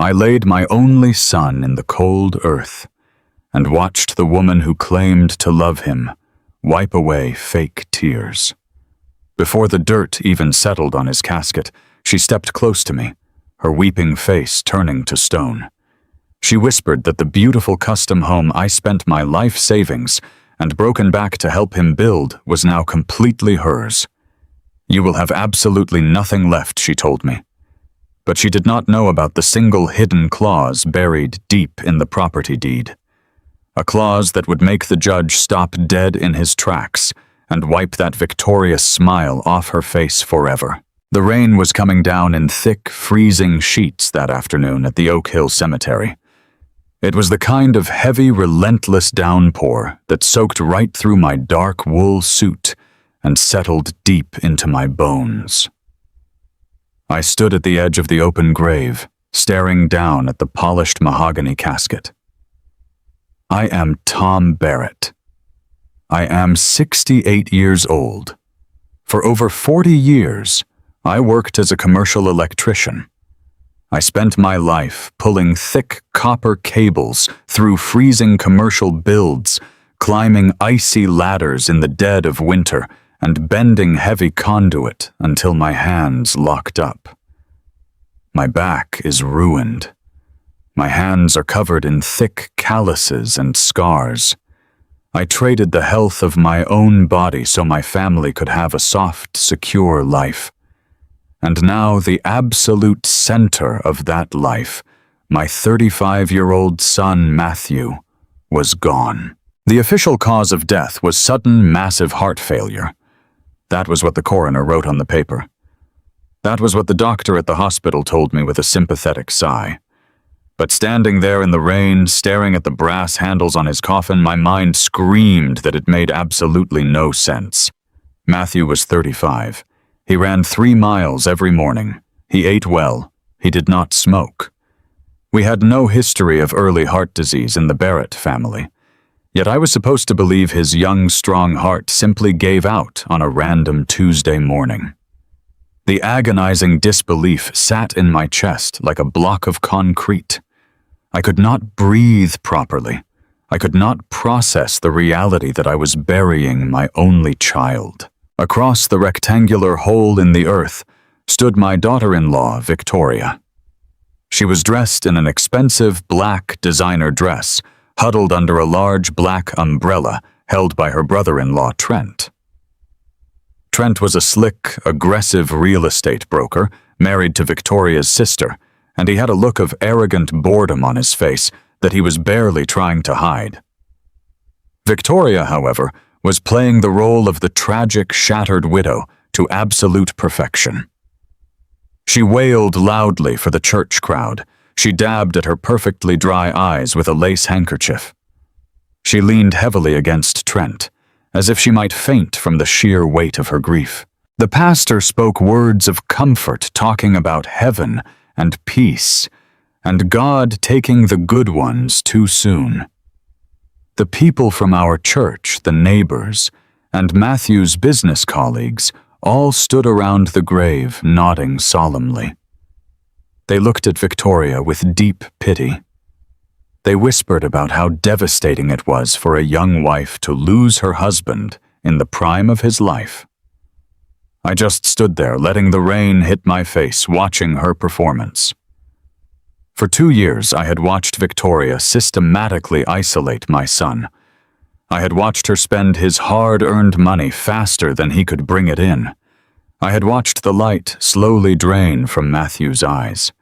I laid my only son in the cold earth and watched the woman who claimed to love him wipe away fake tears. Before the dirt even settled on his casket, she stepped close to me, her weeping face turning to stone. She whispered that the beautiful custom home I spent my life savings and broken back to help him build was now completely hers. "You will have absolutely nothing left," she told me. But she did not know about the single hidden clause buried deep in the property deed. A clause that would make the judge stop dead in his tracks and wipe that victorious smile off her face forever. The rain was coming down in thick, freezing sheets that afternoon at the Oak Hill Cemetery. It was the kind of heavy, relentless downpour that soaked right through my dark wool suit and settled deep into my bones. I stood at the edge of the open grave, staring down at the polished mahogany casket. I am Tom Barrett. I am 68 years old. For over 40 years, I worked as a commercial electrician. I spent my life pulling thick copper cables through freezing commercial builds, climbing icy ladders in the dead of winter, and bending heavy conduit until my hands locked up. My back is ruined. My hands are covered in thick calluses and scars. I traded the health of my own body so my family could have a soft, secure life. And now the absolute center of that life, my 35-year-old son Matthew, was gone. The official cause of death was sudden, massive heart failure. That was what the coroner wrote on the paper. That was what the doctor at the hospital told me with a sympathetic sigh. But standing there in the rain, staring at the brass handles on his coffin, my mind screamed that it made absolutely no sense. Matthew was 35. He ran 3 miles every morning. He ate well. He did not smoke. We had no history of early heart disease in the Barrett family. Yet I was supposed to believe his young, strong heart simply gave out on a random Tuesday morning. The agonizing disbelief sat in my chest like a block of concrete. I could not breathe properly. I could not process the reality that I was burying my only child. Across the rectangular hole in the earth stood my daughter-in-law, Victoria. She was dressed in an expensive black designer dress, huddled under a large black umbrella held by her brother-in-law, Trent. Trent was a slick, aggressive real estate broker married to Victoria's sister, and he had a look of arrogant boredom on his face that he was barely trying to hide. Victoria, however, was playing the role of the tragic, shattered widow to absolute perfection. She wailed loudly for the church crowd. She dabbed at her perfectly dry eyes with a lace handkerchief. She leaned heavily against Trent, as if she might faint from the sheer weight of her grief. The pastor spoke words of comfort, talking about heaven and peace, and God taking the good ones too soon. The people from our church, the neighbors, and Matthew's business colleagues all stood around the grave, nodding solemnly. They looked at Victoria with deep pity. They whispered about how devastating it was for a young wife to lose her husband in the prime of his life. I just stood there, letting the rain hit my face, watching her performance. For 2 years, I had watched Victoria systematically isolate my son. I had watched her spend his hard-earned money faster than he could bring it in. I had watched the light slowly drain from Matthew's eyes.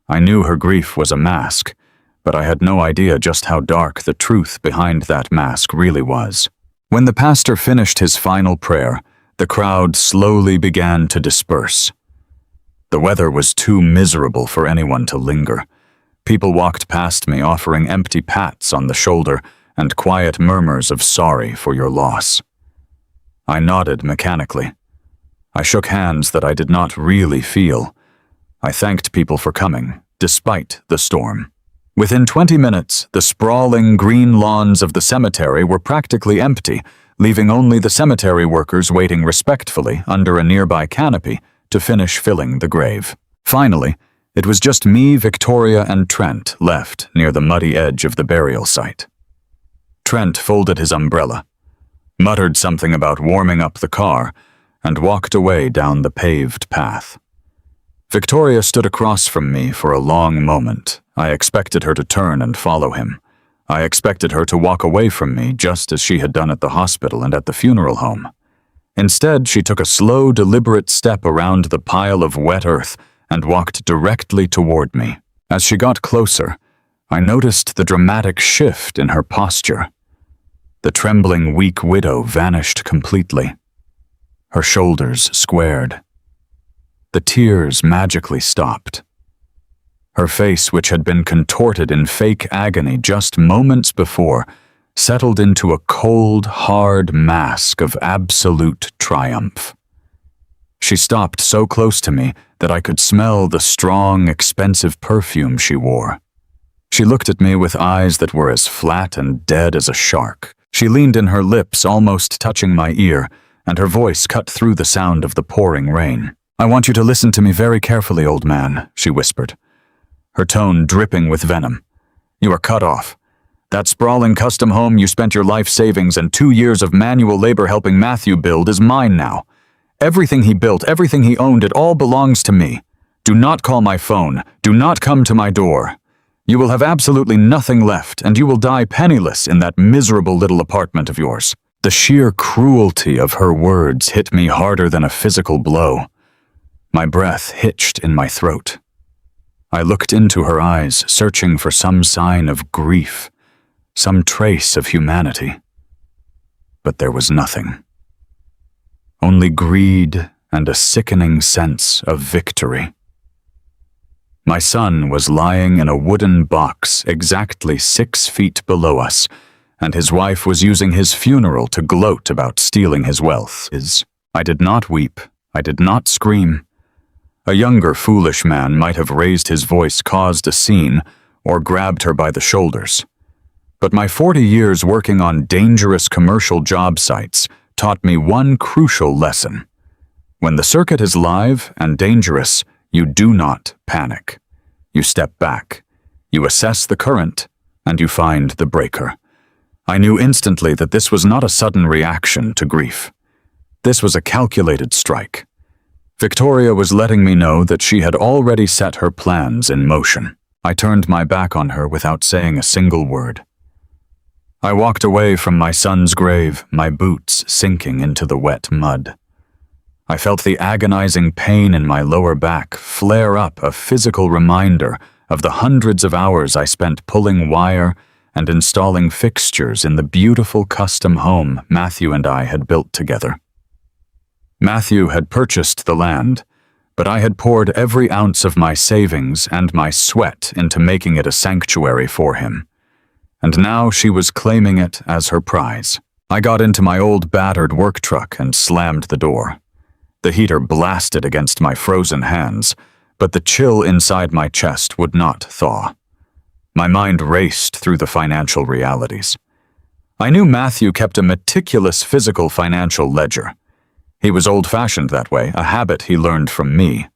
I knew her grief was a mask, but I had no idea just how dark the truth behind that mask really was. When the pastor finished his final prayer, the crowd slowly began to disperse. The weather was too miserable for anyone to linger. People walked past me, offering empty pats on the shoulder and quiet murmurs of sorry for your loss. I nodded mechanically. I shook hands that I did not really feel. I thanked people for coming, despite the storm. Within 20 minutes, the sprawling green lawns of the cemetery were practically empty, leaving only the cemetery workers waiting respectfully under a nearby canopy to finish filling the grave. Finally, It was just me, Victoria, and Trent left near the muddy edge of the burial site. Trent folded his umbrella, muttered something about warming up the car, and walked away down the paved path. Victoria stood across from me for a long moment. I expected her to turn and follow him. I expected her to walk away from me just as she had done at the hospital and at the funeral home. Instead, she took a slow, deliberate step around the pile of wet earth and walked directly toward me. As she got closer, I noticed the dramatic shift in her posture. The trembling, weak widow vanished completely. Her shoulders squared. The tears magically stopped. Her face, which had been contorted in fake agony just moments before, settled into a cold, hard mask of absolute triumph. She stopped so close to me that I could smell the strong, expensive perfume she wore. She looked at me with eyes that were as flat and dead as a shark. She leaned in, her lips almost touching my ear, and her voice cut through the sound of the pouring rain. "I want you to listen to me very carefully, old man," she whispered, her tone dripping with venom. "You are cut off. That sprawling custom home you spent your life savings and 2 years of manual labor helping Matthew build is mine now. Everything he built, everything he owned, it all belongs to me. Do not call my phone. Do not come to my door. You will have absolutely nothing left, and you will die penniless in that miserable little apartment of yours." The sheer cruelty of her words hit me harder than a physical blow. My breath hitched in my throat. I looked into her eyes, searching for some sign of grief, some trace of humanity. But there was nothing. Only greed and a sickening sense of victory. My son was lying in a wooden box exactly 6 feet below us, and his wife was using his funeral to gloat about stealing his wealth. I did not weep. I did not scream. A younger, foolish man might have raised his voice, caused a scene, or grabbed her by the shoulders. But my 40 years working on dangerous commercial job sites taught me one crucial lesson. When the circuit is live and dangerous, you do not panic. You step back, you assess the current, and you find the breaker. I knew instantly that this was not a sudden reaction to grief. This was a calculated strike. Victoria was letting me know that she had already set her plans in motion. I turned my back on her without saying a single word. I walked away from my son's grave, my boots sinking into the wet mud. I felt the agonizing pain in my lower back flare up, a physical reminder of the hundreds of hours I spent pulling wire and installing fixtures in the beautiful custom home Matthew and I had built together. Matthew had purchased the land, but I had poured every ounce of my savings and my sweat into making it a sanctuary for him. And now she was claiming it as her prize. I got into my old battered work truck and slammed the door. The heater blasted against my frozen hands, but the chill inside my chest would not thaw. My mind raced through the financial realities. I knew Matthew kept a meticulous physical financial ledger. He was old-fashioned that way, a habit he learned from me.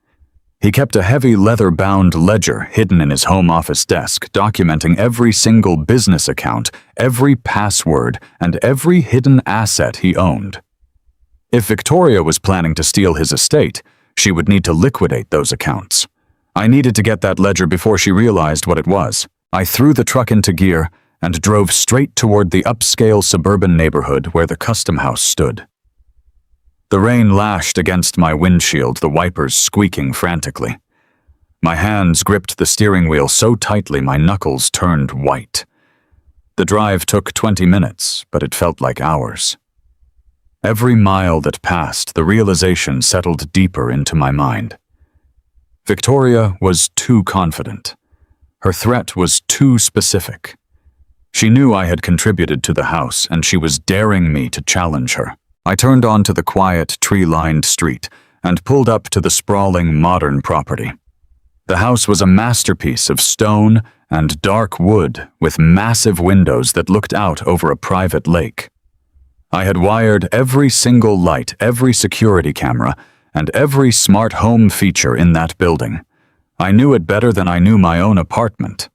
He kept a heavy leather-bound ledger hidden in his home office desk, documenting every single business account, every password, and every hidden asset he owned. If Victoria was planning to steal his estate, she would need to liquidate those accounts. I needed to get that ledger before she realized what it was. I threw the truck into gear and drove straight toward the upscale suburban neighborhood where the custom house stood. The rain lashed against my windshield, the wipers squeaking frantically. My hands gripped the steering wheel so tightly my knuckles turned white. The drive took 20 minutes, but it felt like hours. Every mile that passed, the realization settled deeper into my mind. Victoria was too confident. Her threat was too specific. She knew I had contributed to the house, and she was daring me to challenge her. I turned onto the quiet, tree-lined street and pulled up to the sprawling, modern property. The house was a masterpiece of stone and dark wood with massive windows that looked out over a private lake. I had wired every single light, every security camera, and every smart home feature in that building. I knew it better than I knew my own apartment.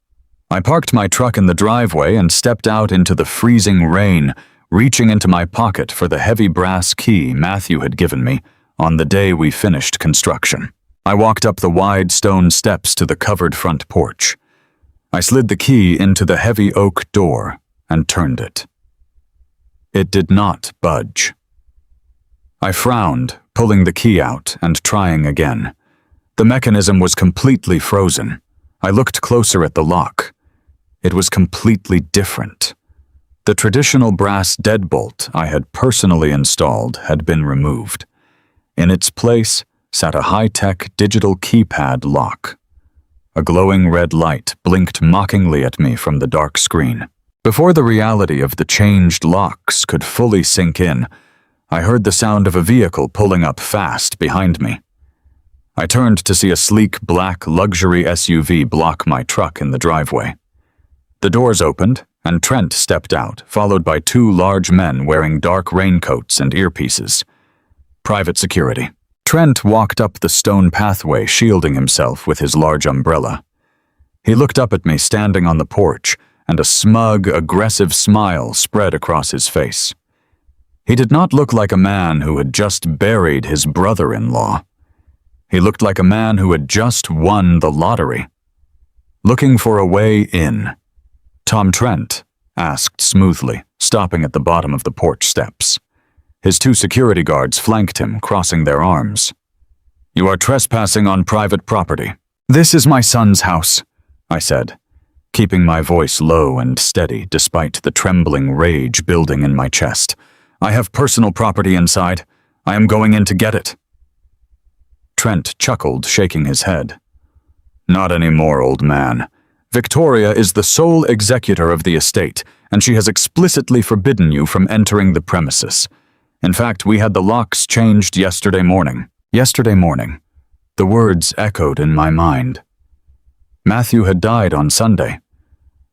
I parked my truck in the driveway and stepped out into the freezing rain, reaching into my pocket for the heavy brass key Matthew had given me on the day we finished construction. I walked up the wide stone steps to the covered front porch. I slid the key into the heavy oak door and turned it. It did not budge. I frowned, pulling the key out and trying again. The mechanism was completely frozen. I looked closer at the lock. It was completely different. The traditional brass deadbolt I had personally installed had been removed. In its place sat a high-tech digital keypad lock. A glowing red light blinked mockingly at me from the dark screen. Before the reality of the changed locks could fully sink in, I heard the sound of a vehicle pulling up fast behind me. I turned to see a sleek black luxury SUV block my truck in the driveway. The doors opened, and Trent stepped out, followed by two large men wearing dark raincoats and earpieces. Private security. Trent walked up the stone pathway, shielding himself with his large umbrella. He looked up at me standing on the porch, and a smug, aggressive smile spread across his face. He did not look like a man who had just buried his brother-in-law. He looked like a man who had just won the lottery. Looking for a way in. "Tom Trent?" asked smoothly, stopping at the bottom of the porch steps. His two security guards flanked him, crossing their arms. "You are trespassing on private property." "This is my son's house," I said, keeping my voice low and steady despite the trembling rage building in my chest. "I have personal property inside. I am going in to get it." Trent chuckled, shaking his head. "Not anymore, old man. Victoria is the sole executor of the estate, and she has explicitly forbidden you from entering the premises. In fact, we had the locks changed yesterday morning." Yesterday morning. The words echoed in my mind. Matthew had died on Sunday.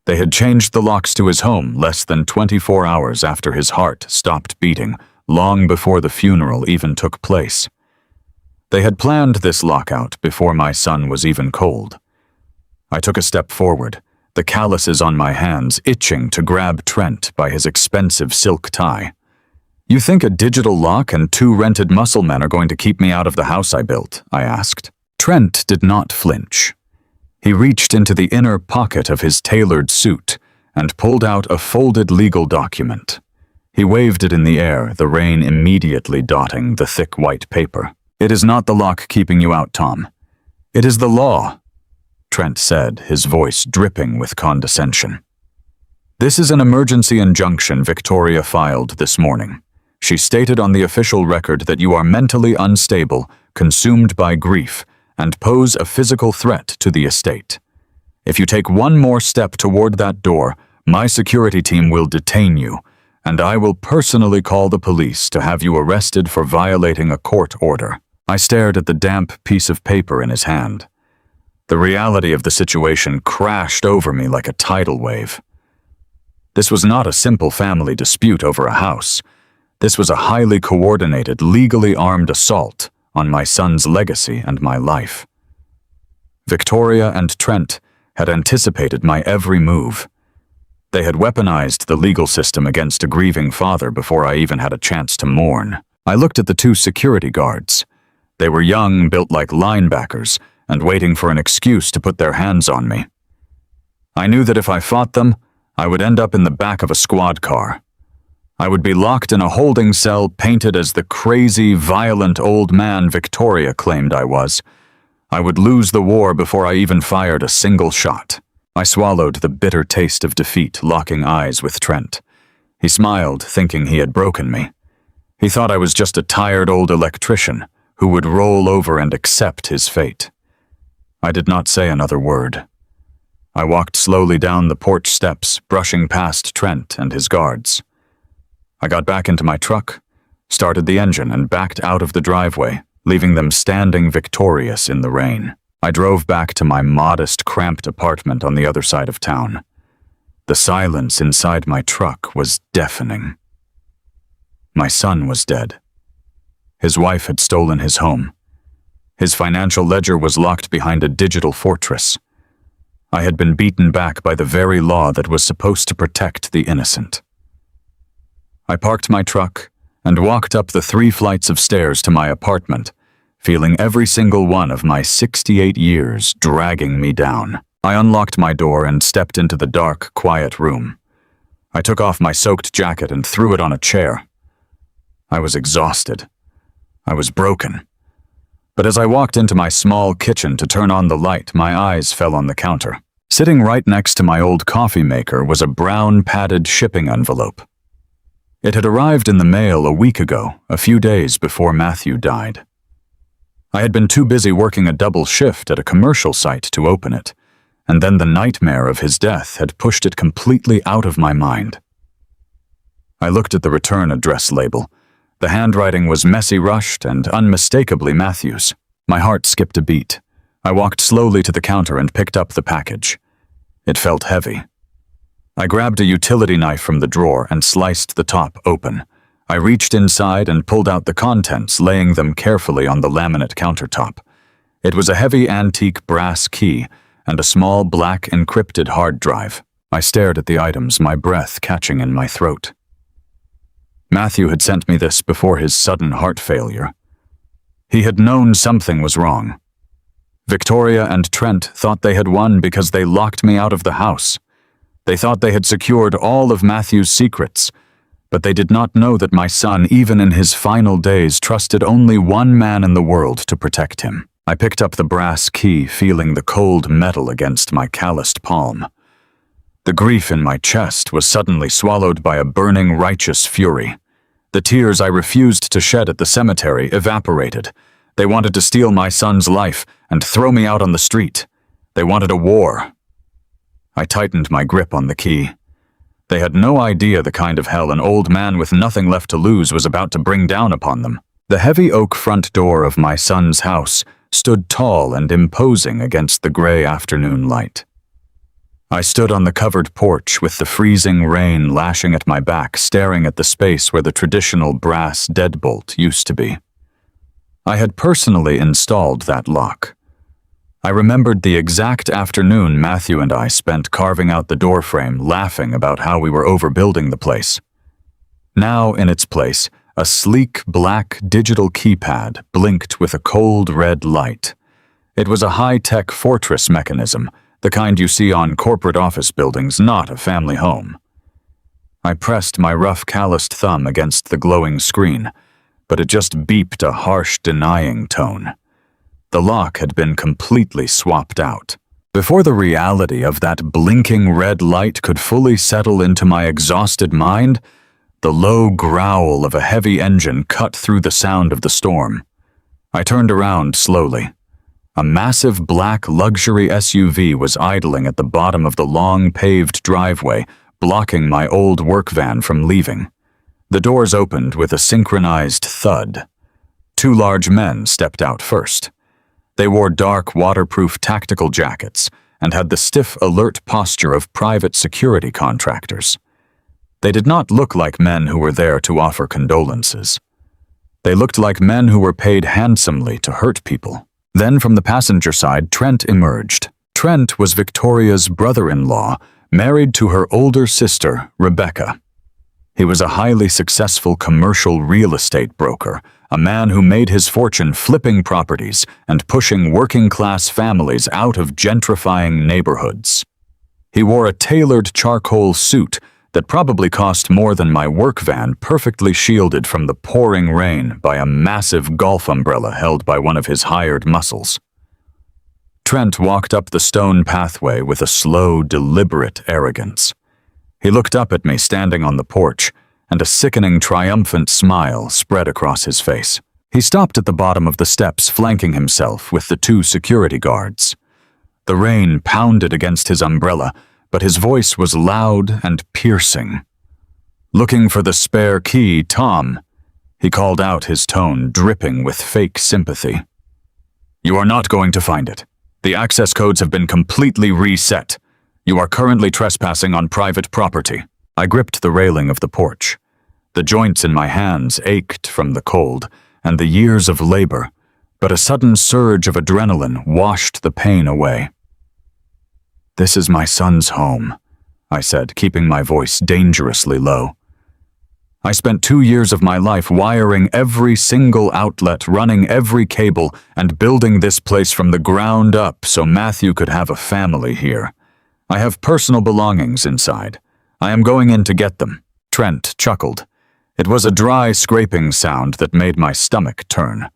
They had changed the locks to his home less than 24 hours after his heart stopped beating, long before the funeral even took place. They had planned this lockout before my son was even cold. I took a step forward, the calluses on my hands itching to grab Trent by his expensive silk tie. "You think a digital lock and two rented muscle men are going to keep me out of the house I built?" I asked. Trent did not flinch. He reached into the inner pocket of his tailored suit and pulled out a folded legal document. He waved it in the air, the rain immediately dotting the thick white paper. "It is not the lock keeping you out, Tom. It is the law," Trent said, his voice dripping with condescension. "This is an emergency injunction Victoria filed this morning. She stated on the official record that you are mentally unstable, consumed by grief, and pose a physical threat to the estate. If you take one more step toward that door, my security team will detain you, and I will personally call the police to have you arrested for violating a court order." I stared at the damp piece of paper in his hand. The reality of the situation crashed over me like a tidal wave. This was not a simple family dispute over a house. This was a highly coordinated, legally armed assault on my son's legacy and my life. Victoria and Trent had anticipated my every move. They had weaponized the legal system against a grieving father before I even had a chance to mourn. I looked at the two security guards. They were young, built like linebackers, and waiting for an excuse to put their hands on me. I knew that if I fought them, I would end up in the back of a squad car. I would be locked in a holding cell painted as the crazy, violent old man Victoria claimed I was. I would lose the war before I even fired a single shot. I swallowed the bitter taste of defeat, locking eyes with Trent. He smiled, thinking he had broken me. He thought I was just a tired old electrician who would roll over and accept his fate. I did not say another word. I walked slowly down the porch steps, brushing past Trent and his guards. I got back into my truck, started the engine, and backed out of the driveway, leaving them standing victorious in the rain. I drove back to my modest, cramped apartment on the other side of town. The silence inside my truck was deafening. My son was dead. His wife had stolen his home. His financial ledger was locked behind a digital fortress. I had been beaten back by the very law that was supposed to protect the innocent. I parked my truck and walked up the 3 flights of stairs to my apartment, feeling every single one of my 68 years dragging me down. I unlocked my door and stepped into the dark, quiet room. I took off my soaked jacket and threw it on a chair. I was exhausted. I was broken. But as I walked into my small kitchen to turn on the light, my eyes fell on the counter. Sitting right next to my old coffee maker was a brown padded shipping envelope. It had arrived in the mail a week ago, a few days before Matthew died. I had been too busy working a double shift at a commercial site to open it, and then the nightmare of his death had pushed it completely out of my mind. I looked at the return address label. The handwriting was messy rushed and unmistakably Matthew's. My heart skipped a beat. I walked slowly to the counter and picked up the package. It felt heavy. I grabbed a utility knife from the drawer and sliced the top open. I reached inside and pulled out the contents, laying them carefully on the laminate countertop. It was a heavy antique brass key and a small black encrypted hard drive. I stared at the items, my breath catching in my throat. Matthew had sent me this before his sudden heart failure. He had known something was wrong. Victoria and Trent thought they had won because they locked me out of the house. They thought they had secured all of Matthew's secrets, but they did not know that my son, even in his final days, trusted only one man in the world to protect him. I picked up the brass key, feeling the cold metal against my calloused palm. The grief in my chest was suddenly swallowed by a burning righteous fury. The tears I refused to shed at the cemetery evaporated. They wanted to steal my son's life and throw me out on the street. They wanted a war. I tightened my grip on the key. They had no idea the kind of hell an old man with nothing left to lose was about to bring down upon them. The heavy oak front door of my son's house stood tall and imposing against the gray afternoon light. I stood on the covered porch with the freezing rain lashing at my back, staring at the space where the traditional brass deadbolt used to be. I had personally installed that lock. I remembered the exact afternoon Matthew and I spent carving out the doorframe, laughing about how we were overbuilding the place. Now, in its place, a sleek black digital keypad blinked with a cold red light. It was a high-tech fortress mechanism, the kind you see on corporate office buildings, not a family home. I pressed my rough, calloused thumb against the glowing screen, but it just beeped a harsh, denying tone. The lock had been completely swapped out. Before the reality of that blinking red light could fully settle into my exhausted mind, the low growl of a heavy engine cut through the sound of the storm. I turned around slowly. A massive black luxury SUV was idling at the bottom of the long paved driveway, blocking my old work van from leaving. The doors opened with a synchronized thud. 2 large men stepped out first. They wore dark, waterproof tactical jackets and had the stiff, alert posture of private security contractors. They did not look like men who were there to offer condolences. They looked like men who were paid handsomely to hurt people. Then from the passenger side, Trent emerged. Trent was Victoria's brother-in-law, married to her older sister, Rebecca. He was a highly successful commercial real estate broker, a man who made his fortune flipping properties and pushing working-class families out of gentrifying neighborhoods. He wore a tailored charcoal suit that probably cost more than my work van, perfectly shielded from the pouring rain by a massive golf umbrella held by one of his hired muscles. Trent walked up the stone pathway with a slow, deliberate arrogance. He looked up at me standing on the porch, and a sickening, triumphant smile spread across his face. He stopped at the bottom of the steps, flanking himself with the 2 security guards. The rain pounded against his umbrella, but his voice was loud and piercing. "Looking for the spare key, Tom?" He called out, his tone dripping with fake sympathy. "You are not going to find it. The access codes have been completely reset. You are currently trespassing on private property." I gripped the railing of the porch. The joints in my hands ached from the cold and the years of labor, but a sudden surge of adrenaline washed the pain away. "This is my son's home," I said, keeping my voice dangerously low. "I spent 2 years of my life wiring every single outlet, running every cable, and building this place from the ground up so Matthew could have a family here. I have personal belongings inside. I am going in to get them." Trent chuckled. It was a dry scraping sound that made my stomach turn.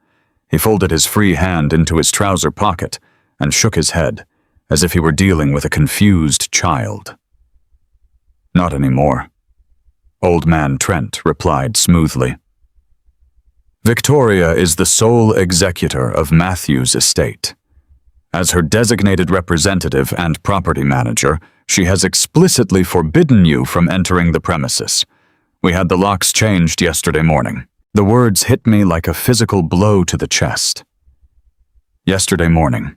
He folded his free hand into his trouser pocket and shook his head, as if he were dealing with a confused child. "Not anymore," Old Man Trent replied smoothly. "Victoria is the sole executor of Matthew's estate. As her designated representative and property manager, she has explicitly forbidden you from entering the premises. We had the locks changed yesterday morning." The words hit me like a physical blow to the chest. Yesterday morning.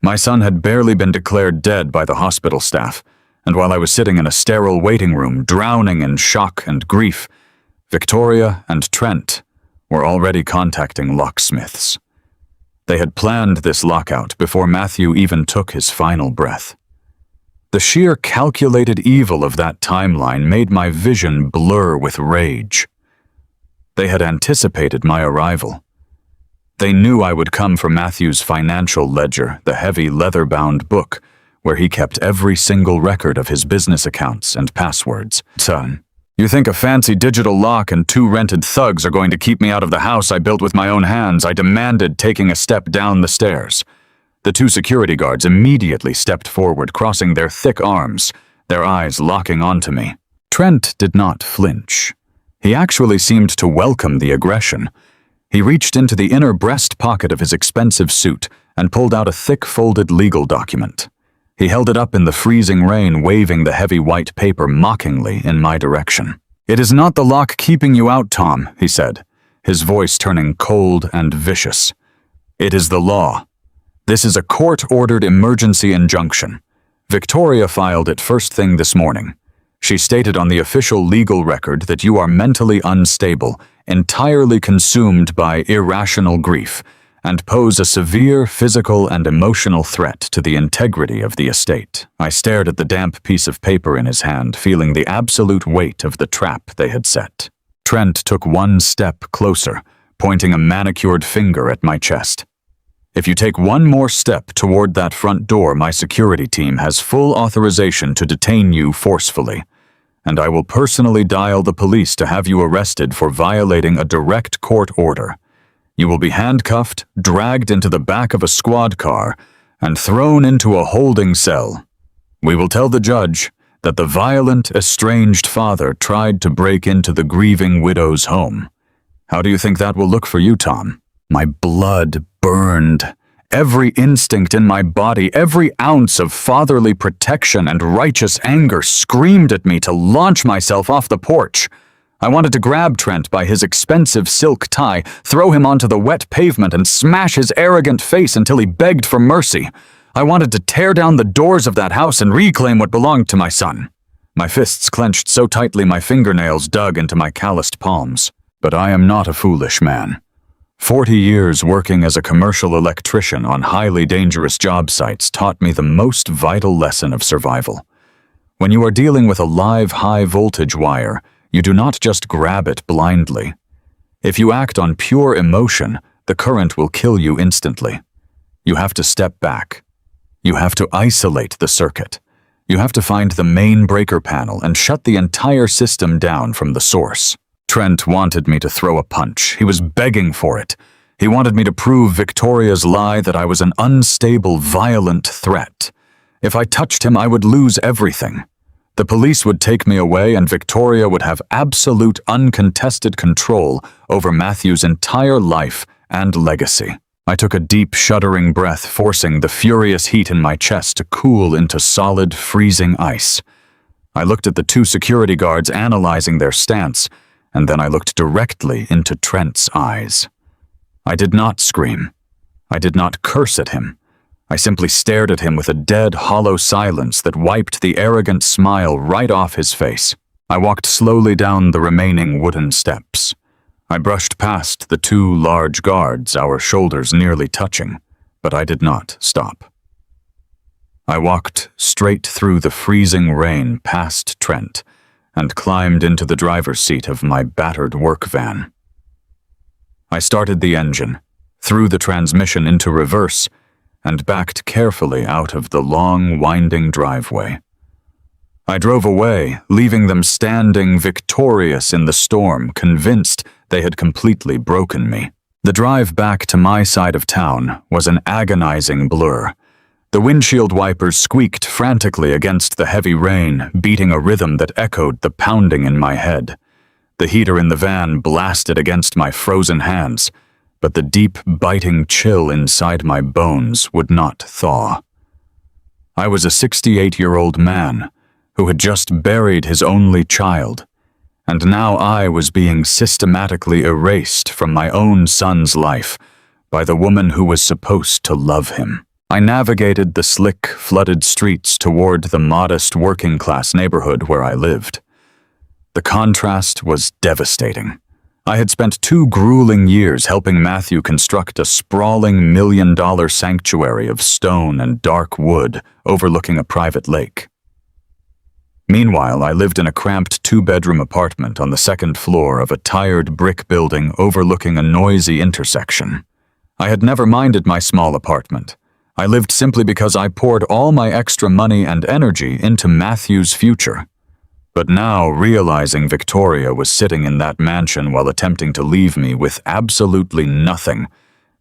My son had barely been declared dead by the hospital staff, and while I was sitting in a sterile waiting room, drowning in shock and grief, Victoria and Trent were already contacting locksmiths. They had planned this lockout before Matthew even took his final breath. The sheer calculated evil of that timeline made my vision blur with rage. They had anticipated my arrival. They knew I would come for Matthew's financial ledger, the heavy leather-bound book, where he kept every single record of his business accounts and passwords. "Son, you think a fancy digital lock and 2 rented thugs are going to keep me out of the house I built with my own hands?" I demanded, taking a step down the stairs. The 2 security guards immediately stepped forward, crossing their thick arms, their eyes locking onto me. Trent did not flinch. He actually seemed to welcome the aggression. He reached into the inner breast pocket of his expensive suit and pulled out a thick folded legal document. He held it up in the freezing rain, waving the heavy white paper mockingly in my direction. "It is not the lock keeping you out, Tom," he said, his voice turning cold and vicious. "It is the law. This is a court-ordered emergency injunction. Victoria filed it first thing this morning. She stated on the official legal record that you are mentally unstable, entirely consumed by irrational grief, and pose a severe physical and emotional threat to the integrity of the estate." I stared at the damp piece of paper in his hand, feeling the absolute weight of the trap they had set. Trent took 1 step closer, pointing a manicured finger at my chest. "If you take 1 more step toward that front door, my security team has full authorization to detain you forcefully, and I will personally dial the police to have you arrested for violating a direct court order. You will be handcuffed, dragged into the back of a squad car, and thrown into a holding cell. We will tell the judge that the violent, estranged father tried to break into the grieving widow's home. How do you think that will look for you, Tom?" My blood burned. Every instinct in my body, every ounce of fatherly protection and righteous anger screamed at me to launch myself off the porch. I wanted to grab Trent by his expensive silk tie, throw him onto the wet pavement, and smash his arrogant face until he begged for mercy. I wanted to tear down the doors of that house and reclaim what belonged to my son. My fists clenched so tightly my fingernails dug into my calloused palms. But I am not a foolish man. 40 years working as a commercial electrician on highly dangerous job sites taught me the most vital lesson of survival. When you are dealing with a live high-voltage wire, you do not just grab it blindly. If you act on pure emotion, the current will kill you instantly. You have to step back. You have to isolate the circuit. You have to find the main breaker panel and shut the entire system down from the source. Trent wanted me to throw a punch. He was begging for it. He wanted me to prove Victoria's lie that I was an unstable, violent threat. If I touched him, I would lose everything. The police would take me away, and Victoria would have absolute, uncontested control over Matthew's entire life and legacy. I took a deep, shuddering breath, forcing the furious heat in my chest to cool into solid, freezing ice. I looked at the 2 security guards analyzing their stance, and then I looked directly into Trent's eyes. I did not scream. I did not curse at him. I simply stared at him with a dead, hollow silence that wiped the arrogant smile right off his face. I walked slowly down the remaining wooden steps. I brushed past the two large guards, our shoulders nearly touching, but I did not stop. I walked straight through the freezing rain past Trent and climbed into the driver's seat of my battered work van. I started the engine, threw the transmission into reverse, and backed carefully out of the long, winding driveway. I drove away, leaving them standing victorious in the storm, convinced they had completely broken me. The drive back to my side of town was an agonizing blur. The windshield wipers squeaked frantically against the heavy rain, beating a rhythm that echoed the pounding in my head. The heater in the van blasted against my frozen hands, but the deep, biting chill inside my bones would not thaw. I was a 68-year-old man who had just buried his only child, and now I was being systematically erased from my own son's life by the woman who was supposed to love him. I navigated the slick, flooded streets toward the modest working-class neighborhood where I lived. The contrast was devastating. I had spent 2 grueling years helping Matthew construct a sprawling $1 million sanctuary of stone and dark wood overlooking a private lake. Meanwhile, I lived in a cramped 2-bedroom apartment on the 2nd floor of a tired brick building overlooking a noisy intersection. I had never minded my small apartment. I lived simply because I poured all my extra money and energy into Matthew's future. But now, realizing Victoria was sitting in that mansion while attempting to leave me with absolutely nothing,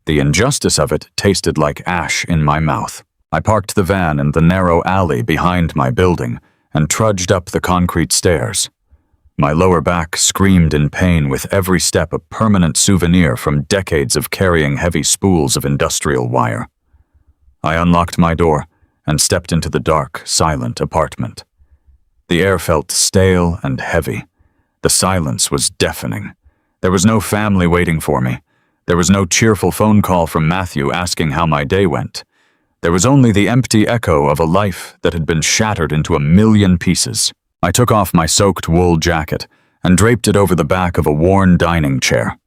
the injustice of it tasted like ash in my mouth. I parked the van in the narrow alley behind my building and trudged up the concrete stairs. My lower back screamed in pain with every step, a permanent souvenir from decades of carrying heavy spools of industrial wire. I unlocked my door and stepped into the dark, silent apartment. The air felt stale and heavy. The silence was deafening. There was no family waiting for me. There was no cheerful phone call from Matthew asking how my day went. There was only the empty echo of a life that had been shattered into 1,000,000 pieces. I took off my soaked wool jacket and draped it over the back of a worn dining chair.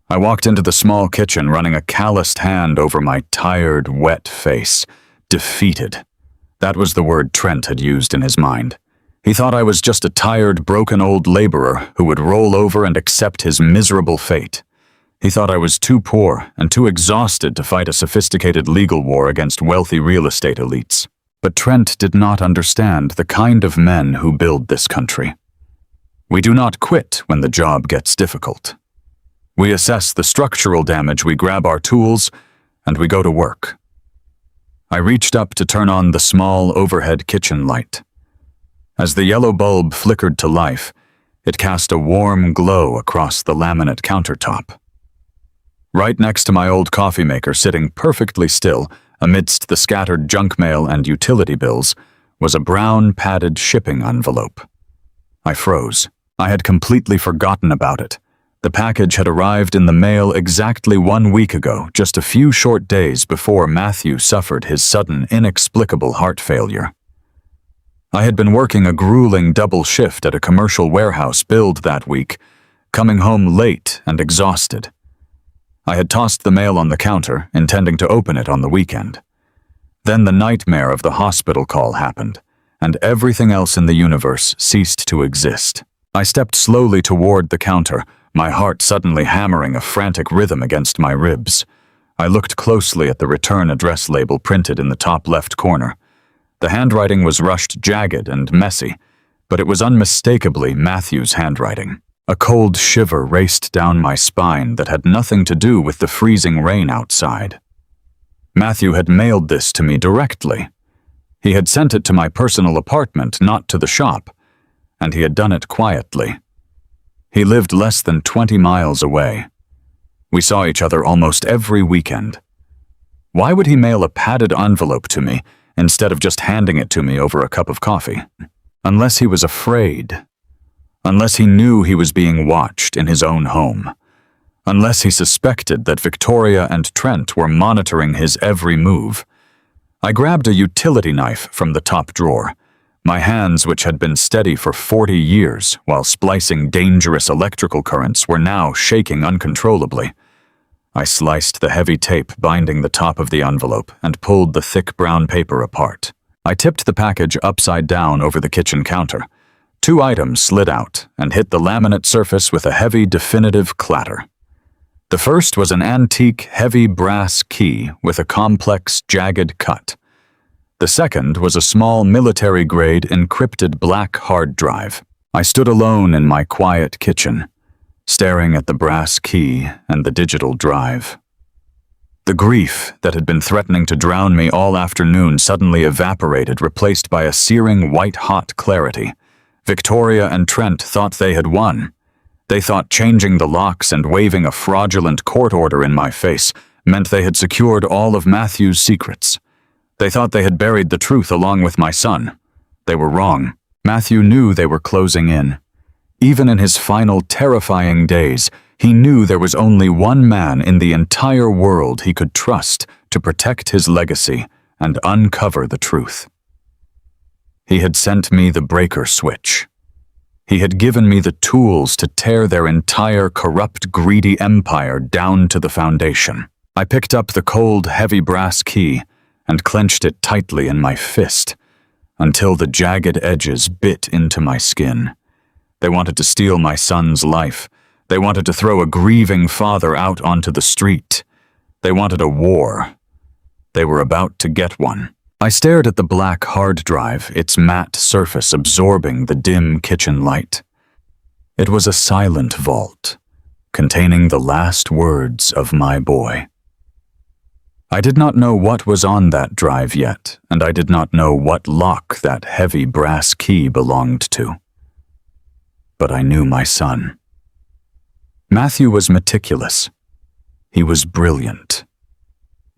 I walked into the small kitchen, running a calloused hand over my tired, wet face. Defeated. That was the word Trent had used in his mind. He thought I was just a tired, broken old laborer who would roll over and accept his miserable fate. He thought I was too poor and too exhausted to fight a sophisticated legal war against wealthy real estate elites. But Trent did not understand the kind of men who build this country. We do not quit when the job gets difficult. We assess the structural damage, we grab our tools, and we go to work. I reached up to turn on the small overhead kitchen light. As the yellow bulb flickered to life, it cast a warm glow across the laminate countertop. Right next to my old coffee maker, sitting perfectly still amidst the scattered junk mail and utility bills, was a brown padded shipping envelope. I froze. I had completely forgotten about it. The package had arrived in the mail exactly 1 week ago, just a few short days before Matthew suffered his sudden, inexplicable heart failure. I had been working a grueling double shift at a commercial warehouse build that week, coming home late and exhausted. I had tossed the mail on the counter, intending to open it on the weekend. Then the nightmare of the hospital call happened, and everything else in the universe ceased to exist. I stepped slowly toward the counter, my heart suddenly hammering a frantic rhythm against my ribs. I looked closely at the return address label printed in the top left corner. The handwriting was rushed, jagged, and messy, but it was unmistakably Matthew's handwriting. A cold shiver raced down my spine that had nothing to do with the freezing rain outside. Matthew had mailed this to me directly. He had sent it to my personal apartment, not to the shop, and he had done it quietly. He lived less than 20 miles away. We saw each other almost every weekend. Why would he mail a padded envelope to me instead of just handing it to me over a cup of coffee? Unless he was afraid. Unless he knew he was being watched in his own home. Unless he suspected that Victoria and Trent were monitoring his every move. I grabbed a utility knife from the top drawer. My hands, which had been steady for 40 years while splicing dangerous electrical currents, were now shaking uncontrollably. I sliced the heavy tape binding the top of the envelope and pulled the thick brown paper apart. I tipped the package upside down over the kitchen counter. 2 items slid out and hit the laminate surface with a heavy, definitive clatter. The first was an antique, heavy brass key with a complex, jagged cut. The second was a small military-grade encrypted black hard drive. I stood alone in my quiet kitchen, staring at the brass key and the digital drive. The grief that had been threatening to drown me all afternoon suddenly evaporated, replaced by a searing white-hot clarity. Victoria and Trent thought they had won. They thought changing the locks and waving a fraudulent court order in my face meant they had secured all of Matthew's secrets. They thought they had buried the truth along with my son. They were wrong. Matthew knew they were closing in. Even in his final terrifying days, he knew there was only one man in the entire world he could trust to protect his legacy and uncover the truth. He had sent me the breaker switch. He had given me the tools to tear their entire corrupt, greedy empire down to the foundation. I picked up the cold, heavy brass key and clenched it tightly in my fist until the jagged edges bit into my skin. They wanted to steal my son's life. They wanted to throw a grieving father out onto the street. They wanted a war. They were about to get one. I stared at the black hard drive, its matte surface absorbing the dim kitchen light. It was a silent vault, containing the last words of my boy. I did not know what was on that drive yet, and I did not know what lock that heavy brass key belonged to. But I knew my son. Matthew was meticulous. He was brilliant.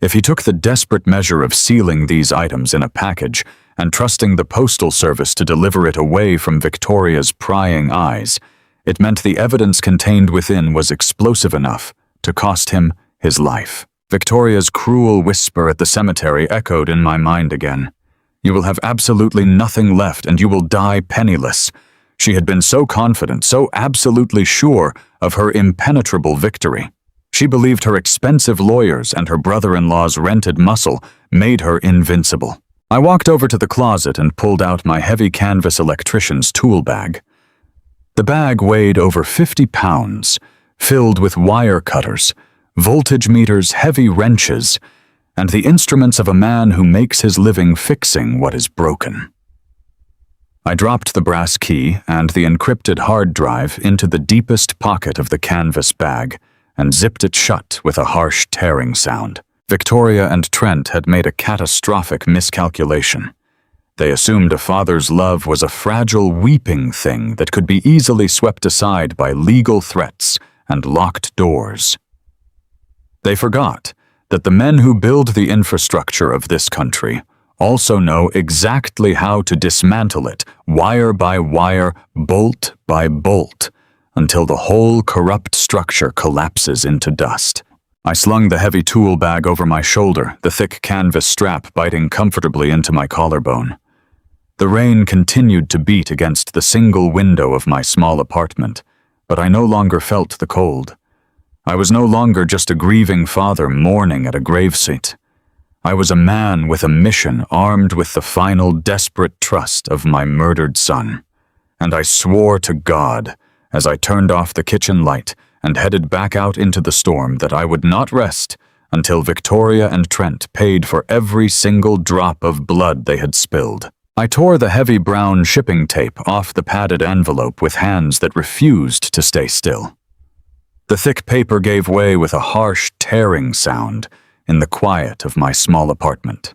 If he took the desperate measure of sealing these items in a package and trusting the postal service to deliver it away from Victoria's prying eyes, it meant the evidence contained within was explosive enough to cost him his life. Victoria's cruel whisper at the cemetery echoed in my mind again. "You will have absolutely nothing left and you will die penniless." She had been so confident, so absolutely sure of her impenetrable victory. She believed her expensive lawyers and her brother-in-law's rented muscle made her invincible. I walked over to the closet and pulled out my heavy canvas electrician's tool bag. The bag weighed over 50 pounds, filled with wire cutters, voltage meters, heavy wrenches, and the instruments of a man who makes his living fixing what is broken. I dropped the brass key and the encrypted hard drive into the deepest pocket of the canvas bag and zipped it shut with a harsh tearing sound. Victoria and Trent had made a catastrophic miscalculation. They assumed a father's love was a fragile, weeping thing that could be easily swept aside by legal threats and locked doors. They forgot that the men who build the infrastructure of this country also know exactly how to dismantle it, wire by wire, bolt by bolt, until the whole corrupt structure collapses into dust. I slung the heavy tool bag over my shoulder, the thick canvas strap biting comfortably into my collarbone. The rain continued to beat against the single window of my small apartment, but I no longer felt the cold. I was no longer just a grieving father mourning at a gravesite. I was a man with a mission, armed with the final desperate trust of my murdered son. And I swore to God, as I turned off the kitchen light and headed back out into the storm, that I would not rest until Victoria and Trent paid for every single drop of blood they had spilled. I tore the heavy brown shipping tape off the padded envelope with hands that refused to stay still. The thick paper gave way with a harsh, tearing sound in the quiet of my small apartment.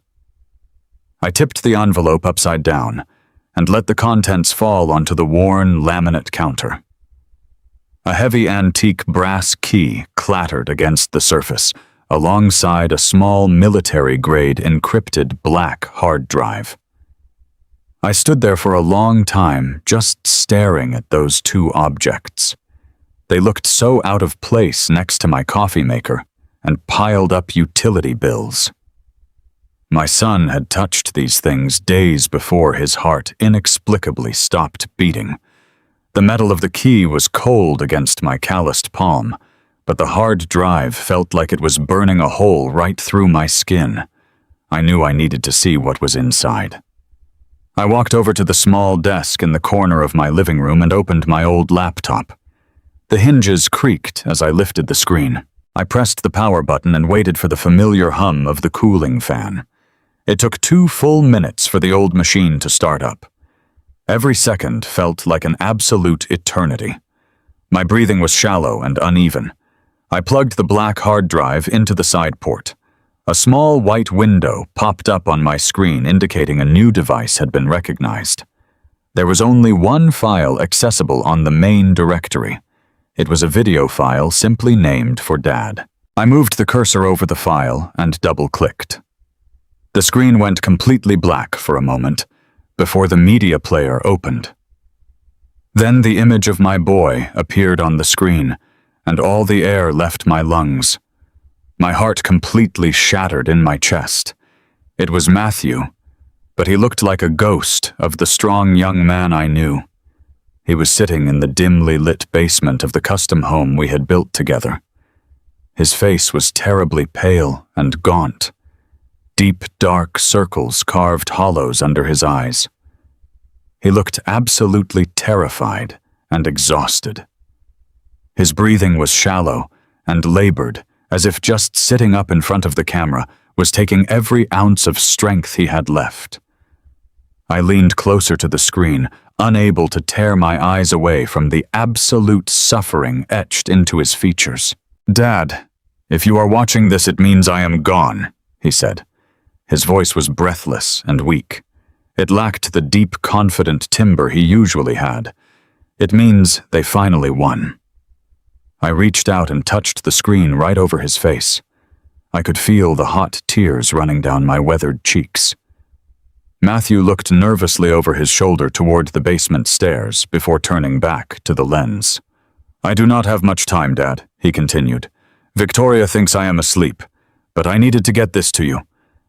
I tipped the envelope upside down and let the contents fall onto the worn laminate counter. A heavy antique brass key clattered against the surface, alongside a small military-grade encrypted black hard drive. I stood there for a long time, just staring at those two objects. They looked so out of place next to my coffee maker and piled up utility bills. My son had touched these things days before his heart inexplicably stopped beating. The metal of the key was cold against my calloused palm, but the hard drive felt like it was burning a hole right through my skin. I knew I needed to see what was inside. I walked over to the small desk in the corner of my living room and opened my old laptop. The hinges creaked as I lifted the screen. I pressed the power button and waited for the familiar hum of the cooling fan. It took 2 full minutes for the old machine to start up. Every second felt like an absolute eternity. My breathing was shallow and uneven. I plugged the black hard drive into the side port. A small white window popped up on my screen indicating a new device had been recognized. There was only one file accessible on the main directory. It was a video file simply named for Dad. I moved the cursor over the file and double-clicked. The screen went completely black for a moment before the media player opened. Then the image of my boy appeared on the screen, and all the air left my lungs. My heart completely shattered in my chest. It was Matthew, but he looked like a ghost of the strong young man I knew. He was sitting in the dimly lit basement of the custom home we had built together. His face was terribly pale and gaunt. Deep, dark circles carved hollows under his eyes. He looked absolutely terrified and exhausted. His breathing was shallow and labored, as if just sitting up in front of the camera was taking every ounce of strength he had left. I leaned closer to the screen, unable to tear my eyes away from the absolute suffering etched into his features. "Dad, if you are watching this, it means I am gone," he said. His voice was breathless and weak. It lacked the deep, confident timbre he usually had. It means they finally won. I reached out and touched the screen right over his face. I could feel the hot tears running down my weathered cheeks. Matthew looked nervously over his shoulder toward the basement stairs before turning back to the lens. "I do not have much time, Dad," he continued. "Victoria thinks I am asleep, but I needed to get this to you.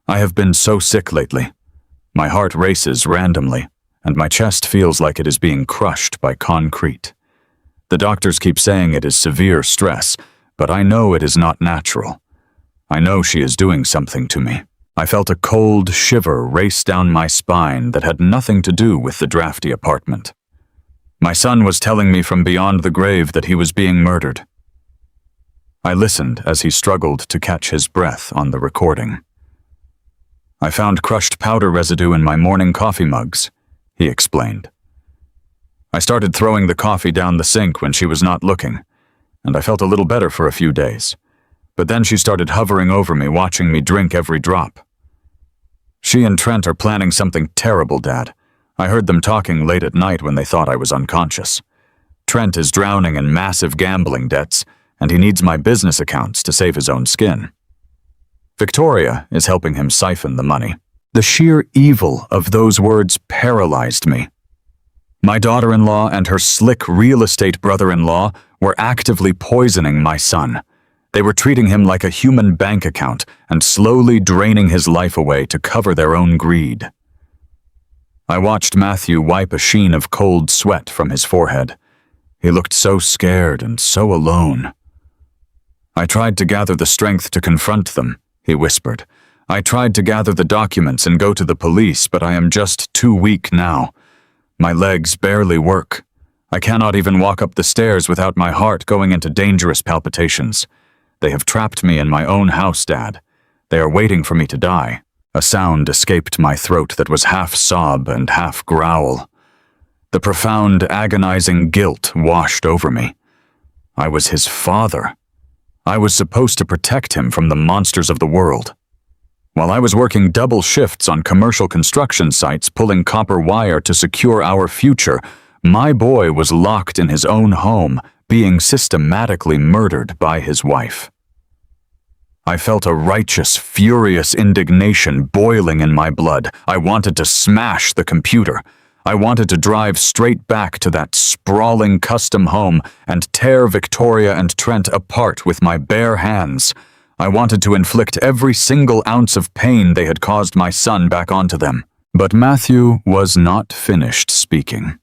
I have been so sick lately. My heart races randomly, and my chest feels like it is being crushed by concrete. The doctors keep saying it is severe stress, but I know it is not natural. I know she is doing something to me." I felt a cold shiver race down my spine that had nothing to do with the drafty apartment. My son was telling me from beyond the grave that he was being murdered. I listened as he struggled to catch his breath on the recording. "I found crushed powder residue in my morning coffee mugs," he explained. "I started throwing the coffee down the sink when she was not looking, and I felt a little better for a few days. But then she started hovering over me, watching me drink every drop. She and Trent are planning something terrible, Dad. I heard them talking late at night when they thought I was unconscious. Trent is drowning in massive gambling debts, and he needs my business accounts to save his own skin. Victoria is helping him siphon the money." The sheer evil of those words paralyzed me. My daughter-in-law and her slick real estate brother-in-law were actively poisoning my son. They were treating him like a human bank account and slowly draining his life away to cover their own greed. I watched Matthew wipe a sheen of cold sweat from his forehead. He looked so scared and so alone. "I tried to gather the strength to confront them," he whispered. "I tried to gather the documents and go to the police, but I am just too weak now. My legs barely work. I cannot even walk up the stairs without my heart going into dangerous palpitations. They have trapped me in my own house, Dad. They are waiting for me to die." A sound escaped my throat that was half sob and half growl. The profound, agonizing guilt washed over me. I was his father. I was supposed to protect him from the monsters of the world. While I was working double shifts on commercial construction sites pulling copper wire to secure our future, my boy was locked in his own home, being systematically murdered by his wife. I felt a righteous, furious indignation boiling in my blood. I wanted to smash the computer. I wanted to drive straight back to that sprawling custom home and tear Victoria and Trent apart with my bare hands. I wanted to inflict every single ounce of pain they had caused my son back onto them. But Matthew was not finished speaking.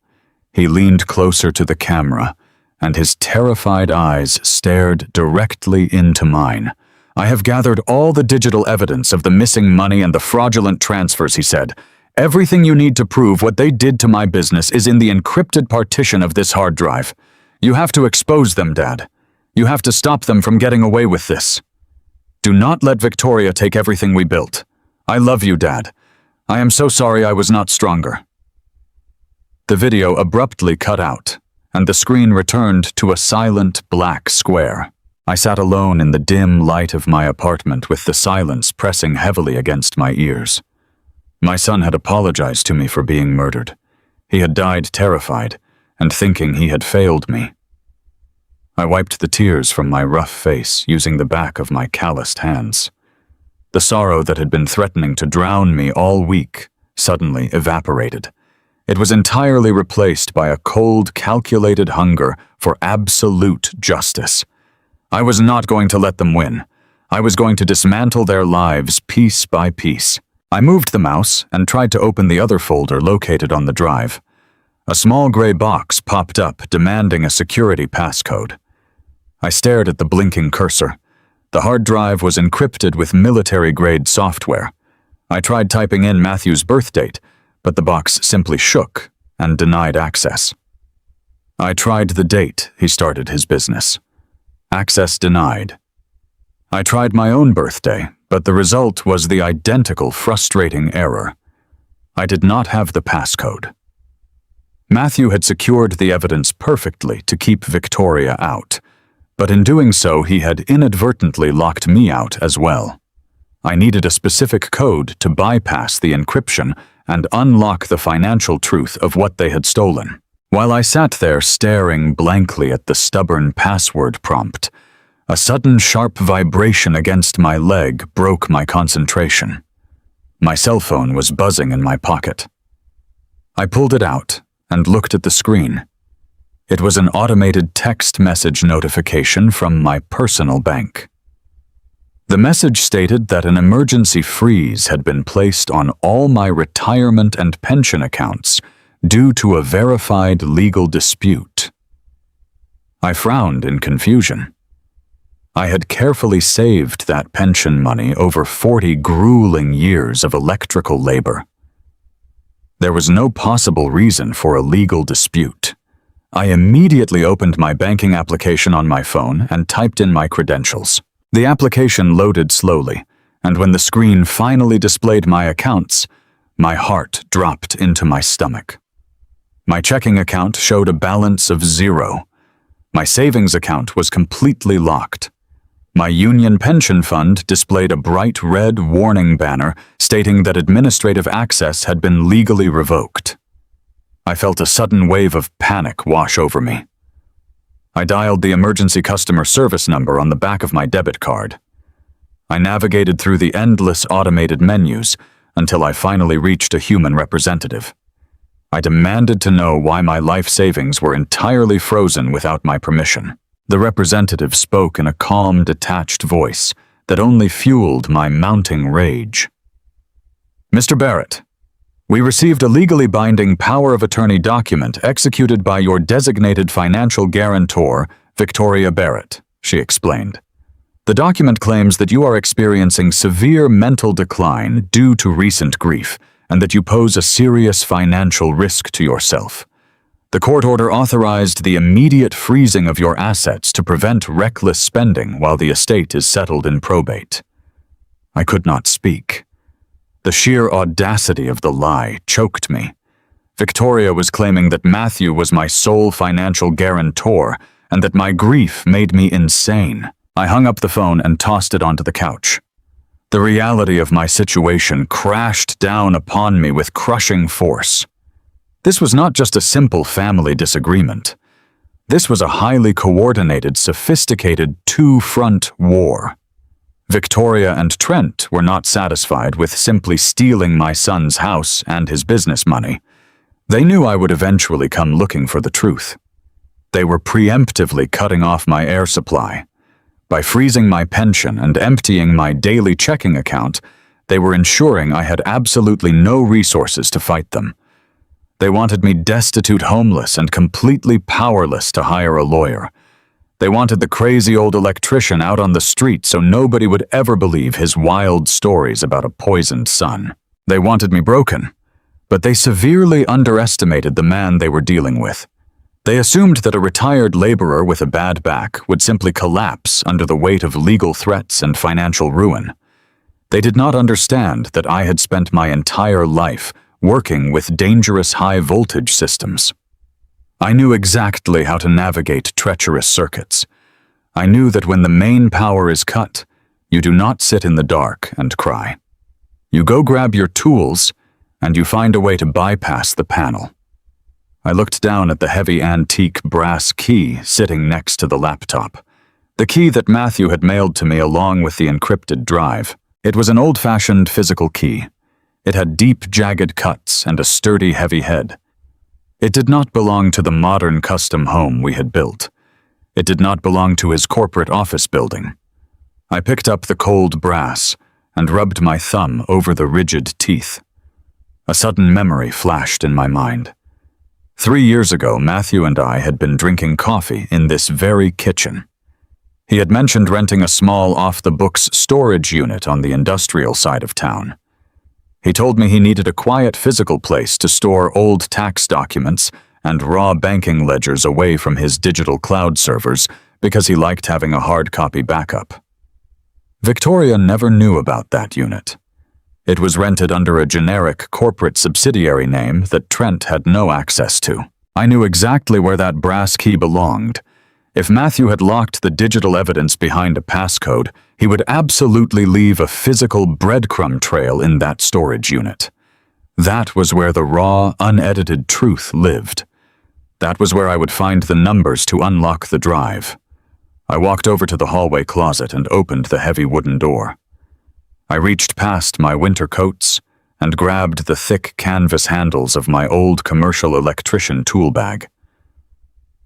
He leaned closer to the camera, and his terrified eyes stared directly into mine. "I have gathered all the digital evidence of the missing money and the fraudulent transfers," he said. "Everything you need to prove what they did to my business is in the encrypted partition of this hard drive. You have to expose them, Dad. You have to stop them from getting away with this. Do not let Victoria take everything we built. I love you, Dad. I am so sorry I was not stronger." The video abruptly cut out, and the screen returned to a silent black square. I sat alone in the dim light of my apartment with the silence pressing heavily against my ears. My son had apologized to me for being murdered. He had died terrified and thinking he had failed me. I wiped the tears from my rough face using the back of my calloused hands. The sorrow that had been threatening to drown me all week suddenly evaporated. It was entirely replaced by a cold, calculated hunger for absolute justice. I was not going to let them win. I was going to dismantle their lives piece by piece. I moved the mouse and tried to open the other folder located on the drive. A small gray box popped up demanding a security passcode. I stared at the blinking cursor. The hard drive was encrypted with military-grade software. I tried typing in Matthew's birth date, but the box simply shook and denied access. I tried the date he started his business. Access denied. I tried my own birthday, but the result was the identical frustrating error. I did not have the passcode. Matthew had secured the evidence perfectly to keep Victoria out, but in doing so he had inadvertently locked me out as well. I needed a specific code to bypass the encryption and unlock the financial truth of what they had stolen. While I sat there staring blankly at the stubborn password prompt, a sudden sharp vibration against my leg broke my concentration. My cell phone was buzzing in my pocket. I pulled it out and looked at the screen. It was an automated text message notification from my personal bank. The message stated that an emergency freeze had been placed on all my retirement and pension accounts due to a verified legal dispute. I frowned in confusion. I had carefully saved that pension money over 40 grueling years of electrical labor. There was no possible reason for a legal dispute. I immediately opened my banking application on my phone and typed in my credentials. The application loaded slowly, and when the screen finally displayed my accounts, my heart dropped into my stomach. My checking account showed a balance of 0. My savings account was completely locked. My union pension fund displayed a bright red warning banner stating that administrative access had been legally revoked. I felt a sudden wave of panic wash over me. I dialed the emergency customer service number on the back of my debit card. I navigated through the endless automated menus until I finally reached a human representative. I demanded to know why my life savings were entirely frozen without my permission. The representative spoke in a calm, detached voice that only fueled my mounting rage. "Mr. Barrett, we received a legally binding power of attorney document executed by your designated financial guarantor, Victoria Barrett," she explained. "The document claims that you are experiencing severe mental decline due to recent grief and that you pose a serious financial risk to yourself. The court order authorized the immediate freezing of your assets to prevent reckless spending while the estate is settled in probate." I could not speak. The sheer audacity of the lie choked me. Victoria was claiming that Matthew was my sole financial guarantor and that my grief made me insane. I hung up the phone and tossed it onto the couch. The reality of my situation crashed down upon me with crushing force. This was not just a simple family disagreement. This was a highly coordinated, sophisticated two-front war. Victoria and Trent were not satisfied with simply stealing my son's house and his business money. They knew I would eventually come looking for the truth. They were preemptively cutting off my air supply, By freezing my pension and emptying my daily checking account, they were ensuring I had absolutely no resources to fight them. They wanted me destitute, homeless, and completely powerless to hire a lawyer. They wanted the crazy old electrician out on the street so nobody would ever believe his wild stories about a poisoned son. They wanted me broken, but they severely underestimated the man they were dealing with. They assumed that a retired laborer with a bad back would simply collapse under the weight of legal threats and financial ruin. They did not understand that I had spent my entire life working with dangerous high-voltage systems. I knew exactly how to navigate treacherous circuits. I knew that when the main power is cut, you do not sit in the dark and cry. You go grab your tools, and you find a way to bypass the panel. I looked down at the heavy antique brass key sitting next to the laptop, the key that Matthew had mailed to me along with the encrypted drive. It was an old-fashioned physical key. It had deep, jagged cuts and a sturdy, heavy head. It did not belong to the modern custom home we had built. It did not belong to his corporate office building. I picked up the cold brass and rubbed my thumb over the rigid teeth. A sudden memory flashed in my mind. 3 years ago, Matthew and I had been drinking coffee in this very kitchen. He had mentioned renting a small off-the-books storage unit on the industrial side of town. He told me he needed a quiet physical place to store old tax documents and raw banking ledgers away from his digital cloud servers because he liked having a hard copy backup. Victoria never knew about that unit. It was rented under a generic corporate subsidiary name that Trent had no access to. I knew exactly where that brass key belonged. If Matthew had locked the digital evidence behind a passcode, he would absolutely leave a physical breadcrumb trail in that storage unit. That was where the raw, unedited truth lived. That was where I would find the numbers to unlock the drive. I walked over to the hallway closet and opened the heavy wooden door. I reached past my winter coats and grabbed the thick canvas handles of my old commercial electrician tool bag.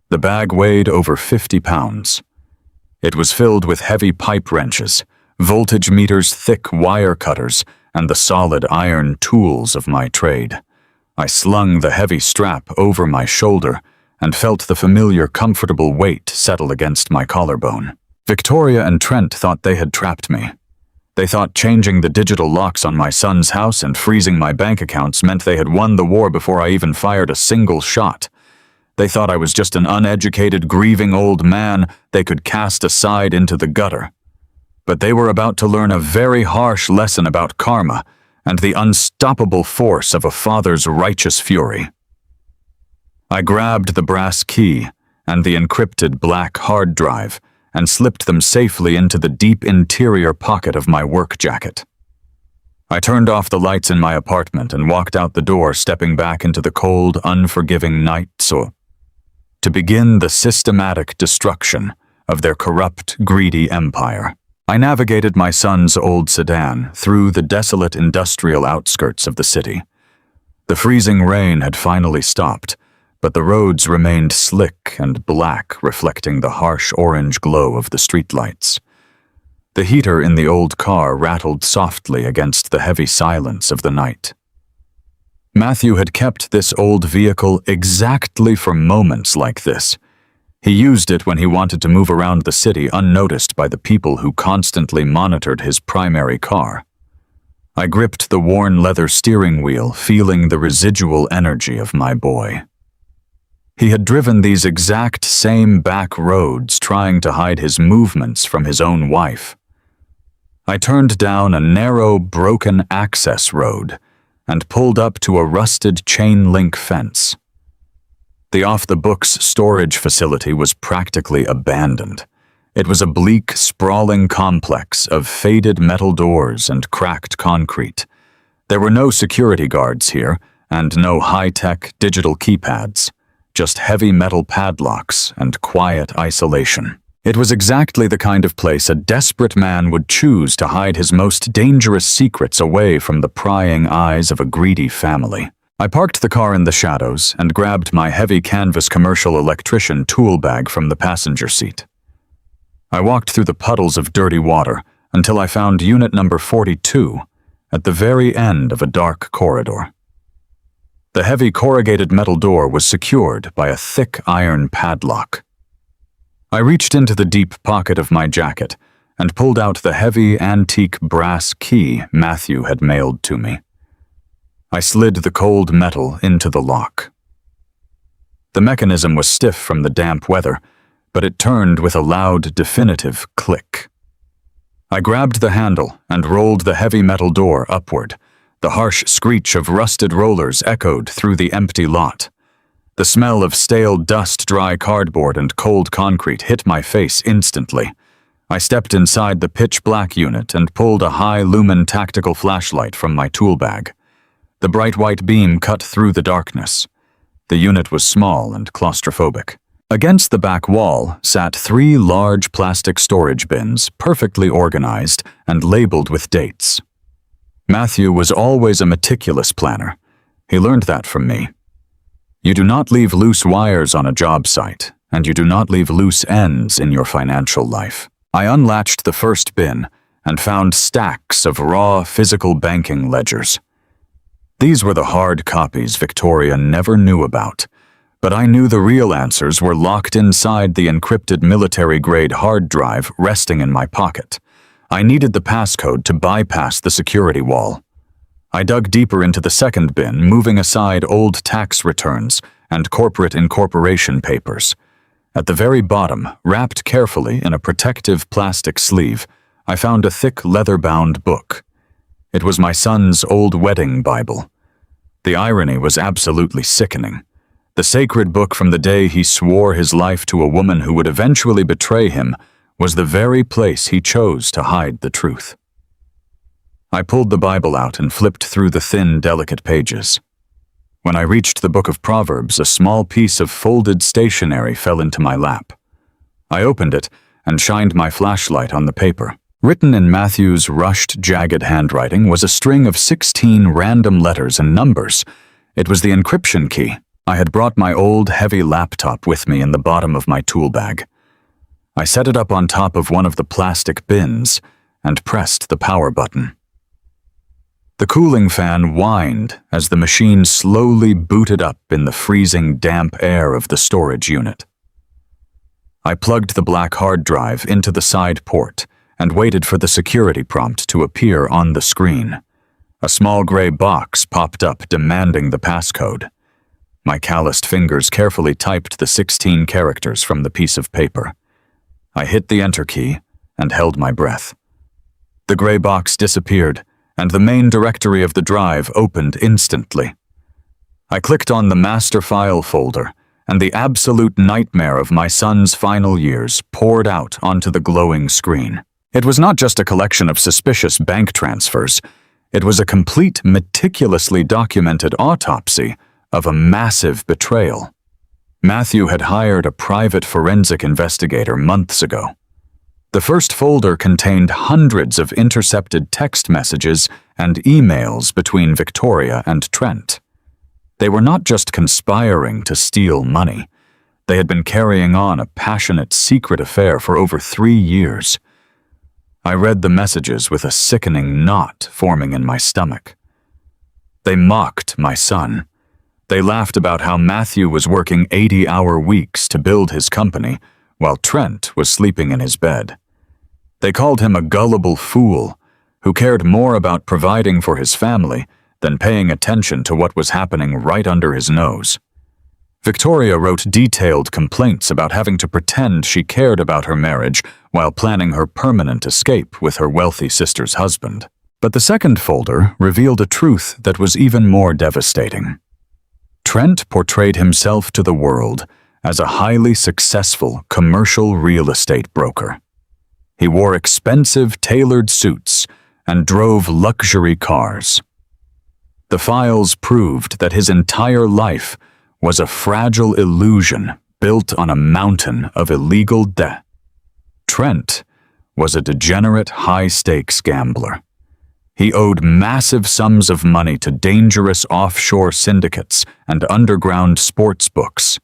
The bag weighed over 50 pounds. It was filled with heavy pipe wrenches, voltage meters, thick wire cutters, and the solid iron tools of my trade. I slung the heavy strap over my shoulder and felt the familiar, comfortable weight settle against my collarbone. Victoria and Trent thought they had trapped me. They thought changing the digital locks on my son's house and freezing my bank accounts meant they had won the war before I even fired a single shot. They thought I was just an uneducated, grieving old man they could cast aside into the gutter. But they were about to learn a very harsh lesson about karma and the unstoppable force of a father's righteous fury. I grabbed the brass key and the encrypted black hard drive and slipped them safely into the deep interior pocket of my work jacket. I turned off the lights in my apartment and walked out the door, stepping back into the cold, unforgiving night to begin the systematic destruction of their corrupt, greedy empire. I navigated my son's old sedan through the desolate industrial outskirts of the city. The freezing rain had finally stopped, but the roads remained slick and black, reflecting the harsh orange glow of the streetlights. The heater in the old car rattled softly against the heavy silence of the night. Matthew had kept this old vehicle exactly for moments like this. He used it when he wanted to move around the city unnoticed by the people who constantly monitored his primary car. I gripped the worn leather steering wheel, feeling the residual energy of my boy. He had driven these exact same back roads, trying to hide his movements from his own wife. I turned down a narrow, broken access road and pulled up to a rusted chain-link fence. The off-the-books storage facility was practically abandoned. It was a bleak, sprawling complex of faded metal doors and cracked concrete. There were no security guards here, and no high-tech digital keypads. Just heavy metal padlocks and quiet isolation. It was exactly the kind of place a desperate man would choose to hide his most dangerous secrets away from the prying eyes of a greedy family. I parked the car in the shadows and grabbed my heavy canvas commercial electrician tool bag from the passenger seat. I walked through the puddles of dirty water until I found unit number 42 at the very end of a dark corridor. The heavy corrugated metal door was secured by a thick iron padlock. I reached into the deep pocket of my jacket and pulled out the heavy antique brass key Matthew had mailed to me. I slid the cold metal into the lock. The mechanism was stiff from the damp weather, but it turned with a loud, definitive click. I grabbed the handle and rolled the heavy metal door upward. The harsh screech of rusted rollers echoed through the empty lot. The smell of stale dust, dry cardboard, and cold concrete hit my face instantly. I stepped inside the pitch-black unit and pulled a high-lumen tactical flashlight from my tool bag. The bright white beam cut through the darkness. The unit was small and claustrophobic. Against the back wall sat 3 large plastic storage bins, perfectly organized and labeled with dates. Matthew was always a meticulous planner. He learned that from me. You do not leave loose wires on a job site, and you do not leave loose ends in your financial life. I unlatched the first bin and found stacks of raw physical banking ledgers. These were the hard copies Victoria never knew about, but I knew the real answers were locked inside the encrypted military-grade hard drive resting in my pocket. I needed the passcode to bypass the security wall. I dug deeper into the second bin, moving aside old tax returns and corporate incorporation papers. At the very bottom, wrapped carefully in a protective plastic sleeve, I found a thick leather-bound book. It was my son's old wedding Bible. The irony was absolutely sickening. The sacred book from the day he swore his life to a woman who would eventually betray him was the very place he chose to hide the truth. I pulled the Bible out and flipped through the thin, delicate pages. When I reached the book of Proverbs, a small piece of folded stationery fell into my lap. I opened it and shined my flashlight on the paper. Written in Matthew's rushed, jagged handwriting was a string of 16 random letters and numbers. It was the encryption key. I had brought my old, heavy laptop with me in the bottom of my tool bag. I set it up on top of one of the plastic bins and pressed the power button. The cooling fan whined as the machine slowly booted up in the freezing, damp air of the storage unit. I plugged the black hard drive into the side port and waited for the security prompt to appear on the screen. A small gray box popped up demanding the passcode. My calloused fingers carefully typed the 16 characters from the piece of paper. I hit the enter key and held my breath. The gray box disappeared, and the main directory of the drive opened instantly. I clicked on the master file folder, and the absolute nightmare of my son's final years poured out onto the glowing screen. It was not just a collection of suspicious bank transfers. It was a complete, meticulously documented autopsy of a massive betrayal. Matthew had hired a private forensic investigator months ago. The first folder contained hundreds of intercepted text messages and emails between Victoria and Trent. They were not just conspiring to steal money. They had been carrying on a passionate, secret affair for over 3 years. I read the messages with a sickening knot forming in my stomach. They mocked my son. They laughed about how Matthew was working 80-hour weeks to build his company, while Trent was sleeping in his bed. They called him a gullible fool who cared more about providing for his family than paying attention to what was happening right under his nose. Victoria wrote detailed complaints about having to pretend she cared about her marriage while planning her permanent escape with her wealthy sister's husband. But the second folder revealed a truth that was even more devastating. Trent portrayed himself to the world as a highly successful commercial real estate broker. He wore expensive tailored suits and drove luxury cars. The files proved that his entire life was a fragile illusion built on a mountain of illegal debt. Trent was a degenerate high-stakes gambler. He owed massive sums of money to dangerous offshore syndicates and underground sports books.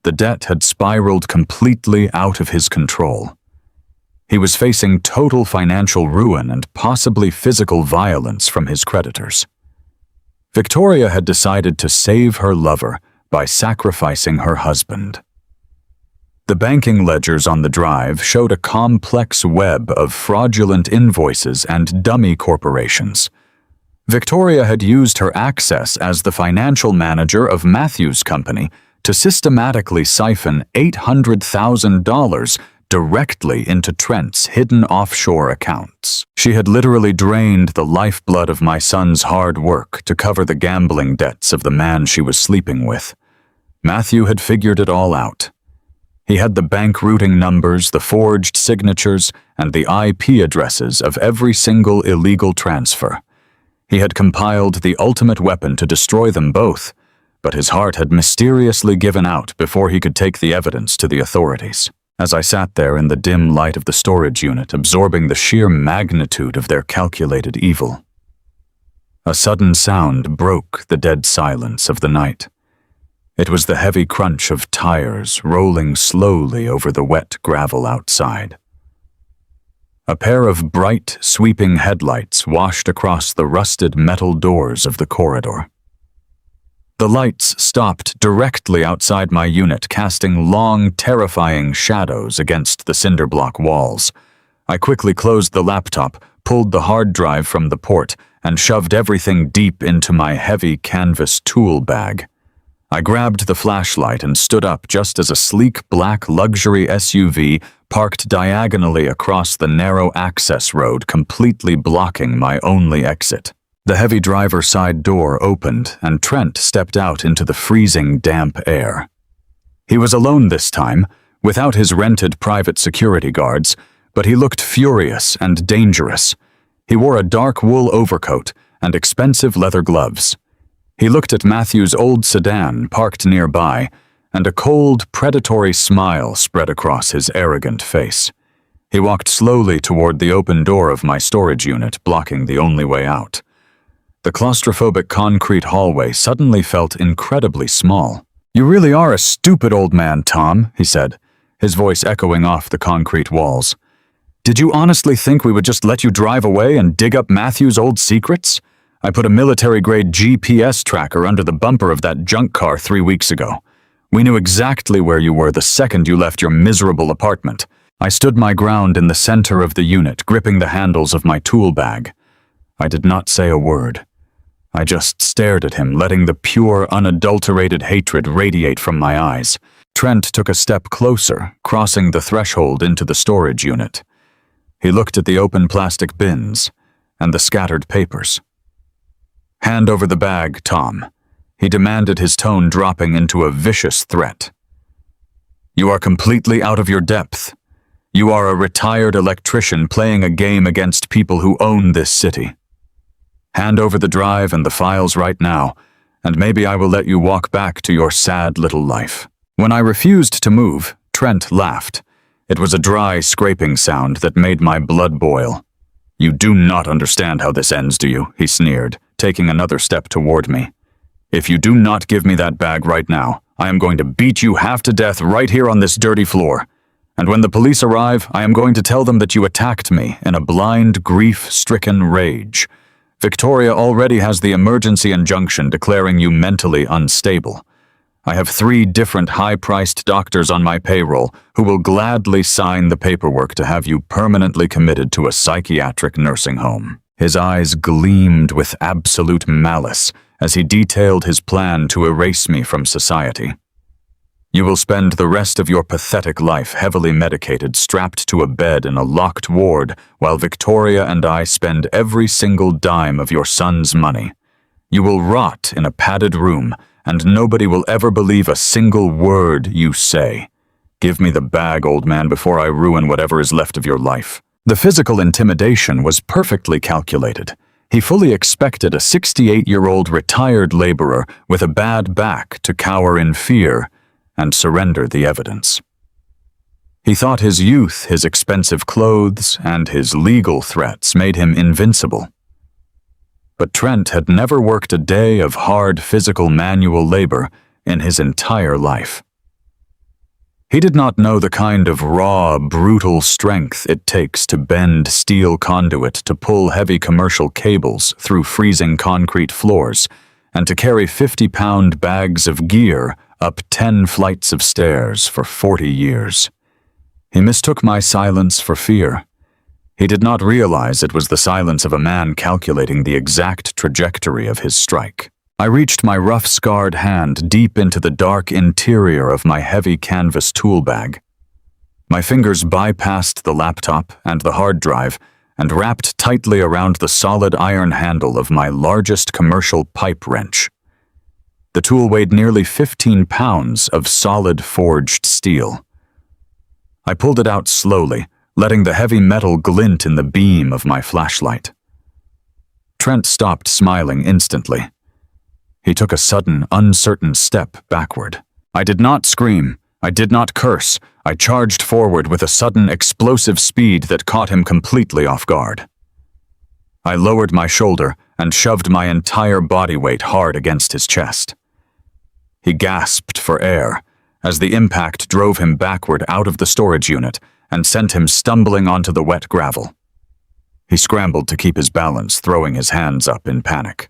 The debt had spiraled completely out of his control. He was facing total financial ruin and possibly physical violence from his creditors. Victoria had decided to save her lover by sacrificing her husband. The banking ledgers on the drive showed a complex web of fraudulent invoices and dummy corporations. Victoria had used her access as the financial manager of Matthew's company to systematically siphon $800,000 directly into Trent's hidden offshore accounts. She had literally drained the lifeblood of my son's hard work to cover the gambling debts of the man she was sleeping with. Matthew had figured it all out. He had the bank routing numbers, the forged signatures, and the IP addresses of every single illegal transfer. He had compiled the ultimate weapon to destroy them both, but his heart had mysteriously given out before he could take the evidence to the authorities. As I sat there in the dim light of the storage unit, absorbing the sheer magnitude of their calculated evil, a sudden sound broke the dead silence of the night. It was the heavy crunch of tires rolling slowly over the wet gravel outside. A pair of bright, sweeping headlights washed across the rusted metal doors of the corridor. The lights stopped directly outside my unit, casting long, terrifying shadows against the cinder block walls. I quickly closed the laptop, pulled the hard drive from the port, and shoved everything deep into my heavy canvas tool bag. I grabbed the flashlight and stood up just as a sleek black luxury SUV parked diagonally across the narrow access road, completely blocking my only exit. The heavy driver's side door opened, and Trent stepped out into the freezing, damp air. He was alone this time, without his rented private security guards, but he looked furious and dangerous. He wore a dark wool overcoat and expensive leather gloves. He looked at Matthew's old sedan parked nearby, and a cold, predatory smile spread across his arrogant face. He walked slowly toward the open door of my storage unit, blocking the only way out. The claustrophobic concrete hallway suddenly felt incredibly small. "You really are a stupid old man, Tom," he said, his voice echoing off the concrete walls. "Did you honestly think we would just let you drive away and dig up Matthew's old secrets? I put a military-grade GPS tracker under the bumper of that junk car 3 weeks ago. We knew exactly where you were the second you left your miserable apartment." I stood my ground in the center of the unit, gripping the handles of my tool bag. I did not say a word. I just stared at him, letting the pure, unadulterated hatred radiate from my eyes. Trent took a step closer, crossing the threshold into the storage unit. He looked at the open plastic bins and the scattered papers. "Hand over the bag, Tom," he demanded, his tone dropping into a vicious threat. "You are completely out of your depth. You are a retired electrician playing a game against people who own this city. Hand over the drive and the files right now, and maybe I will let you walk back to your sad little life." When I refused to move, Trent laughed. It was a dry, scraping sound that made my blood boil. "You do not understand how this ends, do you?" he sneered, taking another step toward me. "If you do not give me that bag right now, I am going to beat you half to death right here on this dirty floor. And when the police arrive, I am going to tell them that you attacked me in a blind, grief-stricken rage. Victoria already has the emergency injunction declaring you mentally unstable. I have 3 different high-priced doctors on my payroll who will gladly sign the paperwork to have you permanently committed to a psychiatric nursing home." His eyes gleamed with absolute malice as he detailed his plan to erase me from society. "You will spend the rest of your pathetic life heavily medicated, strapped to a bed in a locked ward, while Victoria and I spend every single dime of your son's money. You will rot in a padded room, and nobody will ever believe a single word you say. Give me the bag, old man, before I ruin whatever is left of your life." The physical intimidation was perfectly calculated. He fully expected a 68-year-old retired laborer with a bad back to cower in fear and surrender the evidence. He thought his youth, his expensive clothes, and his legal threats made him invincible. But Trent had never worked a day of hard physical manual labor in his entire life. He did not know the kind of raw, brutal strength it takes to bend steel conduit to pull heavy commercial cables through freezing concrete floors and to carry 50-pound bags of gear up 10 flights of stairs for 40 years. He mistook my silence for fear. He did not realize it was the silence of a man calculating the exact trajectory of his strike. I reached my rough, scarred hand deep into the dark interior of my heavy canvas tool bag. My fingers bypassed the laptop and the hard drive and wrapped tightly around the solid iron handle of my largest commercial pipe wrench. The tool weighed nearly 15 pounds of solid forged steel. I pulled it out slowly, letting the heavy metal glint in the beam of my flashlight. Trent stopped smiling instantly. He took a sudden, uncertain step backward. I did not scream. I did not curse. I charged forward with a sudden, explosive speed that caught him completely off guard. I lowered my shoulder and shoved my entire body weight hard against his chest. He gasped for air as the impact drove him backward out of the storage unit and sent him stumbling onto the wet gravel. He scrambled to keep his balance, throwing his hands up in panic.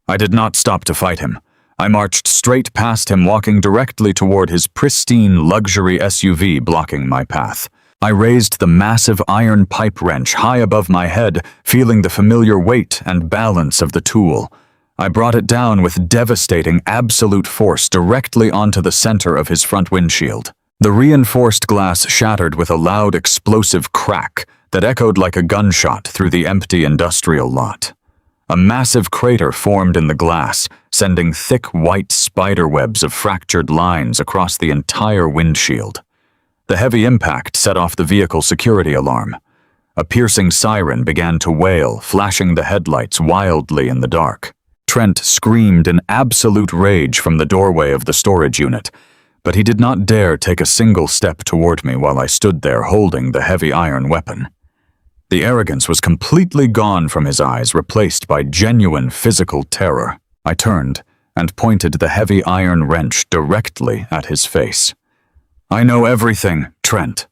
I did not stop to fight him. I marched straight past him, walking directly toward his pristine luxury SUV blocking my path. I raised the massive iron pipe wrench high above my head, feeling the familiar weight and balance of the tool. I brought it down with devastating, absolute force directly onto the center of his front windshield. The reinforced glass shattered with a loud, explosive crack that echoed like a gunshot through the empty industrial lot. A massive crater formed in the glass, sending thick white spider webs of fractured lines across the entire windshield. The heavy impact set off the vehicle security alarm. A piercing siren began to wail, flashing the headlights wildly in the dark. Trent screamed in absolute rage from the doorway of the storage unit, but he did not dare take a single step toward me while I stood there holding the heavy iron weapon. The arrogance was completely gone from his eyes, replaced by genuine physical terror. I turned and pointed the heavy iron wrench directly at his face. "I know everything, Trent,"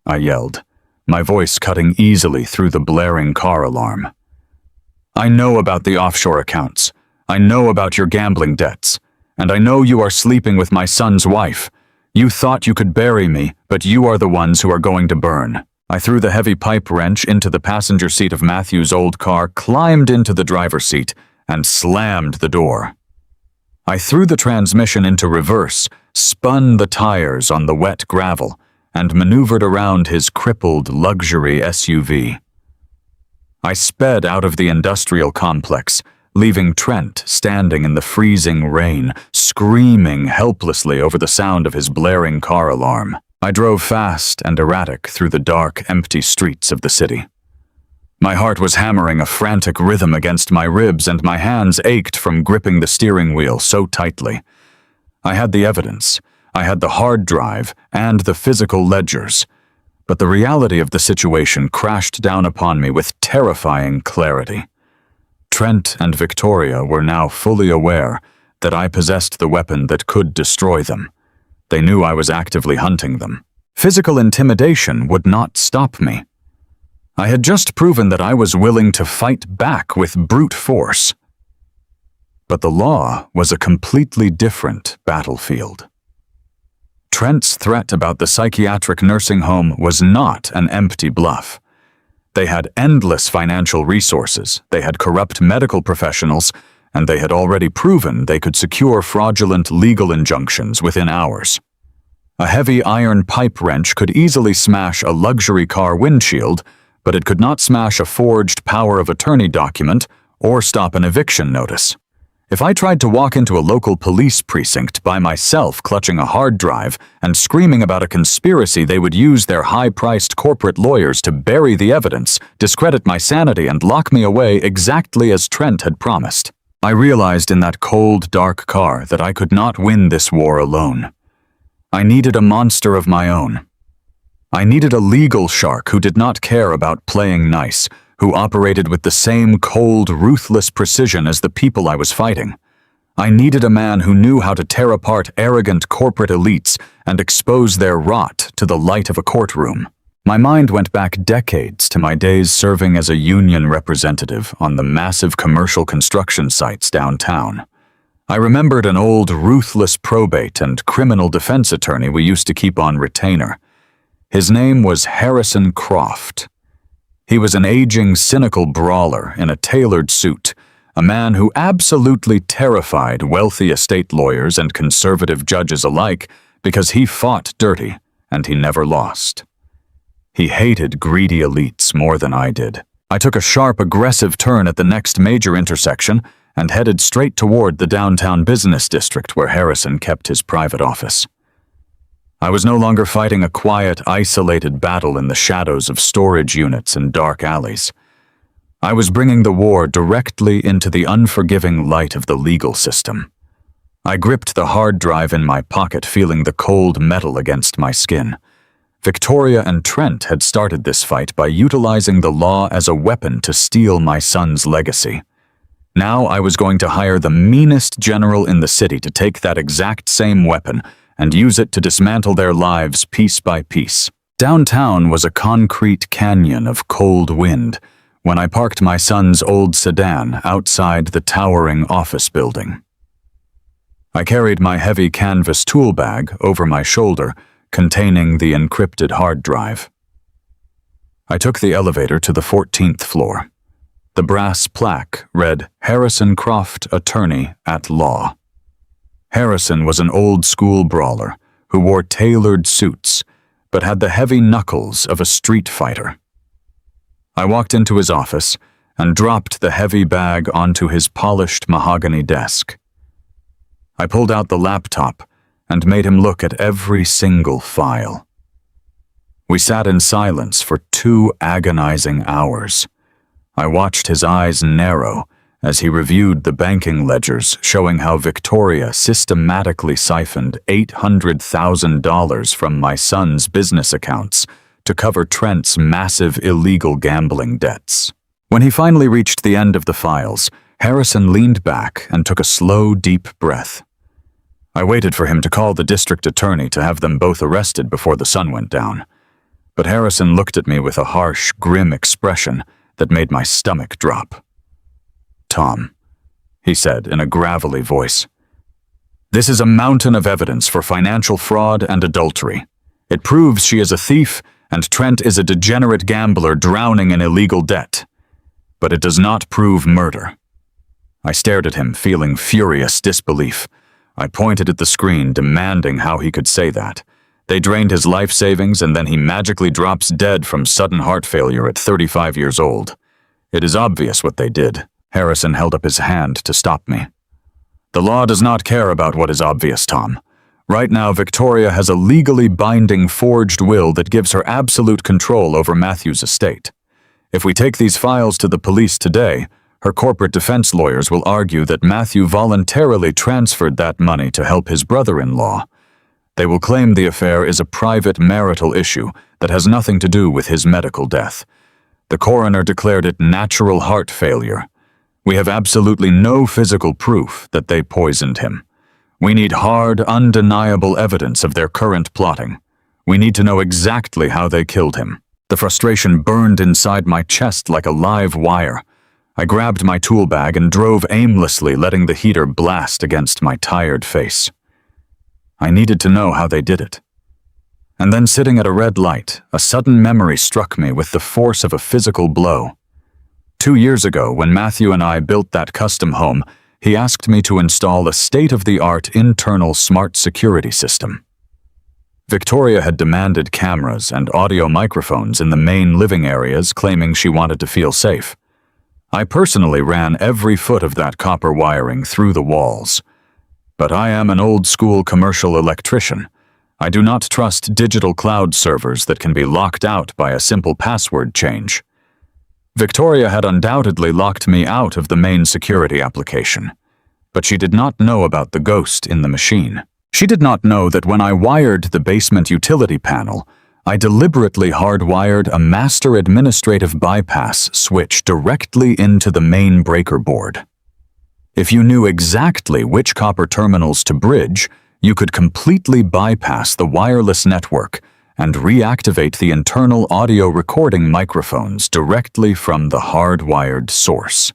I yelled, my voice cutting easily through the blaring car alarm. "I know about the offshore accounts. I know about your gambling debts. And I know you are sleeping with my son's wife. You thought you could bury me, but you are the ones who are going to burn." I threw the heavy pipe wrench into the passenger seat of Matthew's old car, climbed into the driver's seat, and slammed the door. I threw the transmission into reverse, spun the tires on the wet gravel, and maneuvered around his crippled luxury SUV. I sped out of the industrial complex, leaving Trent standing in the freezing rain, screaming helplessly over the sound of his blaring car alarm. I drove fast and erratic through the dark, empty streets of the city. My heart was hammering a frantic rhythm against my ribs, and my hands ached from gripping the steering wheel so tightly. I had the evidence, I had the hard drive and the physical ledgers, but the reality of the situation crashed down upon me with terrifying clarity. Trent and Victoria were now fully aware that I possessed the weapon that could destroy them. They knew I was actively hunting them. Physical intimidation would not stop me. I had just proven that I was willing to fight back with brute force. But the law was a completely different battlefield. Trent's threat about the psychiatric nursing home was not an empty bluff. They had endless financial resources, they had corrupt medical professionals, and they had already proven they could secure fraudulent legal injunctions within hours. A heavy iron pipe wrench could easily smash a luxury car windshield, but it could not smash a forged power of attorney document or stop an eviction notice. If I tried to walk into a local police precinct by myself clutching a hard drive and screaming about a conspiracy, they would use their high-priced corporate lawyers to bury the evidence, discredit my sanity, and lock me away exactly as Trent had promised. I realized in that cold, dark car that I could not win this war alone. I needed a monster of my own. I needed a legal shark who did not care about playing nice, who operated with the same cold, ruthless precision as the people I was fighting. I needed a man who knew how to tear apart arrogant corporate elites and expose their rot to the light of a courtroom. My mind went back decades to my days serving as a union representative on the massive commercial construction sites downtown. I remembered an old, ruthless probate and criminal defense attorney we used to keep on retainer. His name was Harrison Croft. He was an aging, cynical brawler in a tailored suit, a man who absolutely terrified wealthy estate lawyers and conservative judges alike because he fought dirty and he never lost. He hated greedy elites more than I did. I took a sharp, aggressive turn at the next major intersection and headed straight toward the downtown business district where Harrison kept his private office. I was no longer fighting a quiet, isolated battle in the shadows of storage units and dark alleys. I was bringing the war directly into the unforgiving light of the legal system. I gripped the hard drive in my pocket, feeling the cold metal against my skin. Victoria and Trent had started this fight by utilizing the law as a weapon to steal my son's legacy. Now I was going to hire the meanest general in the city to take that exact same weapon and use it to dismantle their lives piece by piece. Downtown was a concrete canyon of cold wind when I parked my son's old sedan outside the towering office building. I carried my heavy canvas tool bag over my shoulder, containing the encrypted hard drive. I took the elevator to the 14th floor. The brass plaque read, "Harrison Croft, Attorney at Law." Harrison was an old-school brawler who wore tailored suits but had the heavy knuckles of a street fighter. I walked into his office and dropped the heavy bag onto his polished mahogany desk. I pulled out the laptop and made him look at every single file. We sat in silence for 2 agonizing hours. I watched his eyes narrow as he reviewed the banking ledgers showing how Victoria systematically siphoned $800,000 from my son's business accounts to cover Trent's massive illegal gambling debts. When he finally reached the end of the files, Harrison leaned back and took a slow, deep breath. I waited for him to call the district attorney to have them both arrested before the sun went down. But Harrison looked at me with a harsh, grim expression that made my stomach drop. "Tom," he said in a gravelly voice, "this is a mountain of evidence for financial fraud and adultery. It proves she is a thief and Trent is a degenerate gambler drowning in illegal debt. But it does not prove murder." I stared at him, feeling furious disbelief. I pointed at the screen, demanding how he could say that. They drained his life savings and then he magically drops dead from sudden heart failure at 35 years old. It is obvious what they did. Harrison held up his hand to stop me. "The law does not care about what is obvious, Tom. Right now, Victoria has a legally binding forged will that gives her absolute control over Matthew's estate. If we take these files to the police today, her corporate defense lawyers will argue that Matthew voluntarily transferred that money to help his brother-in-law. They will claim the affair is a private marital issue that has nothing to do with his medical death. The coroner declared it natural heart failure. We have absolutely no physical proof that they poisoned him. We need hard, undeniable evidence of their current plotting. We need to know exactly how they killed him." The frustration burned inside my chest like a live wire. I grabbed my tool bag and drove aimlessly, letting the heater blast against my tired face. I needed to know how they did it. And then, sitting at a red light, a sudden memory struck me with the force of a physical blow. 2 years ago, when Matthew and I built that custom home, he asked me to install a state-of-the-art internal smart security system. Victoria had demanded cameras and audio microphones in the main living areas, claiming she wanted to feel safe. I personally ran every foot of that copper wiring through the walls. But I am an old-school commercial electrician. I do not trust digital cloud servers that can be locked out by a simple password change. Victoria had undoubtedly locked me out of the main security application, but she did not know about the ghost in the machine. She did not know that when I wired the basement utility panel, I deliberately hardwired a master administrative bypass switch directly into the main breaker board. If you knew exactly which copper terminals to bridge, you could completely bypass the wireless network and reactivate the internal audio recording microphones directly from the hardwired source.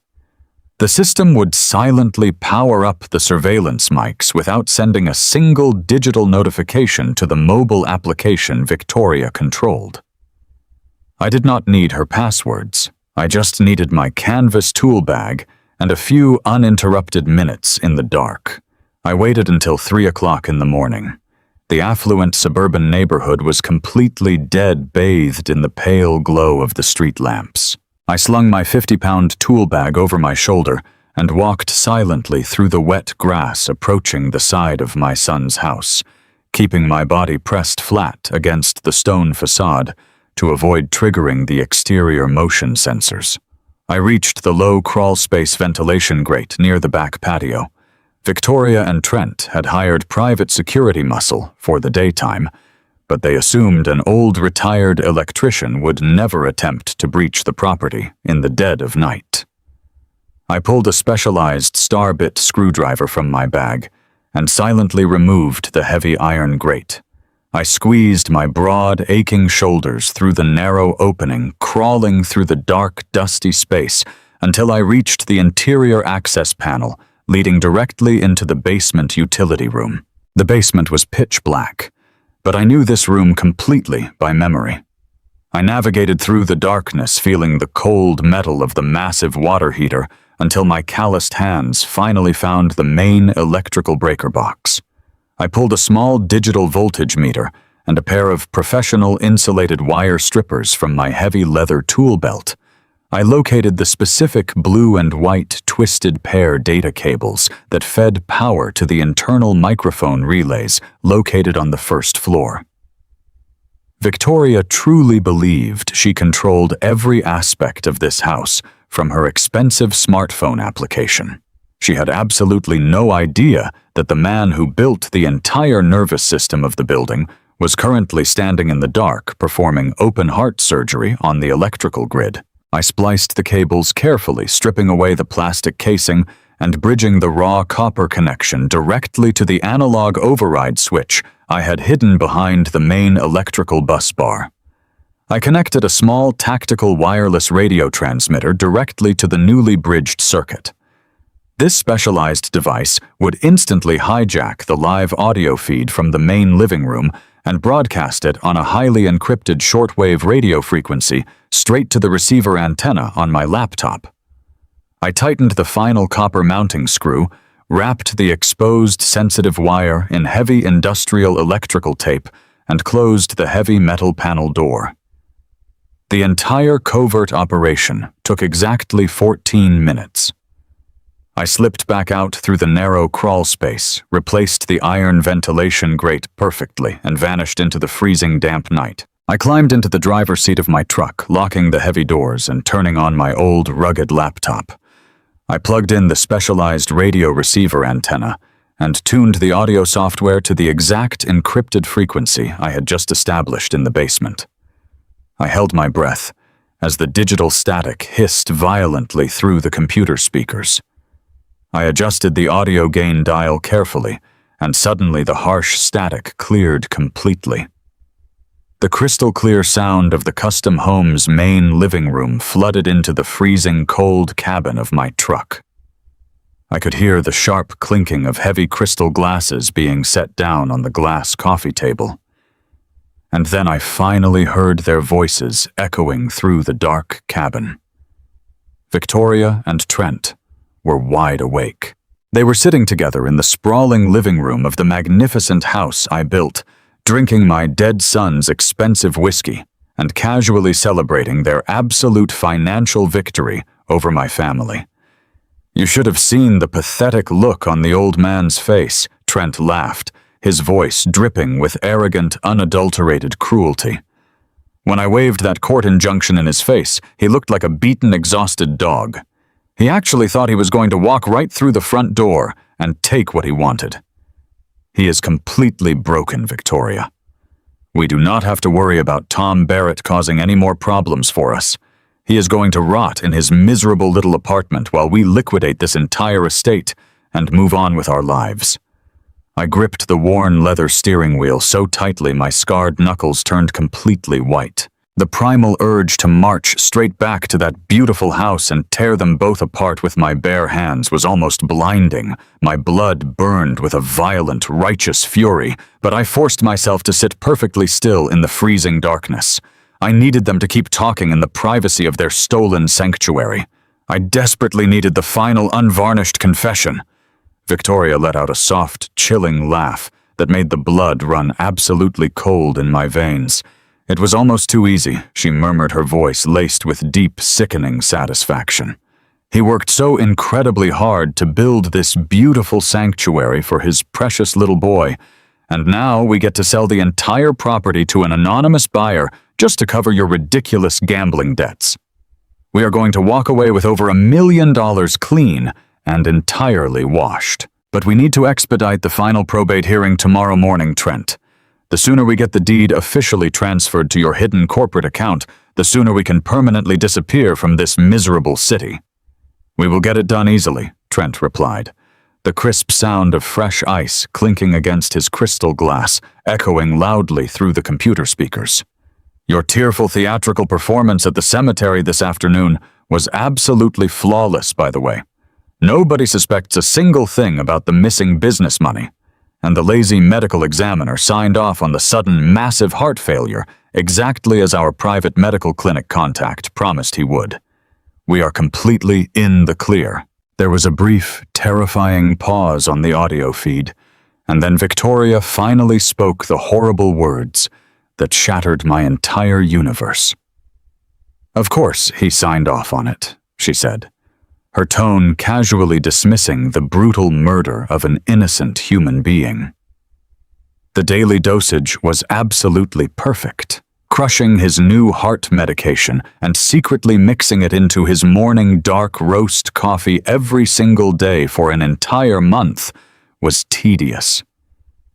The system would silently power up the surveillance mics without sending a single digital notification to the mobile application Victoria controlled. I did not need her passwords. I just needed my canvas tool bag and a few uninterrupted minutes in the dark. I waited until 3 o'clock in the morning. The affluent suburban neighborhood was completely dead, bathed in the pale glow of the street lamps. I slung my 50-pound tool bag over my shoulder and walked silently through the wet grass approaching the side of my son's house, keeping my body pressed flat against the stone facade to avoid triggering the exterior motion sensors. I reached the low crawl-space ventilation grate near the back patio. Victoria and Trent had hired private security muscle for the daytime, but they assumed an old retired electrician would never attempt to breach the property in the dead of night. I pulled a specialized star-bit screwdriver from my bag and silently removed the heavy iron grate. I squeezed my broad, aching shoulders through the narrow opening, crawling through the dark, dusty space until I reached the interior access panel leading directly into the basement utility room. The basement was pitch black, but I knew this room completely by memory. I navigated through the darkness, feeling the cold metal of the massive water heater until my calloused hands finally found the main electrical breaker box. I pulled a small digital voltage meter and a pair of professional insulated wire strippers from my heavy leather tool belt. I located the specific blue and white twisted pair data cables that fed power to the internal microphone relays located on the first floor. Victoria truly believed she controlled every aspect of this house from her expensive smartphone application. She had absolutely no idea that the man who built the entire nervous system of the building was currently standing in the dark performing open-heart surgery on the electrical grid. I spliced the cables carefully, stripping away the plastic casing and bridging the raw copper connection directly to the analog override switch I had hidden behind the main electrical bus bar. I connected a small tactical wireless radio transmitter directly to the newly bridged circuit. This specialized device would instantly hijack the live audio feed from the main living room and broadcast it on a highly encrypted shortwave radio frequency straight to the receiver antenna on my laptop. I tightened the final copper mounting screw, wrapped the exposed sensitive wire in heavy industrial electrical tape, and closed the heavy metal panel door. The entire covert operation took exactly 14 minutes. I slipped back out through the narrow crawl space, replaced the iron ventilation grate perfectly, and vanished into the freezing damp night. I climbed into the driver's seat of my truck, locking the heavy doors and turning on my old, rugged laptop. I plugged in the specialized radio receiver antenna and tuned the audio software to the exact encrypted frequency I had just established in the basement. I held my breath as the digital static hissed violently through the computer speakers. I adjusted the audio gain dial carefully, and suddenly the harsh static cleared completely. The crystal-clear sound of the custom home's main living room flooded into the freezing cold cabin of my truck. I could hear the sharp clinking of heavy crystal glasses being set down on the glass coffee table. And then I finally heard their voices echoing through the dark cabin. Victoria and Trent were wide awake. They were sitting together in the sprawling living room of the magnificent house I built, drinking my dead son's expensive whiskey and casually celebrating their absolute financial victory over my family. You should have seen the pathetic look on the old man's face. Trent laughed, his voice dripping with arrogant, unadulterated cruelty. When I waved that court injunction in his face, he looked like a beaten, exhausted dog. He actually thought he was going to walk right through the front door and take what he wanted. He is completely broken, Victoria. We do not have to worry about Tom Barrett causing any more problems for us. He is going to rot in his miserable little apartment while we liquidate this entire estate and move on with our lives. I gripped the worn leather steering wheel so tightly my scarred knuckles turned completely white. The primal urge to march straight back to that beautiful house and tear them both apart with my bare hands was almost blinding. My blood burned with a violent, righteous fury, but I forced myself to sit perfectly still in the freezing darkness. I needed them to keep talking in the privacy of their stolen sanctuary. I desperately needed the final unvarnished confession. Victoria let out a soft, chilling laugh that made the blood run absolutely cold in my veins. It was almost too easy, she murmured, her voice laced with deep, sickening satisfaction. He worked so incredibly hard to build this beautiful sanctuary for his precious little boy, and now we get to sell the entire property to an anonymous buyer just to cover your ridiculous gambling debts. We are going to walk away with over $1 million clean and entirely washed. But we need to expedite the final probate hearing tomorrow morning, Trent. The sooner we get the deed officially transferred to your hidden corporate account, the sooner we can permanently disappear from this miserable city. We will get it done easily, Trent replied, the crisp sound of fresh ice clinking against his crystal glass, echoing loudly through the computer speakers. Your tearful theatrical performance at the cemetery this afternoon was absolutely flawless, by the way. Nobody suspects a single thing about the missing business money, and the lazy medical examiner signed off on the sudden massive heart failure exactly as our private medical clinic contact promised he would. We are completely in the clear. There was a brief, terrifying pause on the audio feed, and then Victoria finally spoke the horrible words that shattered my entire universe. Of course, he signed off on it, she said, her tone casually dismissing the brutal murder of an innocent human being. The daily dosage was absolutely perfect, crushing his new heart medication and secretly mixing it into his morning dark roast coffee every single day for an entire month was tedious.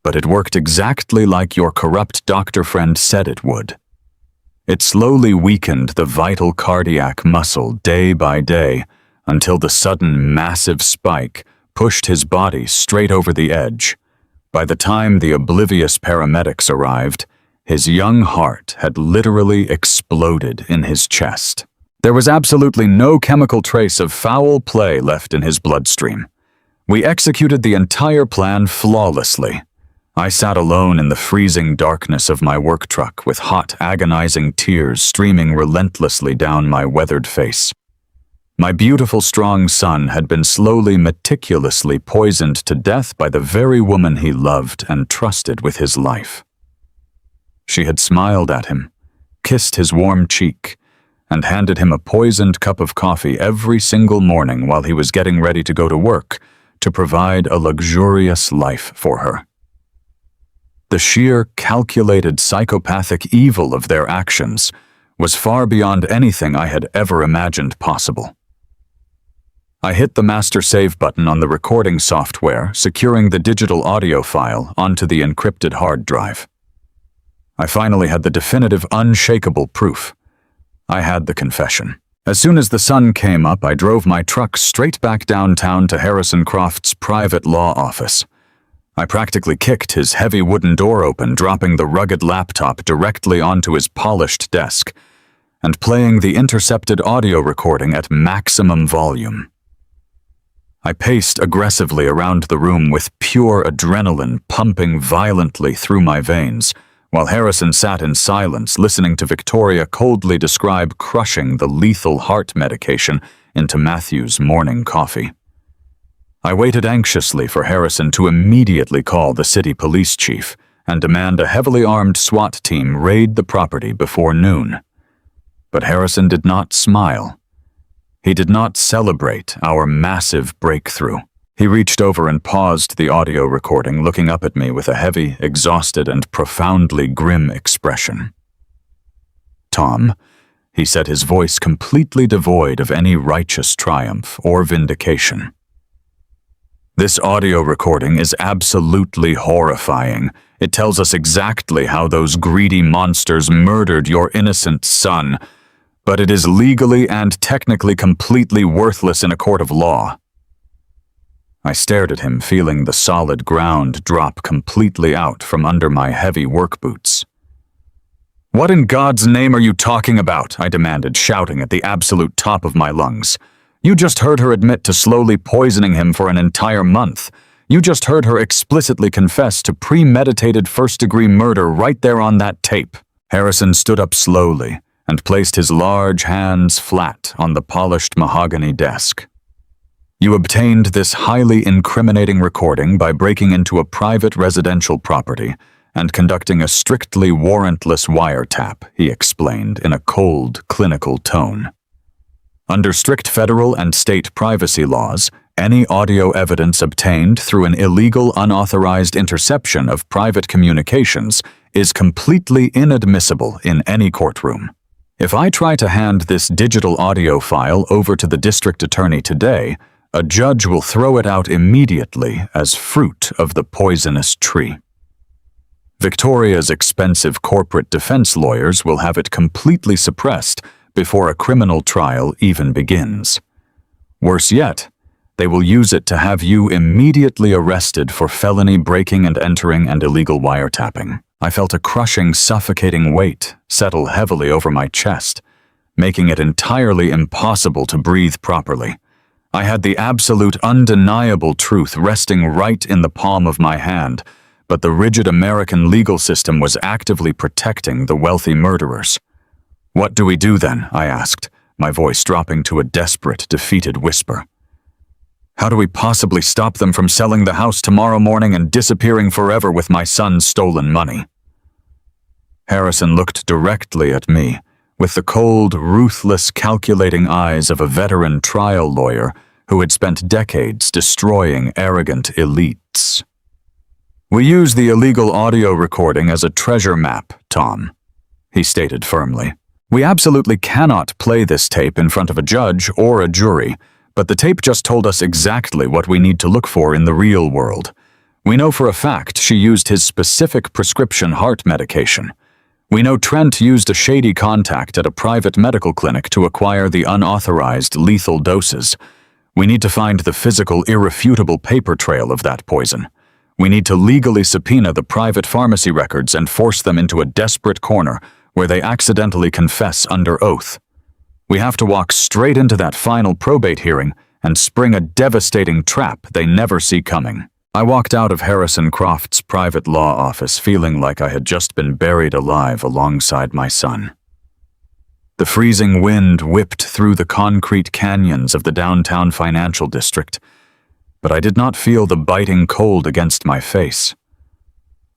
But it worked exactly like your corrupt doctor friend said it would. It slowly weakened the vital cardiac muscle day by day, until the sudden massive spike pushed his body straight over the edge. By the time the oblivious paramedics arrived, his young heart had literally exploded in his chest. There was absolutely no chemical trace of foul play left in his bloodstream. We executed the entire plan flawlessly. I sat alone in the freezing darkness of my work truck with hot, agonizing tears streaming relentlessly down my weathered face. My beautiful, strong son had been slowly, meticulously poisoned to death by the very woman he loved and trusted with his life. She had smiled at him, kissed his warm cheek, and handed him a poisoned cup of coffee every single morning while he was getting ready to go to work to provide a luxurious life for her. The sheer, calculated, psychopathic evil of their actions was far beyond anything I had ever imagined possible. I hit the master save button on the recording software, securing the digital audio file onto the encrypted hard drive. I finally had the definitive, unshakable proof. I had the confession. As soon as the sun came up, I drove my truck straight back downtown to Harrison Croft's private law office. I practically kicked his heavy wooden door open, dropping the rugged laptop directly onto his polished desk, and playing the intercepted audio recording at maximum volume. I paced aggressively around the room with pure adrenaline pumping violently through my veins, while Harrison sat in silence listening to Victoria coldly describe crushing the lethal heart medication into Matthew's morning coffee. I waited anxiously for Harrison to immediately call the city police chief and demand a heavily armed SWAT team raid the property before noon. But Harrison did not smile. He did not celebrate our massive breakthrough. He reached over and paused the audio recording, looking up at me with a heavy, exhausted, and profoundly grim expression. "Tom," he said, his voice completely devoid of any righteous triumph or vindication. "This audio recording is absolutely horrifying. It tells us exactly how those greedy monsters murdered your innocent son. but it is legally and technically completely worthless in a court of law." I stared at him, feeling the solid ground drop completely out from under my heavy work boots. "What in God's name are you talking about?" I demanded, shouting at the absolute top of my lungs. "You just heard her admit to slowly poisoning him for an entire month. You just heard her explicitly confess to premeditated first-degree murder right there on that tape." Harrison stood up slowly and placed his large hands flat on the polished mahogany desk. "You obtained this highly incriminating recording by breaking into a private residential property and conducting a strictly warrantless wiretap," he explained in a cold, clinical tone. "Under strict federal and state privacy laws, any audio evidence obtained through an illegal, unauthorized interception of private communications is completely inadmissible in any courtroom. If I try to hand this digital audio file over to the district attorney today, a judge will throw it out immediately as fruit of the poisonous tree. Victoria's expensive corporate defense lawyers will have it completely suppressed before a criminal trial even begins. Worse yet, they will use it to have you immediately arrested for felony breaking and entering and illegal wiretapping." I felt a crushing, suffocating weight settle heavily over my chest, making it entirely impossible to breathe properly. I had the absolute, undeniable truth resting right in the palm of my hand, but the rigid American legal system was actively protecting the wealthy murderers. "What do we do then?" I asked, my voice dropping to a desperate, defeated whisper. "How do we possibly stop them from selling the house tomorrow morning and disappearing forever with my son's stolen money?" Harrison looked directly at me, with the cold, ruthless, calculating eyes of a veteran trial lawyer who had spent decades destroying arrogant elites. "We use the illegal audio recording as a treasure map, Tom," he stated firmly. "We absolutely cannot play this tape in front of a judge or a jury, but the tape just told us exactly what we need to look for in the real world. We know for a fact she used his specific prescription heart medication. We know Trent used a shady contact at a private medical clinic to acquire the unauthorized lethal doses. We need to find the physical, irrefutable paper trail of that poison. We need to legally subpoena the private pharmacy records and force them into a desperate corner where they accidentally confess under oath. We have to walk straight into that final probate hearing and spring a devastating trap they never see coming." I walked out of Harrison Croft's private law office feeling like I had just been buried alive alongside my son. The freezing wind whipped through the concrete canyons of the downtown financial district, but I did not feel the biting cold against my face.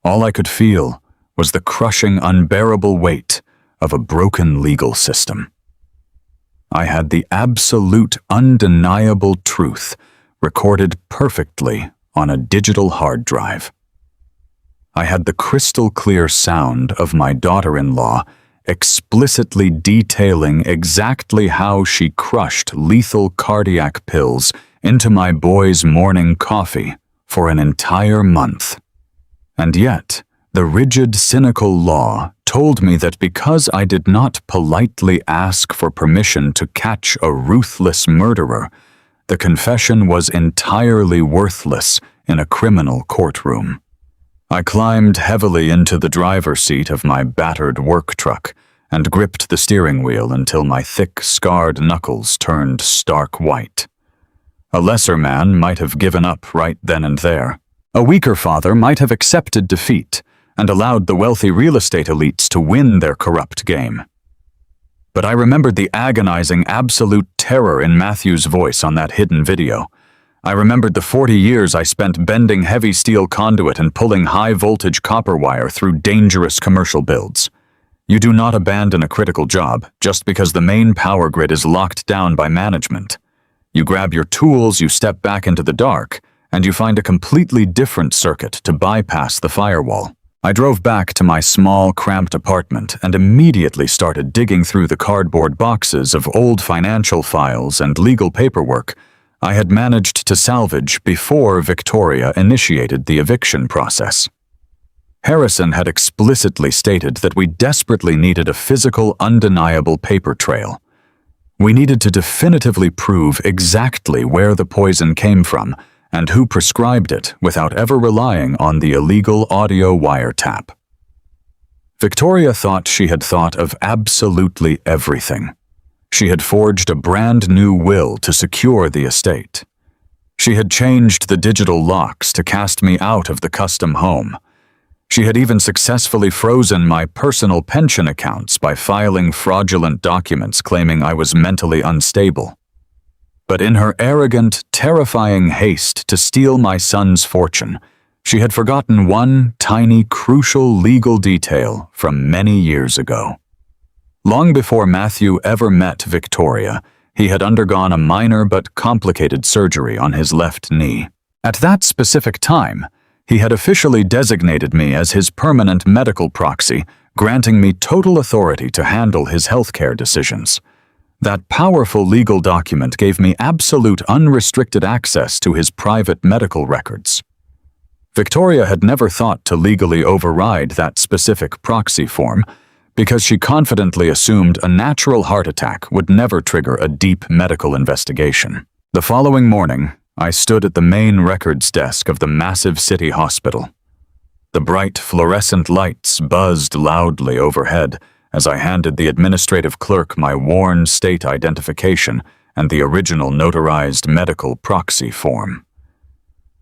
All I could feel was the crushing, unbearable weight of a broken legal system. I had the absolute, undeniable truth recorded perfectly on a digital hard drive. I had the crystal-clear sound of my daughter-in-law explicitly detailing exactly how she crushed lethal cardiac pills into my boy's morning coffee for an entire month. And yet, the rigid, cynical law told me that because I did not politely ask for permission to catch a ruthless murderer, the confession was entirely worthless in a criminal courtroom. I climbed heavily into the driver's seat of my battered work truck and gripped the steering wheel until my thick, scarred knuckles turned stark white. A lesser man might have given up right then and there. A weaker father might have accepted defeat and allowed the wealthy real estate elites to win their corrupt game. But I remembered the agonizing, absolute terror in Matthew's voice on that hidden video. I remembered the 40 years I spent bending heavy steel conduit and pulling high-voltage copper wire through dangerous commercial builds. You do not abandon a critical job just because the main power grid is locked down by management. You grab your tools, you step back into the dark, and you find a completely different circuit to bypass the firewall. I drove back to my small, cramped apartment and immediately started digging through the cardboard boxes of old financial files and legal paperwork I had managed to salvage before Victoria initiated the eviction process. Harrison had explicitly stated that we desperately needed a physical, undeniable paper trail. We needed to definitively prove exactly where the poison came from and who prescribed it without ever relying on the illegal audio wiretap. Victoria thought she had thought of absolutely everything. She had forged a brand new will to secure the estate. She had changed the digital locks to cast me out of the custom home. She had even successfully frozen my personal pension accounts by filing fraudulent documents claiming I was mentally unstable. But in her arrogant, terrifying haste to steal my son's fortune, she had forgotten one tiny, crucial legal detail from many years ago. Long before Matthew ever met Victoria, he had undergone a minor but complicated surgery on his left knee. At that specific time, he had officially designated me as his permanent medical proxy, granting me total authority to handle his healthcare decisions. That powerful legal document gave me absolute unrestricted access to his private medical records. Victoria had never thought to legally override that specific proxy form because she confidently assumed a natural heart attack would never trigger a deep medical investigation. The following morning, I stood at the main records desk of the massive city hospital. The bright fluorescent lights buzzed loudly overhead as I handed the administrative clerk my worn state identification and the original notarized medical proxy form.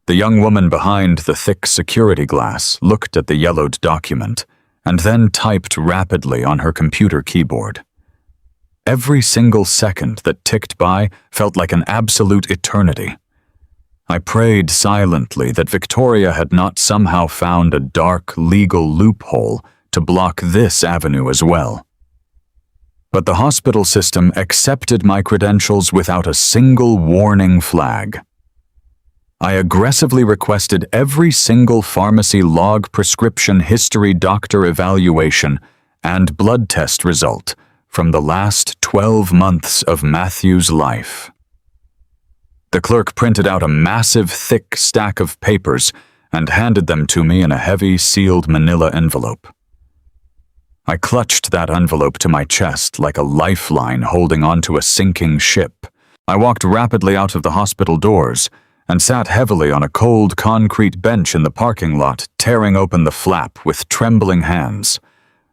The young woman behind the thick security glass looked at the yellowed document and then typed rapidly on her computer keyboard. Every single second that ticked by felt like an absolute eternity. I prayed silently that Victoria had not somehow found a dark legal loophole to block this avenue as well. But the hospital system accepted my credentials without a single warning flag. I aggressively requested every single pharmacy log, prescription history, doctor evaluation, and blood test result from the last 12 months of Matthew's life. The clerk printed out a massive, thick stack of papers and handed them to me in a heavy, sealed manila envelope. I clutched that envelope to my chest like a lifeline holding onto a sinking ship. I walked rapidly out of the hospital doors and sat heavily on a cold concrete bench in the parking lot, tearing open the flap with trembling hands.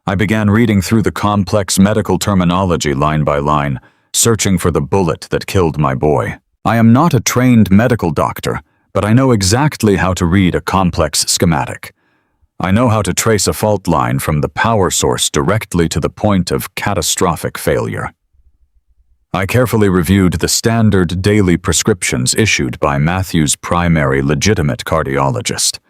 I began reading through the complex medical terminology line by line, searching for the bullet that killed my boy. I am not a trained medical doctor, but I know exactly how to read a complex schematic. I know how to trace a fault line from the power source directly to the point of catastrophic failure. I carefully reviewed the standard daily prescriptions issued by Matthew's primary legitimate cardiologist.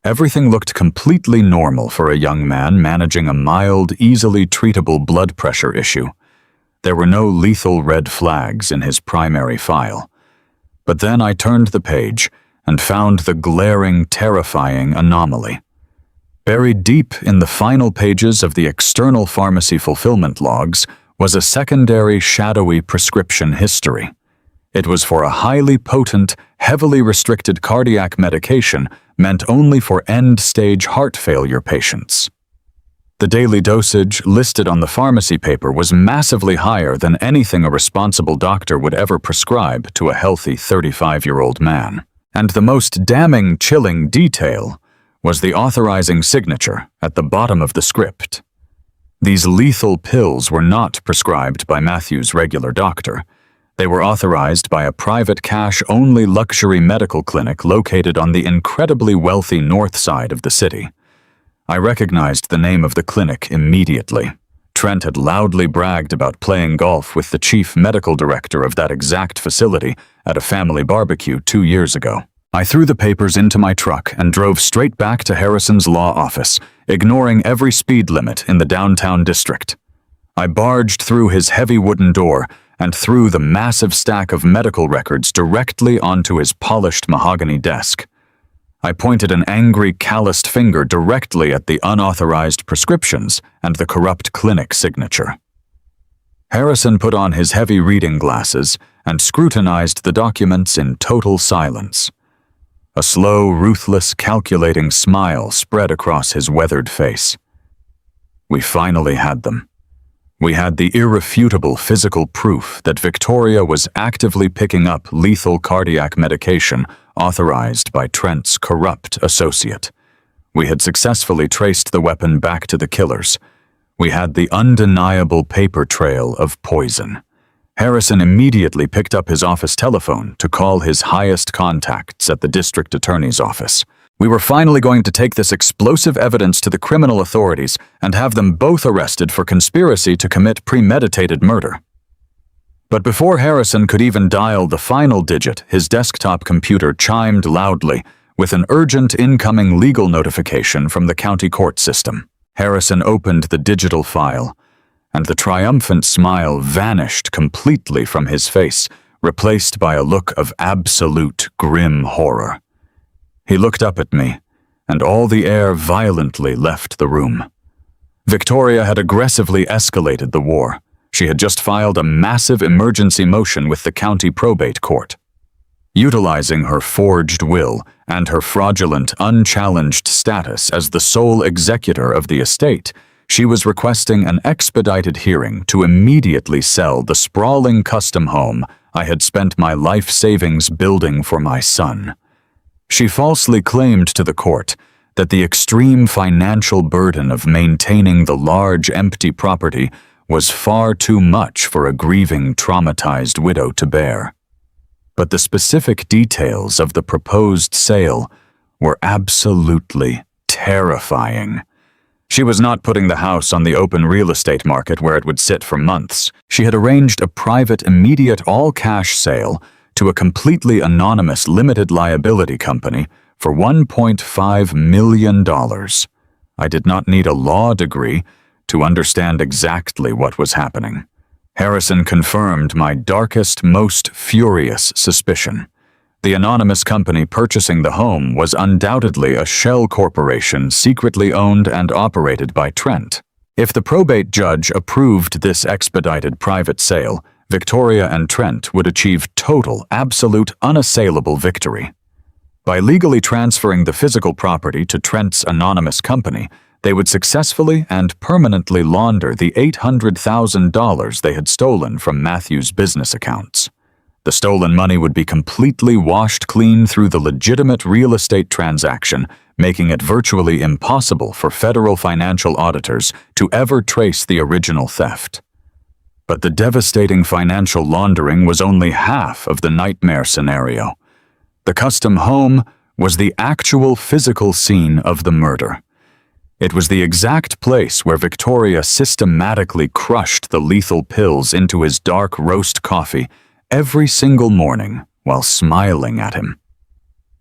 Everything looked completely normal for a young man managing a mild, easily treatable blood pressure issue. There were no lethal red flags in his primary file. But then I turned the page and found the glaring, terrifying anomaly. Buried deep in the final pages of the external pharmacy fulfillment logs was a secondary, shadowy prescription history. It was for a highly potent, heavily restricted cardiac medication meant only for end-stage heart failure patients. The daily dosage listed on the pharmacy paper was massively higher than anything a responsible doctor would ever prescribe to a healthy 35-year-old man. And the most damning, chilling detail was the authorizing signature at the bottom of the script. These lethal pills were not prescribed by Matthew's regular doctor. They were authorized by a private cash-only luxury medical clinic located on the incredibly wealthy north side of the city. I recognized the name of the clinic immediately. Trent had loudly bragged about playing golf with the chief medical director of that exact facility at a family barbecue 2 years ago. I threw the papers into my truck and drove straight back to Harrison's law office, ignoring every speed limit in the downtown district. I barged through his heavy wooden door and threw the massive stack of medical records directly onto his polished mahogany desk. I pointed an angry, calloused finger directly at the unauthorized prescriptions and the corrupt clinic signature. Harrison put on his heavy reading glasses and scrutinized the documents in total silence. A slow, ruthless, calculating smile spread across his weathered face. We finally had them. We had the irrefutable physical proof that Victoria was actively picking up lethal cardiac medication authorized by Trent's corrupt associate. We had successfully traced the weapon back to the killers. We had the undeniable paper trail of poison. Harrison immediately picked up his office telephone to call his highest contacts at the district attorney's office. We were finally going to take this explosive evidence to the criminal authorities and have them both arrested for conspiracy to commit premeditated murder. But before Harrison could even dial the final digit, his desktop computer chimed loudly with an urgent incoming legal notification from the county court system. Harrison opened the digital file, and the triumphant smile vanished completely from his face, replaced by a look of absolute grim horror. He looked up at me, and all the air violently left the room. Victoria had aggressively escalated the war. She had just filed a massive emergency motion with the county probate court. Utilizing her forged will and her fraudulent, unchallenged status as the sole executor of the estate, she was requesting an expedited hearing to immediately sell the sprawling custom home I had spent my life savings building for my son. She falsely claimed to the court that the extreme financial burden of maintaining the large empty property was far too much for a grieving, traumatized widow to bear. But the specific details of the proposed sale were absolutely terrifying. She was not putting the house on the open real estate market where it would sit for months. She had arranged a private, immediate, all-cash sale to a completely anonymous limited liability company for $1.5 million. I did not need a law degree to understand exactly what was happening. Harrison confirmed my darkest, most furious suspicion. The anonymous company purchasing the home was undoubtedly a shell corporation secretly owned and operated by Trent. If the probate judge approved this expedited private sale, Victoria and Trent would achieve total, absolute, unassailable victory. By legally transferring the physical property to Trent's anonymous company, they would successfully and permanently launder the $800,000 they had stolen from Matthew's business accounts. The stolen money would be completely washed clean through the legitimate real estate transaction, making it virtually impossible for federal financial auditors to ever trace the original theft. But the devastating financial laundering was only half of the nightmare scenario. The custom home was the actual physical scene of the murder. It was the exact place where Victoria systematically crushed the lethal pills into his dark roast coffee every single morning while smiling at him.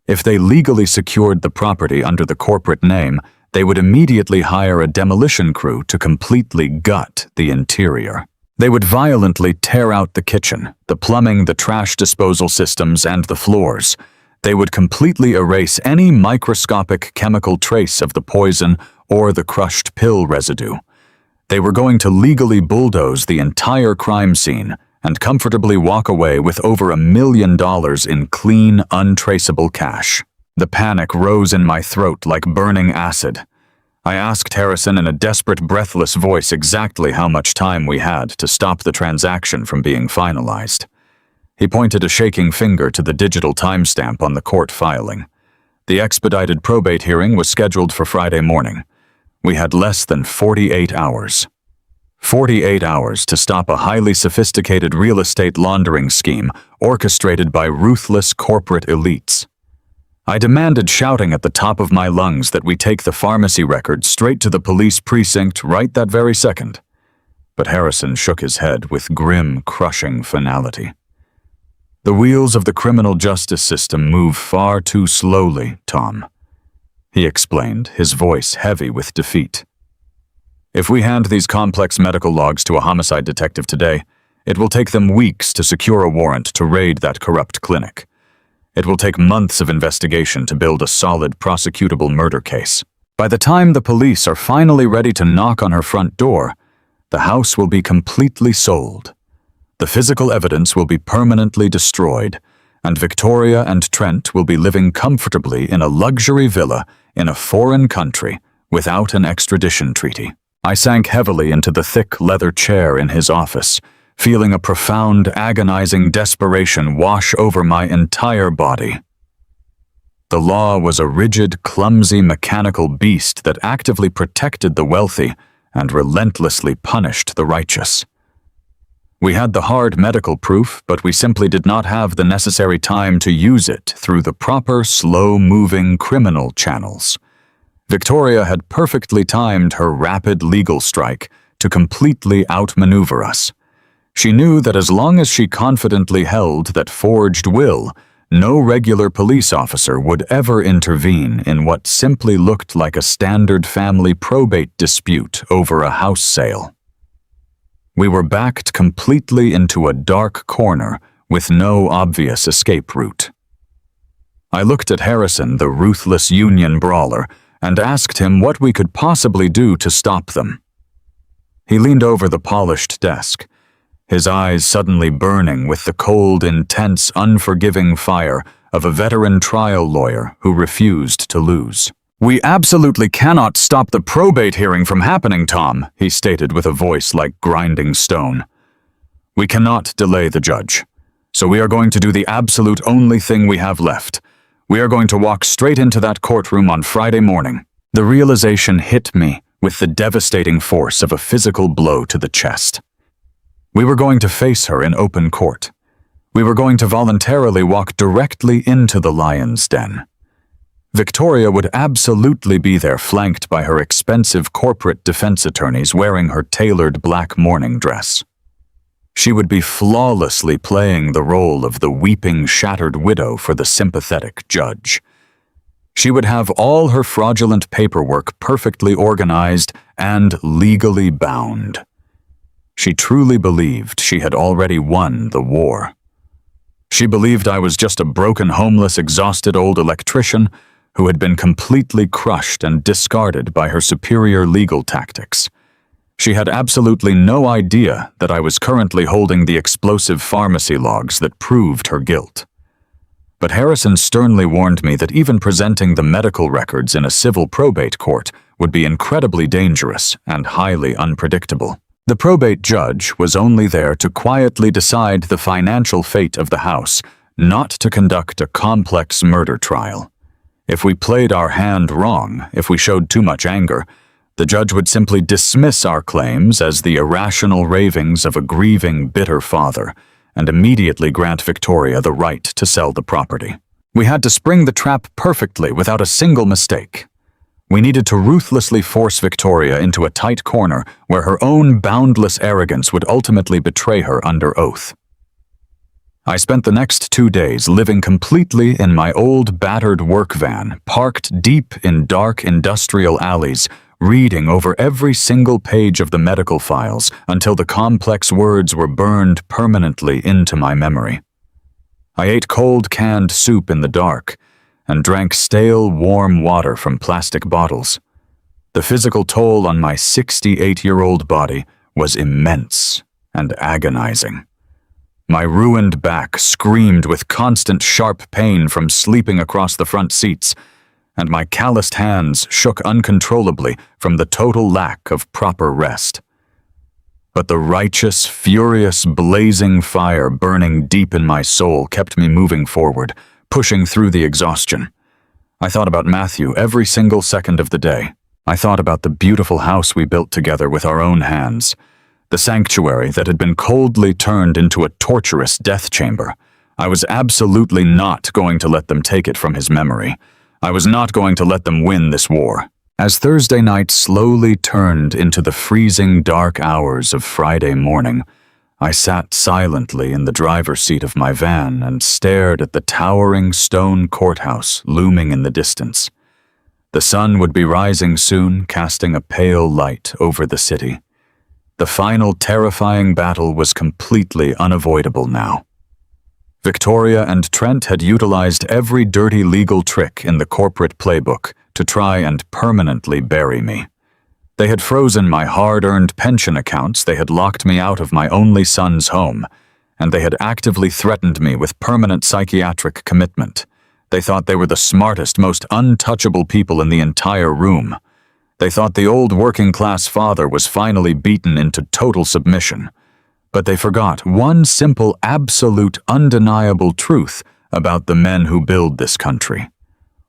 If they legally secured the property under the corporate name, they would immediately hire a demolition crew to completely gut the interior. They would violently tear out the kitchen, the plumbing, the trash disposal systems, and the floors. They would completely erase any microscopic chemical trace of the poison or the crushed pill residue. They were going to legally bulldoze the entire crime scene and comfortably walk away with over $1 million in clean, untraceable cash. The panic rose in my throat like burning acid. I asked Harrison in a desperate, breathless voice exactly how much time we had to stop the transaction from being finalized. He pointed a shaking finger to the digital timestamp on the court filing. The expedited probate hearing was scheduled for Friday morning. We had less than 48 hours. 48 hours to stop a highly sophisticated real estate laundering scheme orchestrated by ruthless corporate elites. I demanded, shouting at the top of my lungs, that we take the pharmacy record straight to the police precinct right that very second. But Harrison shook his head with grim, crushing finality. The wheels of the criminal justice system move far too slowly, Tom, he explained, his voice heavy with defeat. If we hand these complex medical logs to a homicide detective today, it will take them weeks to secure a warrant to raid that corrupt clinic. It will take months of investigation to build a solid prosecutable murder case. By the time the police are finally ready to knock on her front door, the house will be completely sold. The physical evidence will be permanently destroyed, and Victoria and Trent will be living comfortably in a luxury villa in a foreign country without an extradition treaty. I sank heavily into the thick leather chair in his office, feeling a profound, agonizing desperation wash over my entire body. The law was a rigid, clumsy, mechanical beast that actively protected the wealthy and relentlessly punished the righteous. We had the hard medical proof, but we simply did not have the necessary time to use it through the proper, slow-moving criminal channels. Victoria had perfectly timed her rapid legal strike to completely outmaneuver us. She knew that as long as she confidently held that forged will, no regular police officer would ever intervene in what simply looked like a standard family probate dispute over a house sale. We were backed completely into a dark corner with no obvious escape route. I looked at Harrison, the ruthless union brawler, and asked him what we could possibly do to stop them. He leaned over the polished desk, his eyes suddenly burning with the cold, intense, unforgiving fire of a veteran trial lawyer who refused to lose. "We absolutely cannot stop the probate hearing from happening, Tom," he stated with a voice like grinding stone. "We cannot delay the judge, so we are going to do the absolute only thing we have left. We are going to walk straight into that courtroom on Friday morning." The realization hit me with the devastating force of a physical blow to the chest. We were going to face her in open court. We were going to voluntarily walk directly into the lion's den. Victoria would absolutely be there, flanked by her expensive corporate defense attorneys wearing her tailored black mourning dress. She would be flawlessly playing the role of the weeping, shattered widow for the sympathetic judge. She would have all her fraudulent paperwork perfectly organized and legally bound. She truly believed she had already won the war. She believed I was just a broken, homeless, exhausted old electrician who had been completely crushed and discarded by her superior legal tactics. She had absolutely no idea that I was currently holding the explosive pharmacy logs that proved her guilt. But Harrison sternly warned me that even presenting the medical records in a civil probate court would be incredibly dangerous and highly unpredictable. The probate judge was only there to quietly decide the financial fate of the house, not to conduct a complex murder trial. If we played our hand wrong, if we showed too much anger, the judge would simply dismiss our claims as the irrational ravings of a grieving, bitter father, and immediately grant Victoria the right to sell the property. We had to spring the trap perfectly without a single mistake. We needed to ruthlessly force Victoria into a tight corner where her own boundless arrogance would ultimately betray her under oath. I spent the next 2 days living completely in my old battered work van, parked deep in dark industrial alleys, reading over every single page of the medical files until the complex words were burned permanently into my memory. I ate cold canned soup in the dark and drank stale, warm water from plastic bottles. The physical toll on my 68-year-old body was immense and agonizing. My ruined back screamed with constant sharp pain from sleeping across the front seats, and my calloused hands shook uncontrollably from the total lack of proper rest. But the righteous, furious, blazing fire burning deep in my soul kept me moving forward, pushing through the exhaustion. I thought about Matthew every single second of the day. I thought about the beautiful house we built together with our own hands, the sanctuary that had been coldly turned into a torturous death chamber. I was absolutely not going to let them take it from his memory. I was not going to let them win this war. As Thursday night slowly turned into the freezing dark hours of Friday morning, I sat silently in the driver's seat of my van and stared at the towering stone courthouse looming in the distance. The sun would be rising soon, casting a pale light over the city. The final terrifying battle was completely unavoidable now. Victoria and Trent had utilized every dirty legal trick in the corporate playbook to try and permanently bury me. They had frozen my hard-earned pension accounts, they had locked me out of my only son's home, and they had actively threatened me with permanent psychiatric commitment. They thought they were the smartest, most untouchable people in the entire room. They thought the old working-class father was finally beaten into total submission. But they forgot one simple, absolute, undeniable truth about the men who build this country.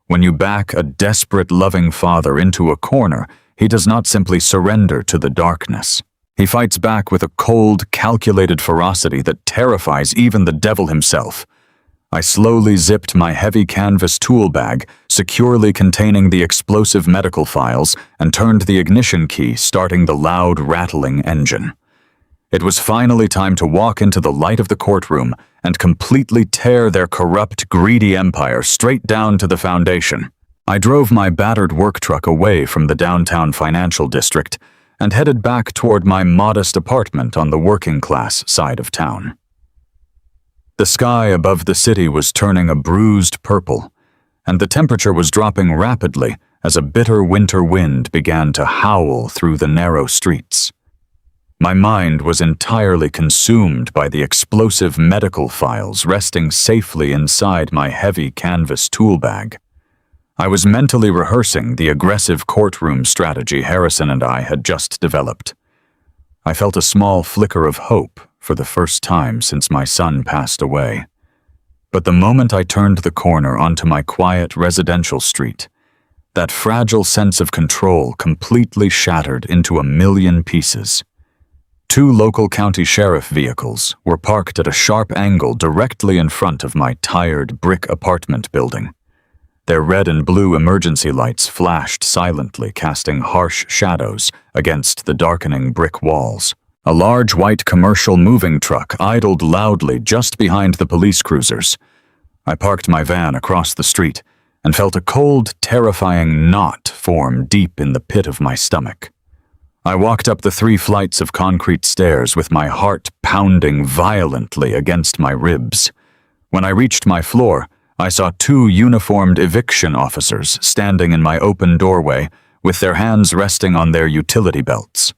When you back a desperate, loving father into a corner, he does not simply surrender to the darkness. He fights back with a cold, calculated ferocity that terrifies even the devil himself. I slowly zipped my heavy canvas tool bag, securely containing the explosive medical files, and turned the ignition key, starting the loud, rattling engine. It was finally time to walk into the light of the courtroom and completely tear their corrupt, greedy empire straight down to the foundation. I drove my battered work truck away from the downtown financial district and headed back toward my modest apartment on the working-class side of town. The sky above the city was turning a bruised purple, and the temperature was dropping rapidly as a bitter winter wind began to howl through the narrow streets. My mind was entirely consumed by the explosive medical files resting safely inside my heavy canvas tool bag. I was mentally rehearsing the aggressive courtroom strategy Harrison and I had just developed. I felt a small flicker of hope for the first time since my son passed away. But the moment I turned the corner onto my quiet residential street, that fragile sense of control completely shattered into a million pieces. 2 local county sheriff vehicles were parked at a sharp angle directly in front of my tired brick apartment building. Their red and blue emergency lights flashed silently, casting harsh shadows against the darkening brick walls. A large white commercial moving truck idled loudly just behind the police cruisers. I parked my van across the street and felt a cold, terrifying knot form deep in the pit of my stomach. I walked up the 3 flights of concrete stairs with my heart pounding violently against my ribs. When I reached my floor, I saw 2 uniformed eviction officers standing in my open doorway with their hands resting on their utility belts.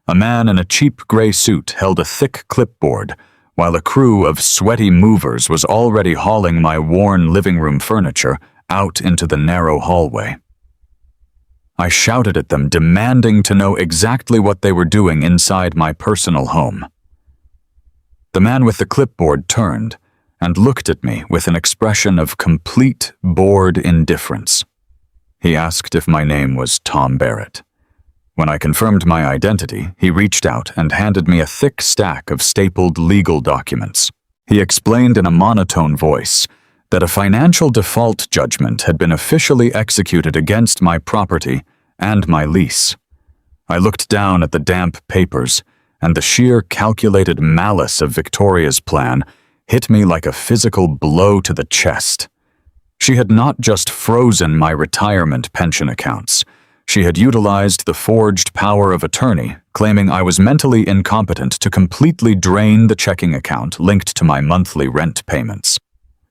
A man in a cheap gray suit held a thick clipboard, while a crew of sweaty movers was already hauling my worn living room furniture out into the narrow hallway. I shouted at them, demanding to know exactly what they were doing inside my personal home. The man with the clipboard turned and looked at me with an expression of complete, bored indifference. He asked if my name was Tom Barrett. When I confirmed my identity, he reached out and handed me a thick stack of stapled legal documents. He explained in a monotone voice that a financial default judgment had been officially executed against my property and my lease. I looked down at the damp papers, and the sheer calculated malice of Victoria's plan hit me like a physical blow to the chest. She had not just frozen my retirement pension accounts. She had utilized the forged power of attorney, claiming I was mentally incompetent to completely drain the checking account linked to my monthly rent payments.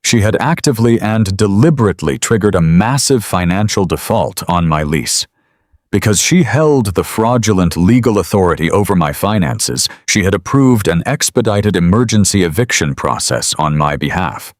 She had actively and deliberately triggered a massive financial default on my lease. Because she held the fraudulent legal authority over my finances, she had approved an expedited emergency eviction process on my behalf.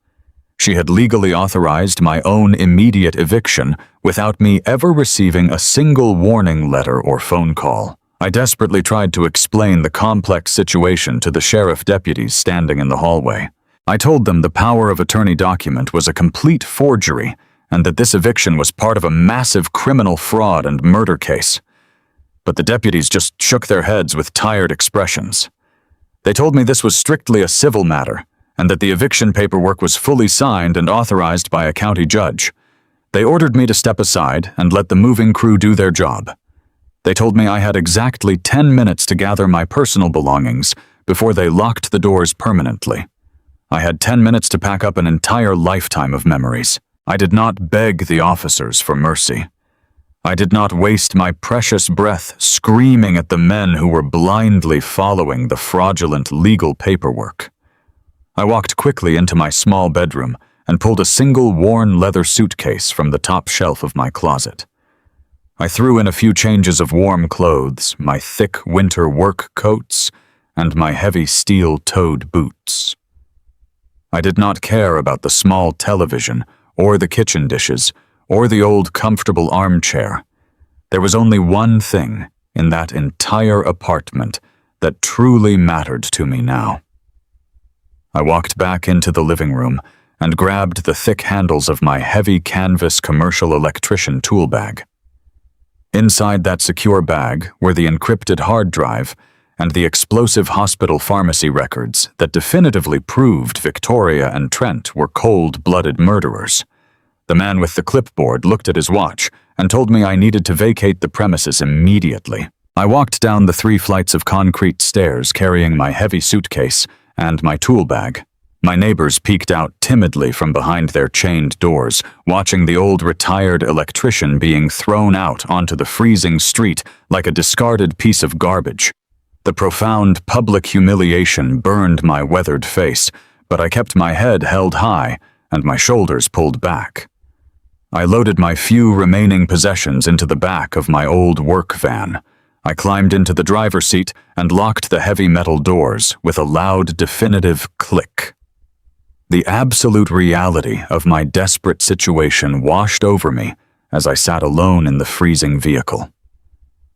She had legally authorized my own immediate eviction without me ever receiving a single warning letter or phone call. I desperately tried to explain the complex situation to the sheriff deputies standing in the hallway. I told them the power of attorney document was a complete forgery and that this eviction was part of a massive criminal fraud and murder case. But the deputies just shook their heads with tired expressions. They told me this was strictly a civil matter, and that the eviction paperwork was fully signed and authorized by a county judge. They ordered me to step aside and let the moving crew do their job. They told me I had exactly 10 minutes to gather my personal belongings before they locked the doors permanently. I had 10 minutes to pack up an entire lifetime of memories. I did not beg the officers for mercy. I did not waste my precious breath screaming at the men who were blindly following the fraudulent legal paperwork. I walked quickly into my small bedroom and pulled a single worn leather suitcase from the top shelf of my closet. I threw in a few changes of warm clothes, my thick winter work coats, and my heavy steel-toed boots. I did not care about the small television, or the kitchen dishes, or the old comfortable armchair. There was only one thing in that entire apartment that truly mattered to me now. I walked back into the living room and grabbed the thick handles of my heavy canvas commercial electrician tool bag. Inside that secure bag were the encrypted hard drive and the explosive hospital pharmacy records that definitively proved Victoria and Trent were cold-blooded murderers. The man with the clipboard looked at his watch and told me I needed to vacate the premises immediately. I walked down the 3 flights of concrete stairs carrying my heavy suitcase and my tool bag. My neighbors peeked out timidly from behind their chained doors, watching the old retired electrician being thrown out onto the freezing street like a discarded piece of garbage. The profound public humiliation burned my weathered face, but I kept my head held high and my shoulders pulled back. I loaded my few remaining possessions into the back of my old work van. I climbed into the driver's seat and locked the heavy metal doors with a loud, definitive click. The absolute reality of my desperate situation washed over me as I sat alone in the freezing vehicle.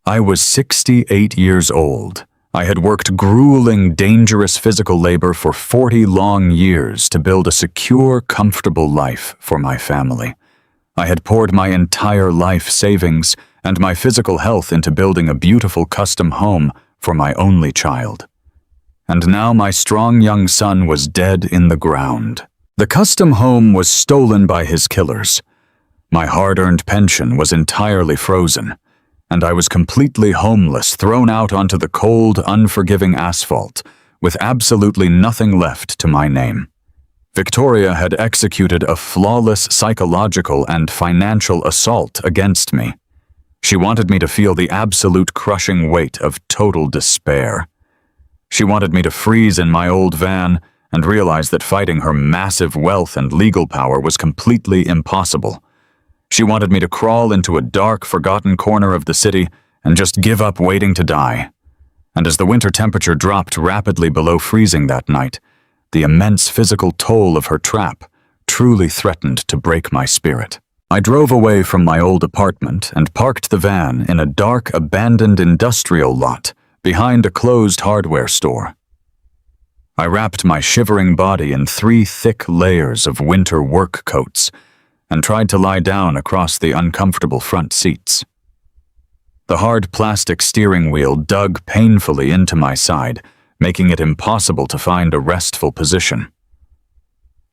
I was 68 years old. I had worked grueling, dangerous physical labor for 40 long years to build a secure, comfortable life for my family. I had poured my entire life savings and my physical health into building a beautiful custom home for my only child. And now my strong young son was dead in the ground. The custom home was stolen by his killers. My hard-earned pension was entirely frozen, and I was completely homeless, thrown out onto the cold, unforgiving asphalt, with absolutely nothing left to my name. Victoria had executed a flawless psychological and financial assault against me. She wanted me to feel the absolute crushing weight of total despair. She wanted me to freeze in my old van and realize that fighting her massive wealth and legal power was completely impossible. She wanted me to crawl into a dark, forgotten corner of the city and just give up waiting to die. And as the winter temperature dropped rapidly below freezing that night, the immense physical toll of her trap truly threatened to break my spirit. I drove away from my old apartment and parked the van in a dark, abandoned industrial lot behind a closed hardware store. I wrapped my shivering body in 3 thick layers of winter work coats and tried to lie down across the uncomfortable front seats. The hard plastic steering wheel dug painfully into my side, making it impossible to find a restful position.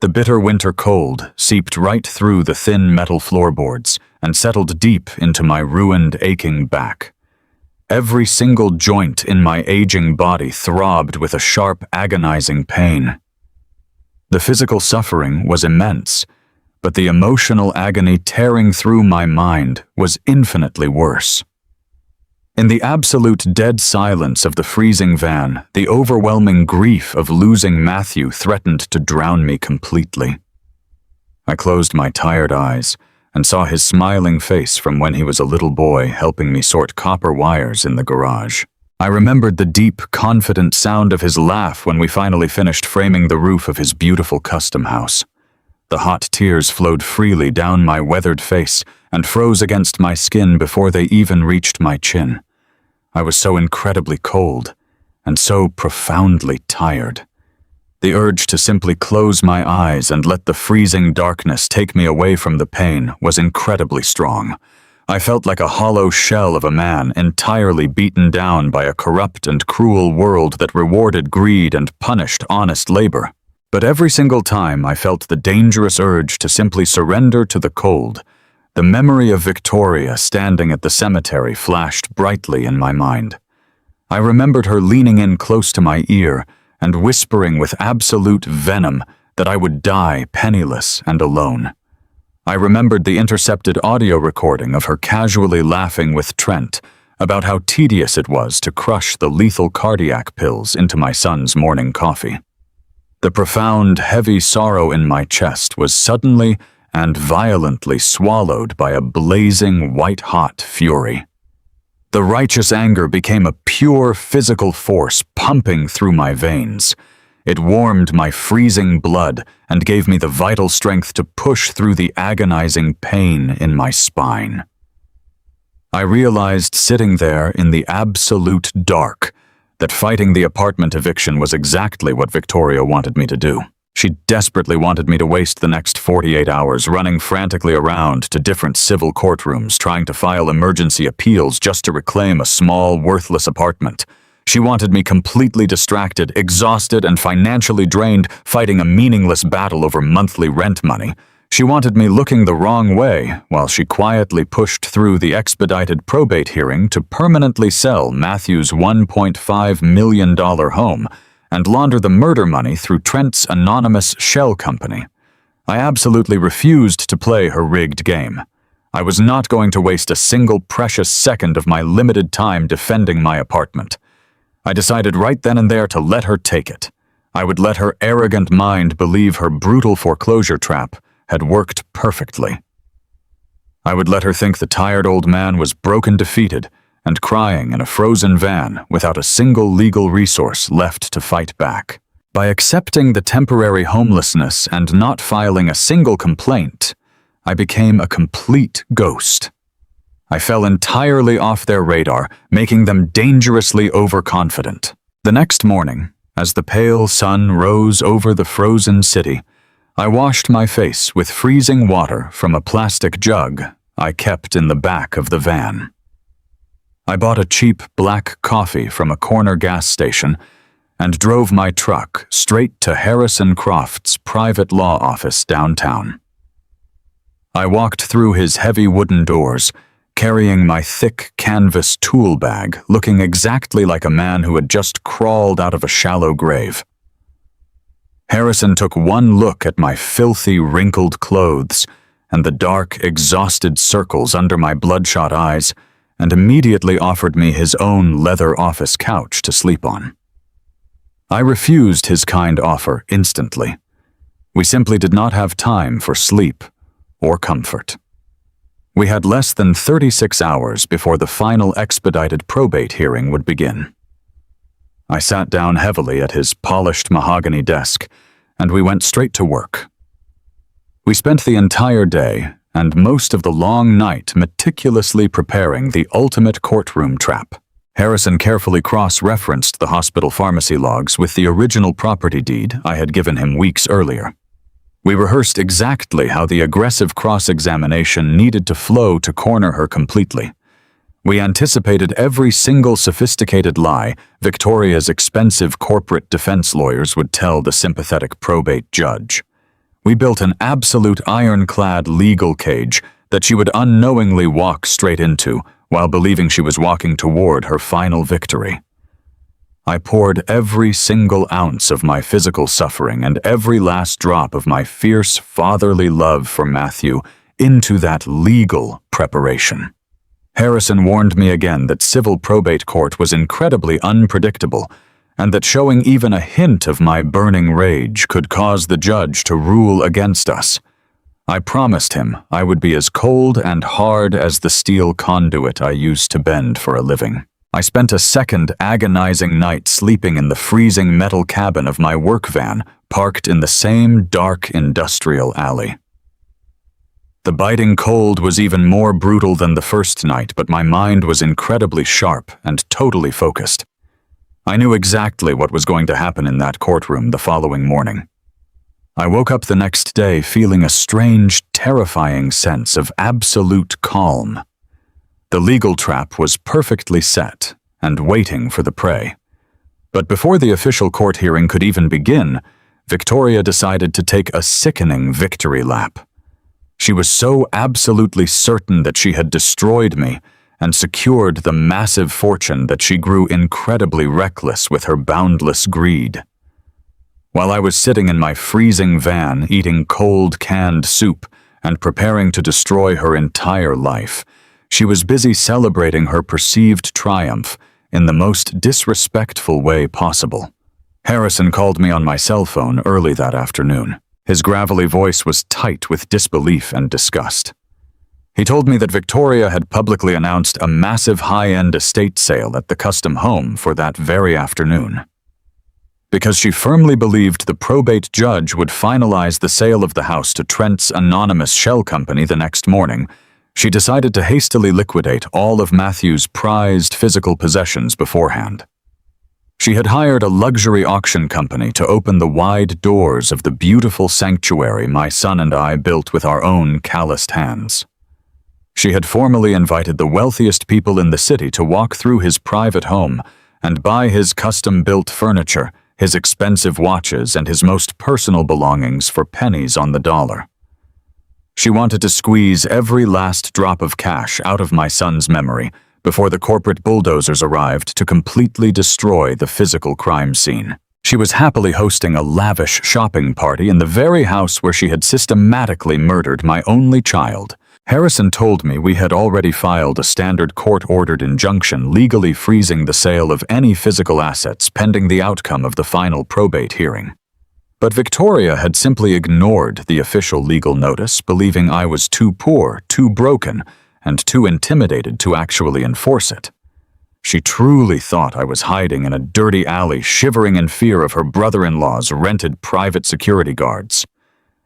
The bitter winter cold seeped right through the thin metal floorboards and settled deep into my ruined, aching back. Every single joint in my aging body throbbed with a sharp, agonizing pain. The physical suffering was immense, but the emotional agony tearing through my mind was infinitely worse. In the absolute dead silence of the freezing van, the overwhelming grief of losing Matthew threatened to drown me completely. I closed my tired eyes and saw his smiling face from when he was a little boy helping me sort copper wires in the garage. I remembered the deep, confident sound of his laugh when we finally finished framing the roof of his beautiful custom house. The hot tears flowed freely down my weathered face and froze against my skin before they even reached my chin. I was so incredibly cold and so profoundly tired. The urge to simply close my eyes and let the freezing darkness take me away from the pain was incredibly strong. I felt like a hollow shell of a man entirely beaten down by a corrupt and cruel world that rewarded greed and punished honest labor. But every single time I felt the dangerous urge to simply surrender to the cold, the memory of Victoria standing at the cemetery flashed brightly in my mind. I remembered her leaning in close to my ear and whispering with absolute venom that I would die penniless and alone. I remembered the intercepted audio recording of her casually laughing with Trent about how tedious it was to crush the lethal cardiac pills into my son's morning coffee. The profound, heavy sorrow in my chest was suddenly and violently swallowed by a blazing, white-hot fury. The righteous anger became a pure physical force pumping through my veins. It warmed my freezing blood and gave me the vital strength to push through the agonizing pain in my spine. I realized sitting there in the absolute dark that fighting the apartment eviction was exactly what Victoria wanted me to do. She desperately wanted me to waste the next 48 hours running frantically around to different civil courtrooms trying to file emergency appeals just to reclaim a small, worthless apartment. She wanted me completely distracted, exhausted, and financially drained, fighting a meaningless battle over monthly rent money. She wanted me looking the wrong way while she quietly pushed through the expedited probate hearing to permanently sell Matthew's $1.5 million home and launder the murder money through Trent's anonymous shell company. I absolutely refused to play her rigged game. I was not going to waste a single precious second of my limited time defending my apartment. I decided right then and there to let her take it. I would let her arrogant mind believe her brutal foreclosure trap had worked perfectly. I would let her think the tired old man was broken, defeated, and crying in a frozen van without a single legal resource left to fight back. By accepting the temporary homelessness and not filing a single complaint, I became a complete ghost. I fell entirely off their radar, making them dangerously overconfident. The next morning, as the pale sun rose over the frozen city, I washed my face with freezing water from a plastic jug I kept in the back of the van. I bought a cheap black coffee from a corner gas station and drove my truck straight to Harrison Croft's private law office downtown. I walked through his heavy wooden doors, carrying my thick canvas tool bag, looking exactly like a man who had just crawled out of a shallow grave. Harrison took one look at my filthy, wrinkled clothes and the dark, exhausted circles under my bloodshot eyes, and immediately offered me his own leather office couch to sleep on. I refused his kind offer instantly. We simply did not have time for sleep or comfort. We had less than 36 hours before the final expedited probate hearing would begin. I sat down heavily at his polished mahogany desk, and we went straight to work. We spent the entire day and most of the long night meticulously preparing the ultimate courtroom trap. Harrison carefully cross-referenced the hospital pharmacy logs with the original property deed I had given him weeks earlier. We rehearsed exactly how the aggressive cross-examination needed to flow to corner her completely. We anticipated every single sophisticated lie Victoria's expensive corporate defense lawyers would tell the sympathetic probate judge. We built an absolute ironclad legal cage that she would unknowingly walk straight into while believing she was walking toward her final victory. I poured every single ounce of my physical suffering and every last drop of my fierce fatherly love for Matthew into that legal preparation. Harrison warned me again that civil probate court was incredibly unpredictable and that showing even a hint of my burning rage could cause the judge to rule against us. I promised him I would be as cold and hard as the steel conduit I used to bend for a living. I spent a second agonizing night sleeping in the freezing metal cabin of my work van, parked in the same dark industrial alley. The biting cold was even more brutal than the first night, but my mind was incredibly sharp and totally focused. I knew exactly what was going to happen in that courtroom the following morning. I woke up the next day feeling a strange, terrifying sense of absolute calm. The legal trap was perfectly set and waiting for the prey. But before the official court hearing could even begin, Victoria decided to take a sickening victory lap. She was so absolutely certain that she had destroyed me and secured the massive fortune that she grew incredibly reckless with her boundless greed. While I was sitting in my freezing van eating cold canned soup and preparing to destroy her entire life, she was busy celebrating her perceived triumph in the most disrespectful way possible. Harrison called me on my cell phone early that afternoon. His gravelly voice was tight with disbelief and disgust. He told me that Victoria had publicly announced a massive high-end estate sale at the custom home for that very afternoon. Because she firmly believed the probate judge would finalize the sale of the house to Trent's anonymous shell company the next morning, she decided to hastily liquidate all of Matthew's prized physical possessions beforehand. She had hired a luxury auction company to open the wide doors of the beautiful sanctuary my son and I built with our own calloused hands. She had formally invited the wealthiest people in the city to walk through his private home and buy his custom-built furniture, his expensive watches, and his most personal belongings for pennies on the dollar. She wanted to squeeze every last drop of cash out of my son's memory before the corporate bulldozers arrived to completely destroy the physical crime scene. She was happily hosting a lavish shopping party in the very house where she had systematically murdered my only child. Harrison told me we had already filed a standard court-ordered injunction legally freezing the sale of any physical assets pending the outcome of the final probate hearing. But Victoria had simply ignored the official legal notice, believing I was too poor, too broken, and too intimidated to actually enforce it. She truly thought I was hiding in a dirty alley, shivering in fear of her brother-in-law's rented private security guards.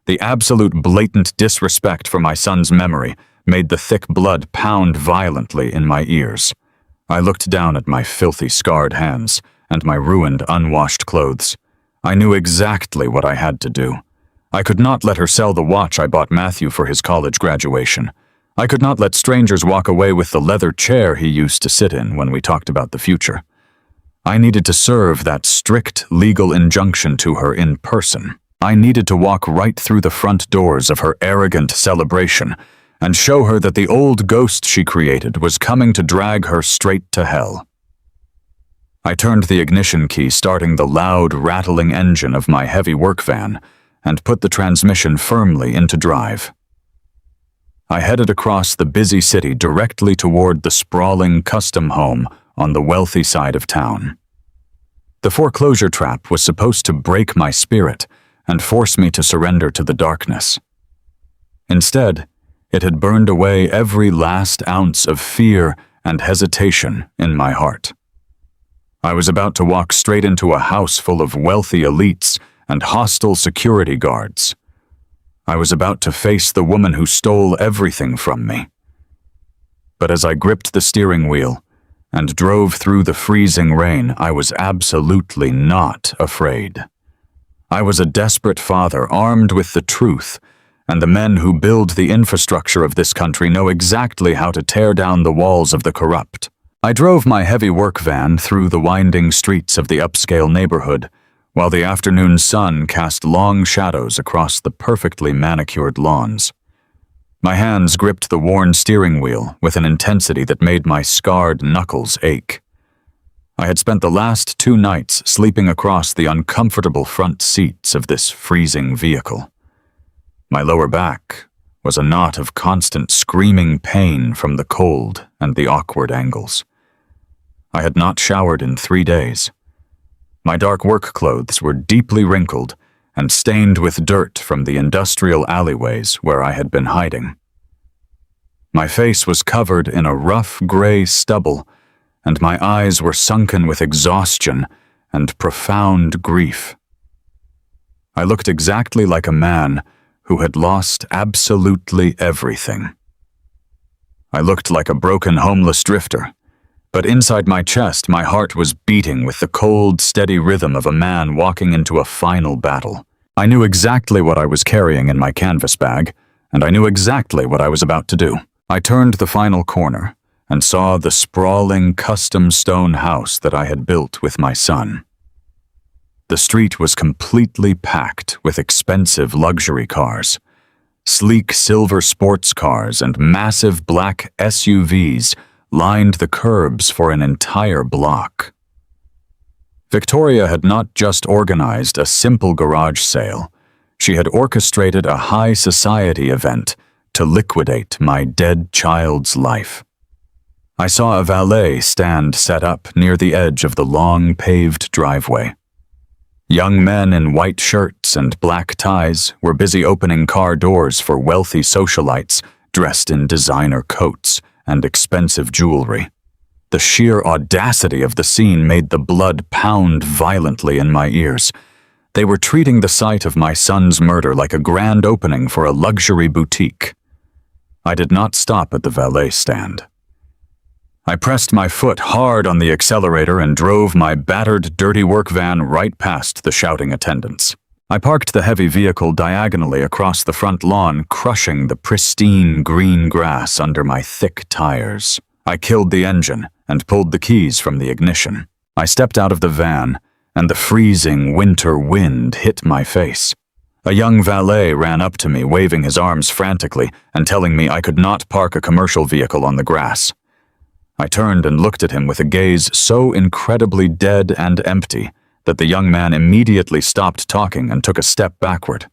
The absolute blatant disrespect for my son's memory made the thick blood pound violently in my ears. I looked down at my filthy, scarred hands and my ruined, unwashed clothes. I knew exactly what I had to do. I could not let her sell the watch I bought Matthew for his college graduation. I could not let strangers walk away with the leather chair he used to sit in when we talked about the future. I needed to serve that strict legal injunction to her in person. I needed to walk right through the front doors of her arrogant celebration and show her that the old ghost she created was coming to drag her straight to hell. I turned the ignition key, starting the loud, rattling engine of my heavy work van, and put the transmission firmly into drive. I headed across the busy city directly toward the sprawling custom home on the wealthy side of town. The foreclosure trap was supposed to break my spirit and force me to surrender to the darkness. Instead, it had burned away every last ounce of fear and hesitation in my heart. I was about to walk straight into a house full of wealthy elites and hostile security guards. I was about to face the woman who stole everything from me. But as I gripped the steering wheel and drove through the freezing rain, I was absolutely not afraid. I was a desperate father armed with the truth, and the men who build the infrastructure of this country know exactly how to tear down the walls of the corrupt. I drove my heavy work van through the winding streets of the upscale neighborhood, while the afternoon sun cast long shadows across the perfectly manicured lawns. My hands gripped the worn steering wheel with an intensity that made my scarred knuckles ache. I had spent the last 2 nights sleeping across the uncomfortable front seats of this freezing vehicle. My lower back was a knot of constant screaming pain from the cold and the awkward angles. I had not showered in 3 days. My dark work clothes were deeply wrinkled and stained with dirt from the industrial alleyways where I had been hiding. My face was covered in a rough gray stubble, and my eyes were sunken with exhaustion and profound grief. I looked exactly like a man who had lost absolutely everything. I looked like a broken homeless drifter, but inside my chest my heart was beating with the cold, steady rhythm of a man walking into a final battle. I knew exactly what I was carrying in my canvas bag, and I knew exactly what I was about to do. I turned the final corner and saw the sprawling custom stone house that I had built with my son. The street was completely packed with expensive luxury cars. Sleek silver sports cars and massive black SUVs lined the curbs for an entire block. Victoria had not just organized a simple garage sale. She had orchestrated a high society event to liquidate my dead child's life. I saw a valet stand set up near the edge of the long paved driveway. Young men in white shirts and black ties were busy opening car doors for wealthy socialites dressed in designer coats and expensive jewelry. The sheer audacity of the scene made the blood pound violently in my ears. They were treating the sight of my son's murder like a grand opening for a luxury boutique. I did not stop at the valet stand. I pressed my foot hard on the accelerator and drove my battered, dirty work van right past the shouting attendants. I parked the heavy vehicle diagonally across the front lawn, crushing the pristine green grass under my thick tires. I killed the engine and pulled the keys from the ignition. I stepped out of the van, and the freezing winter wind hit my face. A young valet ran up to me, waving his arms frantically and telling me I could not park a commercial vehicle on the grass. I turned and looked at him with a gaze so incredibly dead and empty that the young man immediately stopped talking and took a step backward.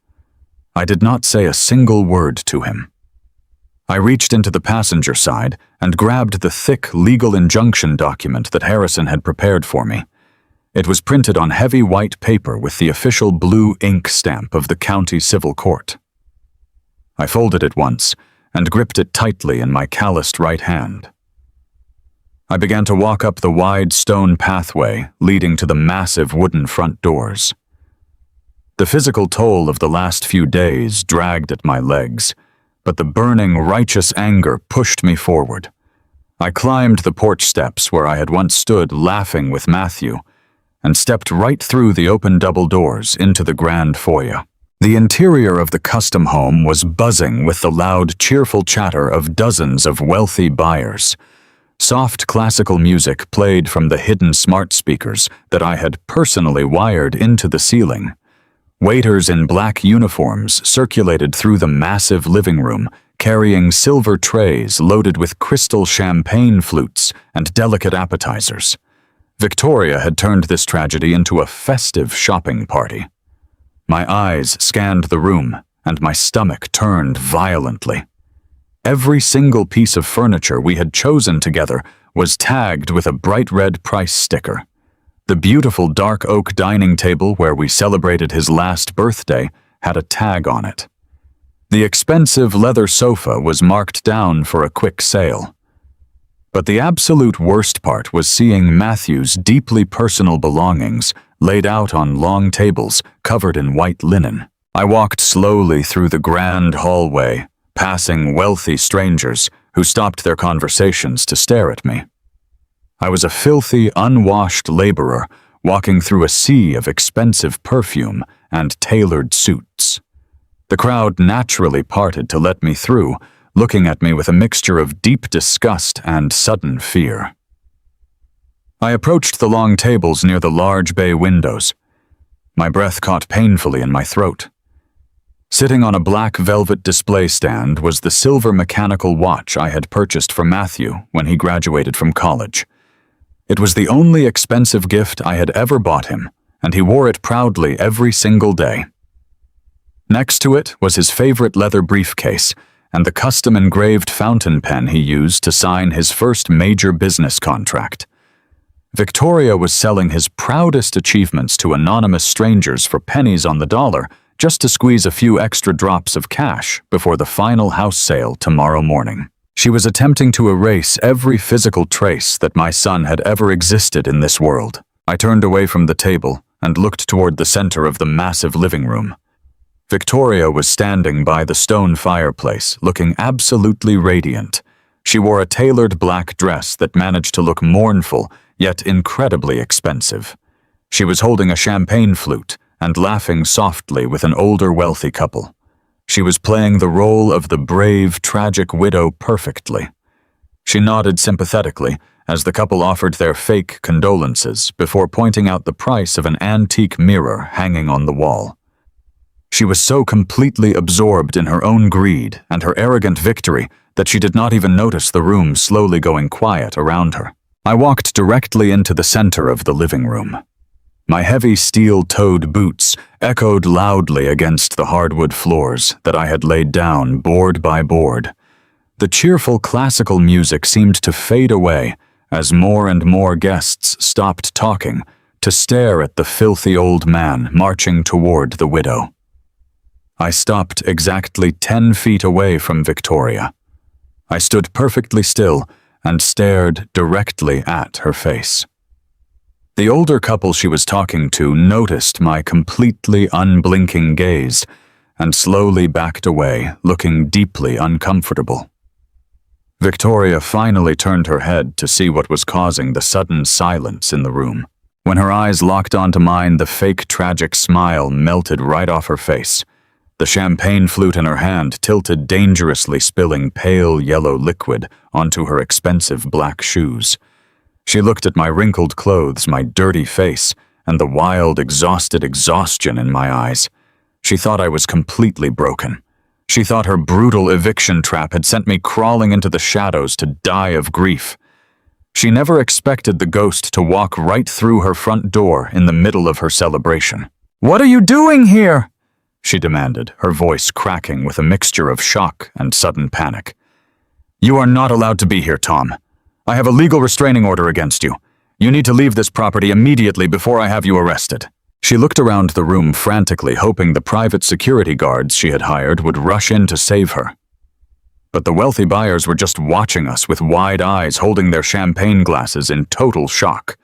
I did not say a single word to him. I reached into the passenger side and grabbed the thick legal injunction document that Harrison had prepared for me. It was printed on heavy white paper with the official blue ink stamp of the county civil court. I folded it once and gripped it tightly in my calloused right hand. I began to walk up the wide stone pathway leading to the massive wooden front doors. The physical toll of the last few days dragged at my legs, but the burning, righteous anger pushed me forward. I climbed the porch steps where I had once stood laughing with Matthew and stepped right through the open double doors into the grand foyer. The interior of the custom home was buzzing with the loud, cheerful chatter of dozens of wealthy buyers. Soft classical music played from the hidden smart speakers that I had personally wired into the ceiling. Waiters in black uniforms circulated through the massive living room, carrying silver trays loaded with crystal champagne flutes and delicate appetizers. Victoria had turned this tragedy into a festive shopping party. My eyes scanned the room, and my stomach turned violently. Every single piece of furniture we had chosen together was tagged with a bright red price sticker. The beautiful dark oak dining table where we celebrated his last birthday had a tag on it. The expensive leather sofa was marked down for a quick sale. But the absolute worst part was seeing Matthew's deeply personal belongings laid out on long tables covered in white linen. I walked slowly through the grand hallway, passing wealthy strangers who stopped their conversations to stare at me. I was a filthy, unwashed laborer walking through a sea of expensive perfume and tailored suits. The crowd naturally parted to let me through, looking at me with a mixture of deep disgust and sudden fear. I approached the long tables near the large bay windows. My breath caught painfully in my throat. Sitting on a black velvet display stand was the silver mechanical watch I had purchased for Matthew when he graduated from college. It was the only expensive gift I had ever bought him, and he wore it proudly every single day. Next to it was his favorite leather briefcase and the custom engraved fountain pen he used to sign his first major business contract. Victoria was selling his proudest achievements to anonymous strangers for pennies on the dollar, just to squeeze a few extra drops of cash before the final house sale tomorrow morning. She was attempting to erase every physical trace that my son had ever existed in this world. I turned away from the table and looked toward the center of the massive living room. Victoria was standing by the stone fireplace, looking absolutely radiant. She wore a tailored black dress that managed to look mournful, yet incredibly expensive. She was holding a champagne flute and laughing softly with an older wealthy couple. She was playing the role of the brave, tragic widow perfectly. She nodded sympathetically as the couple offered their fake condolences before pointing out the price of an antique mirror hanging on the wall. She was so completely absorbed in her own greed and her arrogant victory that she did not even notice the room slowly going quiet around her. I walked directly into the center of the living room. My heavy steel-toed boots echoed loudly against the hardwood floors that I had laid down board by board. The cheerful classical music seemed to fade away as more and more guests stopped talking to stare at the filthy old man marching toward the widow. I stopped exactly 10 feet away from Victoria. I stood perfectly still and stared directly at her face. The older couple she was talking to noticed my completely unblinking gaze and slowly backed away, looking deeply uncomfortable. Victoria finally turned her head to see what was causing the sudden silence in the room. When her eyes locked onto mine, the fake tragic smile melted right off her face. The champagne flute in her hand tilted dangerously, spilling pale yellow liquid onto her expensive black shoes. She looked at my wrinkled clothes, my dirty face, and the wild, exhausted exhaustion in my eyes. She thought I was completely broken. She thought her brutal eviction trap had sent me crawling into the shadows to die of grief. She never expected the ghost to walk right through her front door in the middle of her celebration. "What are you doing here?" she demanded, her voice cracking with a mixture of shock and sudden panic. "You are not allowed to be here, Tom. I have a legal restraining order against you. You need to leave this property immediately before I have you arrested." She looked around the room frantically, hoping the private security guards she had hired would rush in to save her. But the wealthy buyers were just watching us with wide eyes, holding their champagne glasses in total shock.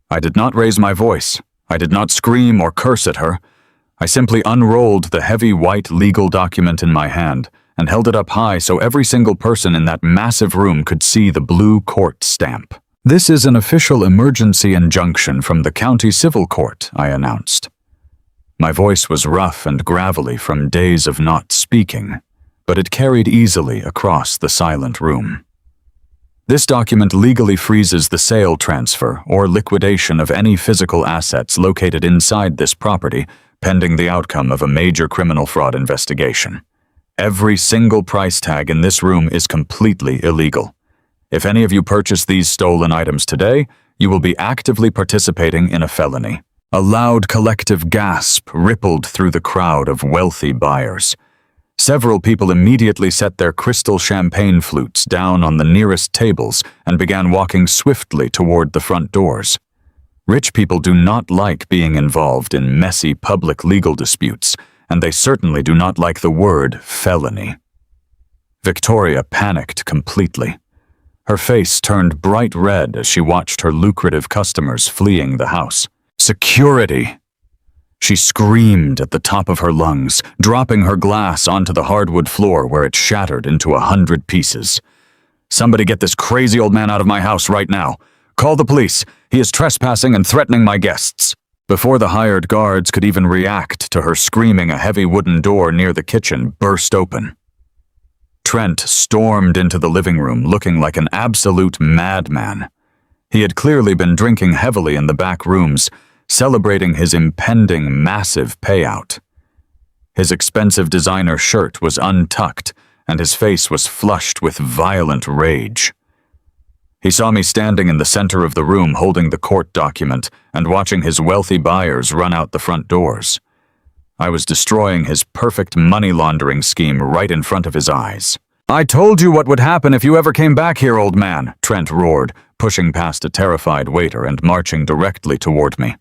I did not raise my voice. I did not scream or curse at her. I simply unrolled the heavy white legal document in my hand and held it up high so every single person in that massive room could see the blue court stamp. "This is an official emergency injunction from the county civil court," I announced. My voice was rough and gravelly from days of not speaking, but it carried easily across the silent room. "This document legally freezes the sale, transfer, or liquidation of any physical assets located inside this property pending the outcome of a major criminal fraud investigation. Every single price tag in this room is completely illegal. If any of you purchase these stolen items today, you will be actively participating in a felony." A loud collective gasp rippled through the crowd of wealthy buyers. Several people immediately set their crystal champagne flutes down on the nearest tables and began walking swiftly toward the front doors. Rich people do not like being involved in messy public legal disputes, and they certainly do not like the word felony. Victoria panicked completely. Her face turned bright red as she watched her lucrative customers fleeing the house. "Security!" She screamed at the top of her lungs, dropping her glass onto the hardwood floor where it shattered into 100 pieces. "Somebody get this crazy old man out of my house right now. Call the police. He is trespassing and threatening my guests." Before the hired guards could even react to her screaming, a heavy wooden door near the kitchen burst open. Trent stormed into the living room looking like an absolute madman. He had clearly been drinking heavily in the back rooms, celebrating his impending massive payout. His expensive designer shirt was untucked, and his face was flushed with violent rage. He saw me standing in the center of the room holding the court document and watching his wealthy buyers run out the front doors. I was destroying his perfect money laundering scheme right in front of his eyes. "I told you what would happen if you ever came back here, old man," Trent roared, pushing past a terrified waiter and marching directly toward me.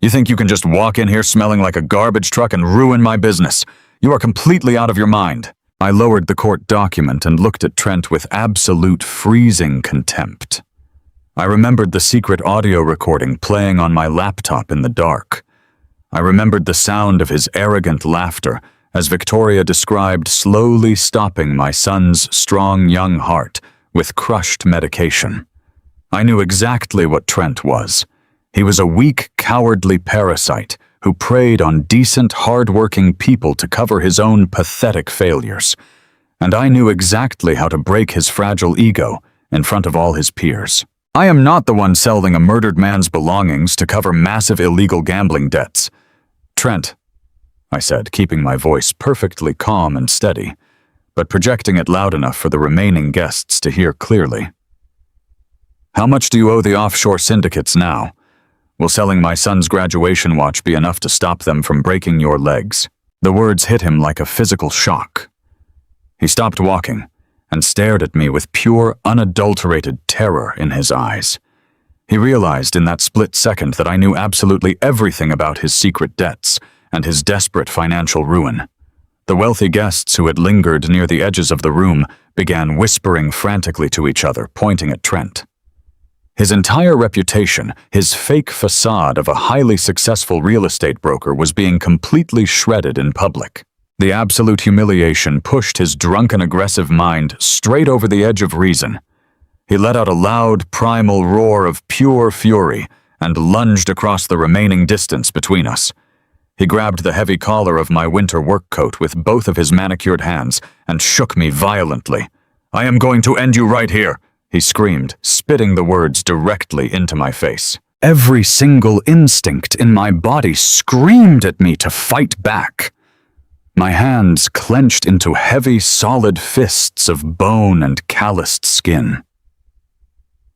"You think you can just walk in here smelling like a garbage truck and ruin my business? You are completely out of your mind." I lowered the court document and looked at Trent with absolute freezing contempt. I remembered the secret audio recording playing on my laptop in the dark. I remembered the sound of his arrogant laughter as Victoria described slowly stopping my son's strong young heart with crushed medication. I knew exactly what Trent was. He was a weak, cowardly parasite who preyed on decent, hard-working people to cover his own pathetic failures. And I knew exactly how to break his fragile ego in front of all his peers. "I am not the one selling a murdered man's belongings to cover massive illegal gambling debts. Trent," I said, keeping my voice perfectly calm and steady, but projecting it loud enough for the remaining guests to hear clearly. "How much do you owe the offshore syndicates now? Will selling my son's graduation watch be enough to stop them from breaking your legs?" The words hit him like a physical shock. He stopped walking and stared at me with pure, unadulterated terror in his eyes. He realized in that split second that I knew absolutely everything about his secret debts and his desperate financial ruin. The wealthy guests who had lingered near the edges of the room began whispering frantically to each other, pointing at Trent. His entire reputation, his fake facade of a highly successful real estate broker, was being completely shredded in public. The absolute humiliation pushed his drunken, aggressive mind straight over the edge of reason. He let out a loud, primal roar of pure fury and lunged across the remaining distance between us. He grabbed the heavy collar of my winter work coat with both of his manicured hands and shook me violently. "I am going to end you right here," he screamed, spitting the words directly into my face. Every single instinct in my body screamed at me to fight back. My hands clenched into heavy, solid fists of bone and calloused skin.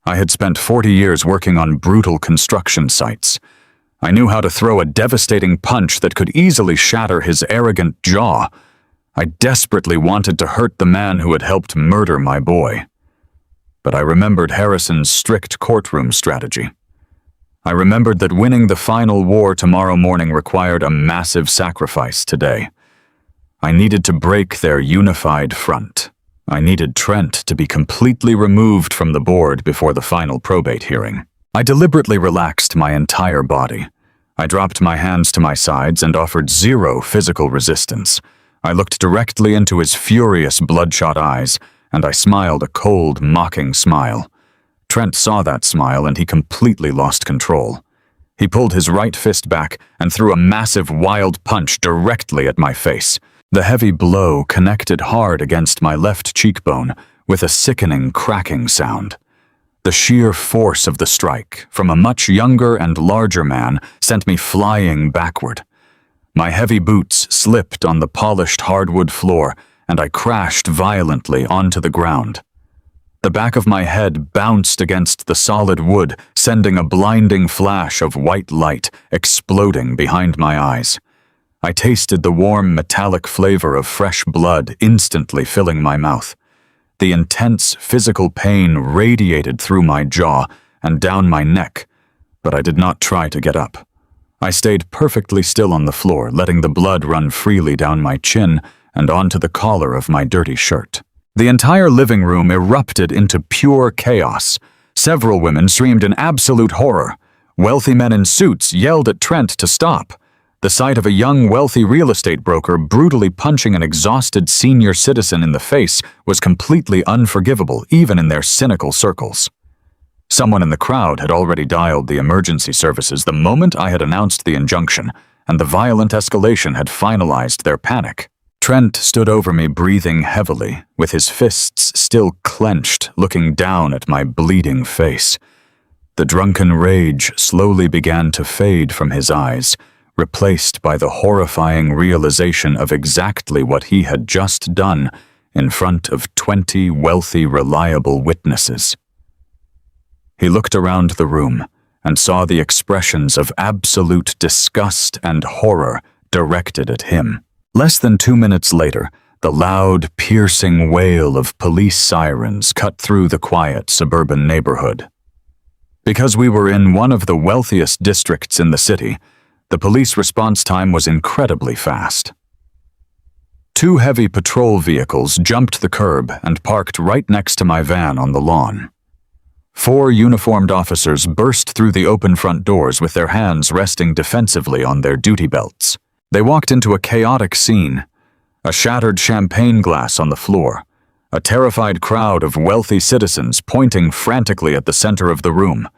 I had spent 40 years working on brutal construction sites. I knew how to throw a devastating punch that could easily shatter his arrogant jaw. I desperately wanted to hurt the man who had helped murder my boy. But I remembered Harrison's strict courtroom strategy. I remembered that winning the final war tomorrow morning required a massive sacrifice today. I needed to break their unified front. I needed Trent to be completely removed from the board before the final probate hearing. I deliberately relaxed my entire body. I dropped my hands to my sides and offered zero physical resistance. I looked directly into his furious, bloodshot eyes, and I smiled a cold, mocking smile. Trent saw that smile and he completely lost control. He pulled his right fist back and threw a massive, wild punch directly at my face. The heavy blow connected hard against my left cheekbone with a sickening, cracking sound. The sheer force of the strike from a much younger and larger man sent me flying backward. My heavy boots slipped on the polished hardwood floor, and I crashed violently onto the ground. The back of my head bounced against the solid wood, sending a blinding flash of white light exploding behind my eyes. I tasted the warm, metallic flavor of fresh blood instantly filling my mouth. The intense physical pain radiated through my jaw and down my neck, but I did not try to get up. I stayed perfectly still on the floor, letting the blood run freely down my chin and onto the collar of my dirty shirt. The entire living room erupted into pure chaos. Several women screamed in absolute horror. Wealthy men in suits yelled at Trent to stop. The sight of a young, wealthy real estate broker brutally punching an exhausted senior citizen in the face was completely unforgivable, even in their cynical circles. Someone in the crowd had already dialed the emergency services the moment I had announced the injunction, and the violent escalation had finalized their panic. Trent stood over me, breathing heavily, with his fists still clenched, looking down at my bleeding face. The drunken rage slowly began to fade from his eyes, replaced by the horrifying realization of exactly what he had just done in front of 20 wealthy, reliable witnesses. He looked around the room and saw the expressions of absolute disgust and horror directed at him. Less than 2 minutes later, the loud, piercing wail of police sirens cut through the quiet suburban neighborhood. Because we were in one of the wealthiest districts in the city, the police response time was incredibly fast. 2 heavy patrol vehicles jumped the curb and parked right next to my van on the lawn. 4 uniformed officers burst through the open front doors with their hands resting defensively on their duty belts. They walked into a chaotic scene: a shattered champagne glass on the floor, a terrified crowd of wealthy citizens pointing frantically at the center of the room,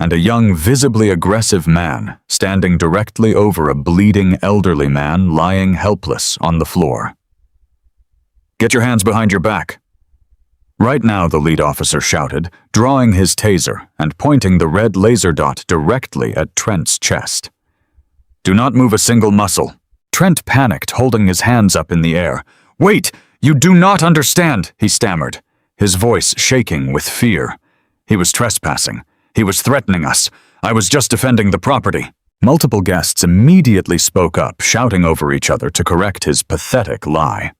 and a young, visibly aggressive man standing directly over a bleeding elderly man lying helpless on the floor. "Get your hands behind your back." Right now, the lead officer shouted, drawing his taser and pointing the red laser dot directly at Trent's chest. "Do not move a single muscle." Trent panicked, holding his hands up in the air. "Wait, you do not understand," he stammered, his voice shaking with fear. "He was trespassing. He was threatening us. I was just defending the property." Multiple guests immediately spoke up, shouting over each other to correct his pathetic lie.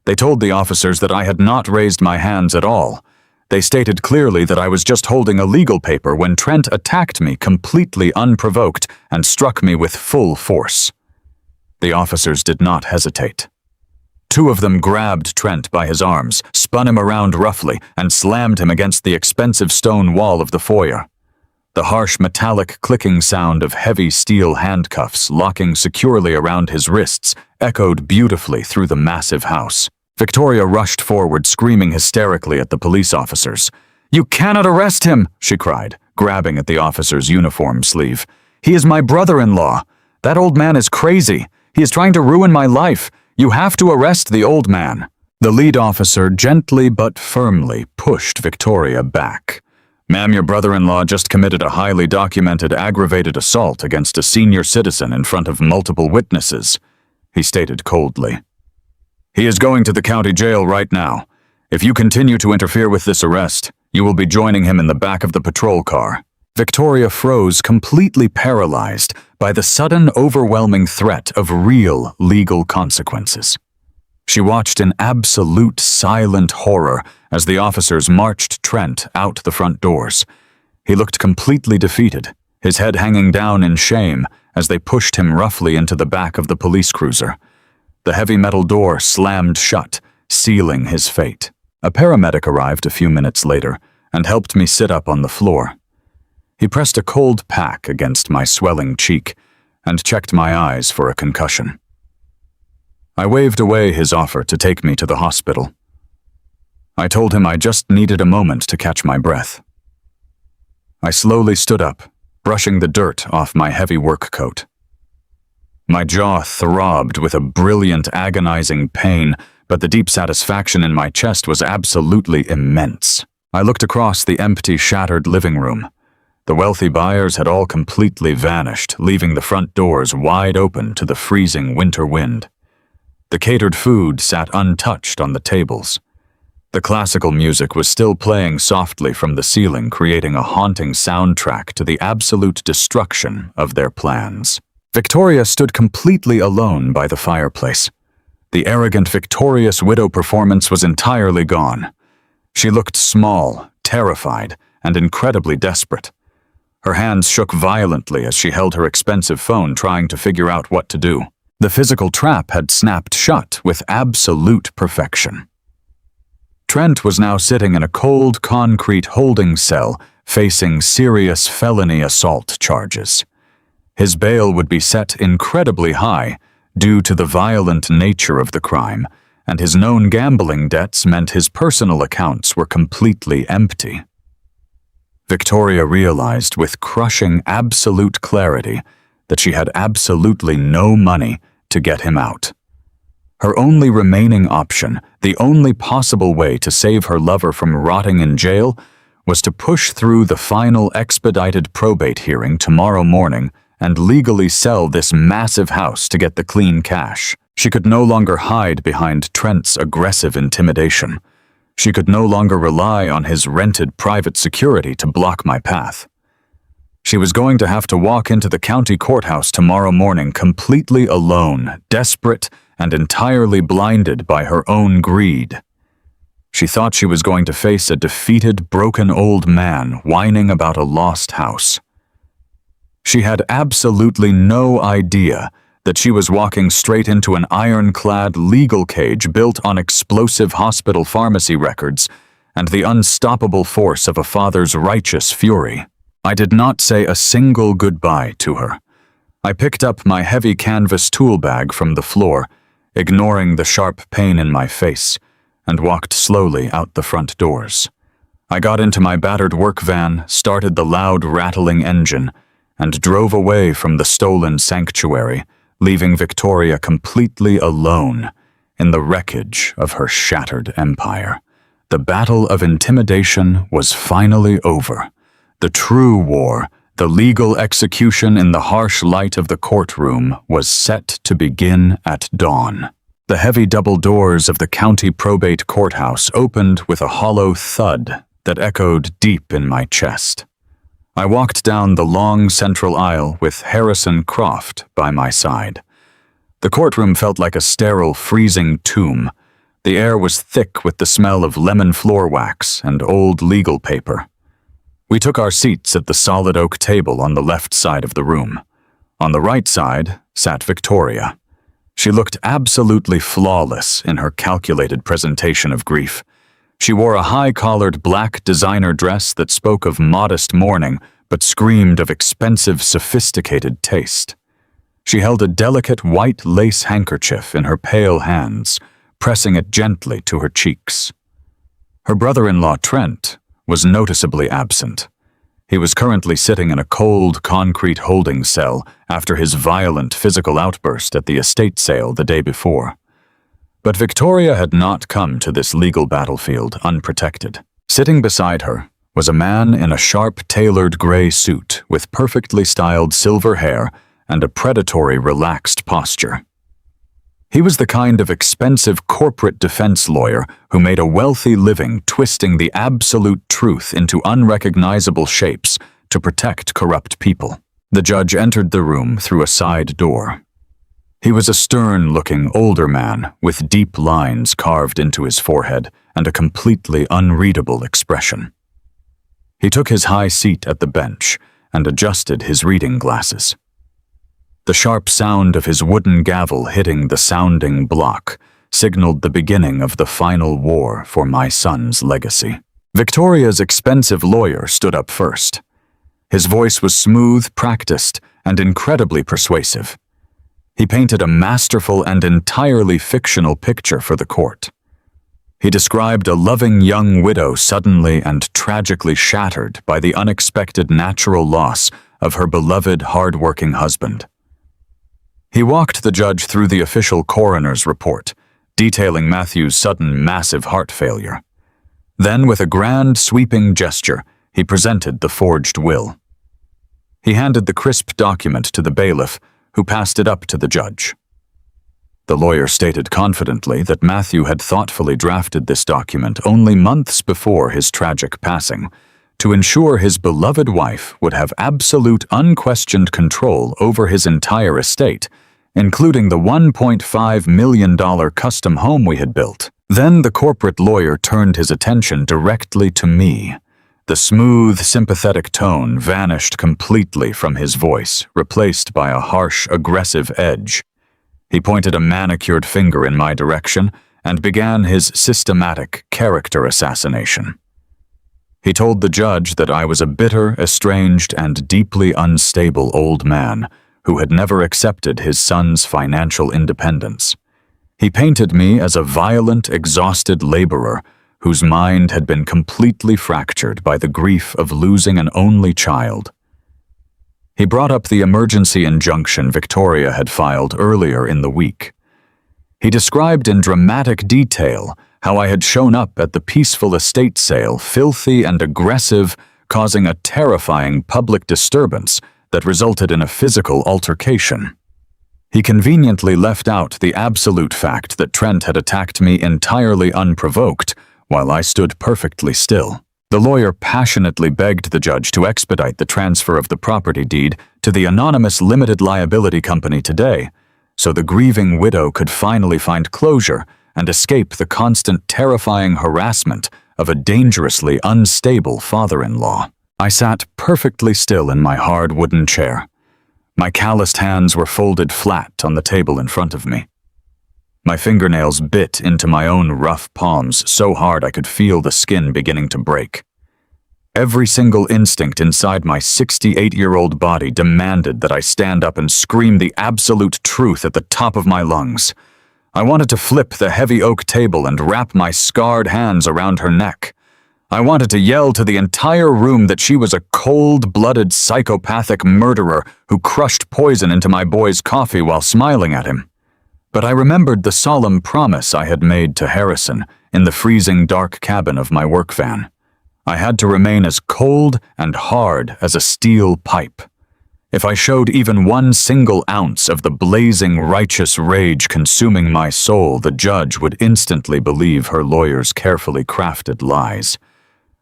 They told the officers that I had not raised my hands at all. They stated clearly that I was just holding a legal paper when Trent attacked me completely unprovoked and struck me with full force. The officers did not hesitate. Two of them grabbed Trent by his arms, spun him around roughly, and slammed him against the expensive stone wall of the foyer. The harsh metallic clicking sound of heavy steel handcuffs locking securely around his wrists echoed beautifully through the massive house. Victoria rushed forward, screaming hysterically at the police officers. "You cannot arrest him!" she cried, grabbing at the officer's uniform sleeve. "He is my brother-in-law. That old man is crazy. He is trying to ruin my life. You have to arrest the old man." The lead officer gently but firmly pushed Victoria back. "Ma'am, your brother-in-law just committed a highly documented aggravated assault against a senior citizen in front of multiple witnesses," he stated coldly. "He is going to the county jail right now. If you continue to interfere with this arrest, you will be joining him in the back of the patrol car." Victoria froze, completely paralyzed by the sudden, overwhelming threat of real legal consequences. She watched in absolute silent horror as the officers marched Trent out the front doors. He looked completely defeated, his head hanging down in shame as they pushed him roughly into the back of the police cruiser. The heavy metal door slammed shut, sealing his fate. A paramedic arrived a few minutes later and helped me sit up on the floor. He pressed a cold pack against my swelling cheek and checked my eyes for a concussion. I waved away his offer to take me to the hospital. I told him I just needed a moment to catch my breath. I slowly stood up, brushing the dirt off my heavy work coat. My jaw throbbed with a brilliant, agonizing pain, but the deep satisfaction in my chest was absolutely immense. I looked across the empty, shattered living room. The wealthy buyers had all completely vanished, leaving the front doors wide open to the freezing winter wind. The catered food sat untouched on the tables. The classical music was still playing softly from the ceiling, creating a haunting soundtrack to the absolute destruction of their plans. Victoria stood completely alone by the fireplace. The arrogant, victorious widow performance was entirely gone. She looked small, terrified, and incredibly desperate. Her hands shook violently as she held her expensive phone, trying to figure out what to do. The physical trap had snapped shut with absolute perfection. Trent was now sitting in a cold concrete holding cell, facing serious felony assault charges. His bail would be set incredibly high due to the violent nature of the crime, and his known gambling debts meant his personal accounts were completely empty. Victoria realized with crushing absolute clarity that she had absolutely no money to get him out. Her only remaining option, the only possible way to save her lover from rotting in jail, was to push through the final expedited probate hearing tomorrow morning and legally sell this massive house to get the clean cash. She could no longer hide behind Trent's aggressive intimidation. She could no longer rely on his rented private security to block my path. She was going to have to walk into the county courthouse tomorrow morning completely alone, desperate, and entirely blinded by her own greed. She thought she was going to face a defeated, broken old man whining about a lost house. She had absolutely no idea that she was walking straight into an ironclad legal cage built on explosive hospital pharmacy records and the unstoppable force of a father's righteous fury. I did not say a single goodbye to her. I picked up my heavy canvas tool bag from the floor, ignoring the sharp pain in my face, and walked slowly out the front doors. I got into my battered work van, started the loud, rattling engine, and drove away from the stolen sanctuary, leaving Victoria completely alone in the wreckage of her shattered empire. The battle of intimidation was finally over. The true war, the legal execution in the harsh light of the courtroom, was set to begin at dawn. The heavy double doors of the county probate courthouse opened with a hollow thud that echoed deep in my chest. I walked down the long central aisle with Harrison Croft by my side. The courtroom felt like a sterile, freezing tomb. The air was thick with the smell of lemon floor wax and old legal paper. We took our seats at the solid oak table on the left side of the room. On the right side sat Victoria. She looked absolutely flawless in her calculated presentation of grief. She wore a high-collared black designer dress that spoke of modest mourning but screamed of expensive, sophisticated taste. She held a delicate white lace handkerchief in her pale hands, pressing it gently to her cheeks. Her brother-in-law, Trent, was noticeably absent. He was currently sitting in a cold concrete holding cell after his violent physical outburst at the estate sale the day before. But Victoria had not come to this legal battlefield unprotected. Sitting beside her was a man in a sharp, tailored gray suit with perfectly styled silver hair and a predatory, relaxed posture. He was the kind of expensive corporate defense lawyer who made a wealthy living twisting the absolute truth into unrecognizable shapes to protect corrupt people. The judge entered the room through a side door. He was a stern-looking older man with deep lines carved into his forehead and a completely unreadable expression. He took his high seat at the bench and adjusted his reading glasses. The sharp sound of his wooden gavel hitting the sounding block signaled the beginning of the final war for my son's legacy. Victoria's expensive lawyer stood up first. His voice was smooth, practiced, and incredibly persuasive. He painted a masterful and entirely fictional picture for the court. He described a loving young widow suddenly and tragically shattered by the unexpected natural loss of her beloved, hard-working husband. He walked the judge through the official coroner's report, detailing Matthew's sudden massive heart failure. Then, with a grand, sweeping gesture, he presented the forged will. He handed the crisp document to the bailiff, who passed it up to the judge. The lawyer stated confidently that Matthew had thoughtfully drafted this document only months before his tragic passing, to ensure his beloved wife would have absolute, unquestioned control over his entire estate, including the $1.5 million custom home we had built. Then the corporate lawyer turned his attention directly to me. The smooth, sympathetic tone vanished completely from his voice, replaced by a harsh, aggressive edge. He pointed a manicured finger in my direction and began his systematic character assassination. He told the judge that I was a bitter, estranged, and deeply unstable old man who had never accepted his son's financial independence. He painted me as a violent, exhausted laborer whose mind had been completely fractured by the grief of losing an only child. He brought up the emergency injunction Victoria had filed earlier in the week. He described in dramatic detail how I had shown up at the peaceful estate sale, filthy and aggressive, causing a terrifying public disturbance that resulted in a physical altercation. He conveniently left out the absolute fact that Trent had attacked me entirely unprovoked while I stood perfectly still. The lawyer passionately begged the judge to expedite the transfer of the property deed to the anonymous limited liability company today, so the grieving widow could finally find closure and escape the constant terrifying harassment of a dangerously unstable father-in-law. I sat perfectly still in my hard wooden chair. My calloused hands were folded flat on the table in front of me. My fingernails bit into my own rough palms so hard I could feel the skin beginning to break. Every single instinct inside my 68-year-old body demanded that I stand up and scream the absolute truth at the top of my lungs. I wanted to flip the heavy oak table and wrap my scarred hands around her neck. I wanted to yell to the entire room that she was a cold-blooded psychopathic murderer who crushed poison into my boy's coffee while smiling at him. But I remembered the solemn promise I had made to Harrison in the freezing dark cabin of my work van. I had to remain as cold and hard as a steel pipe. If I showed even one single ounce of the blazing righteous rage consuming my soul, the judge would instantly believe her lawyer's carefully crafted lies.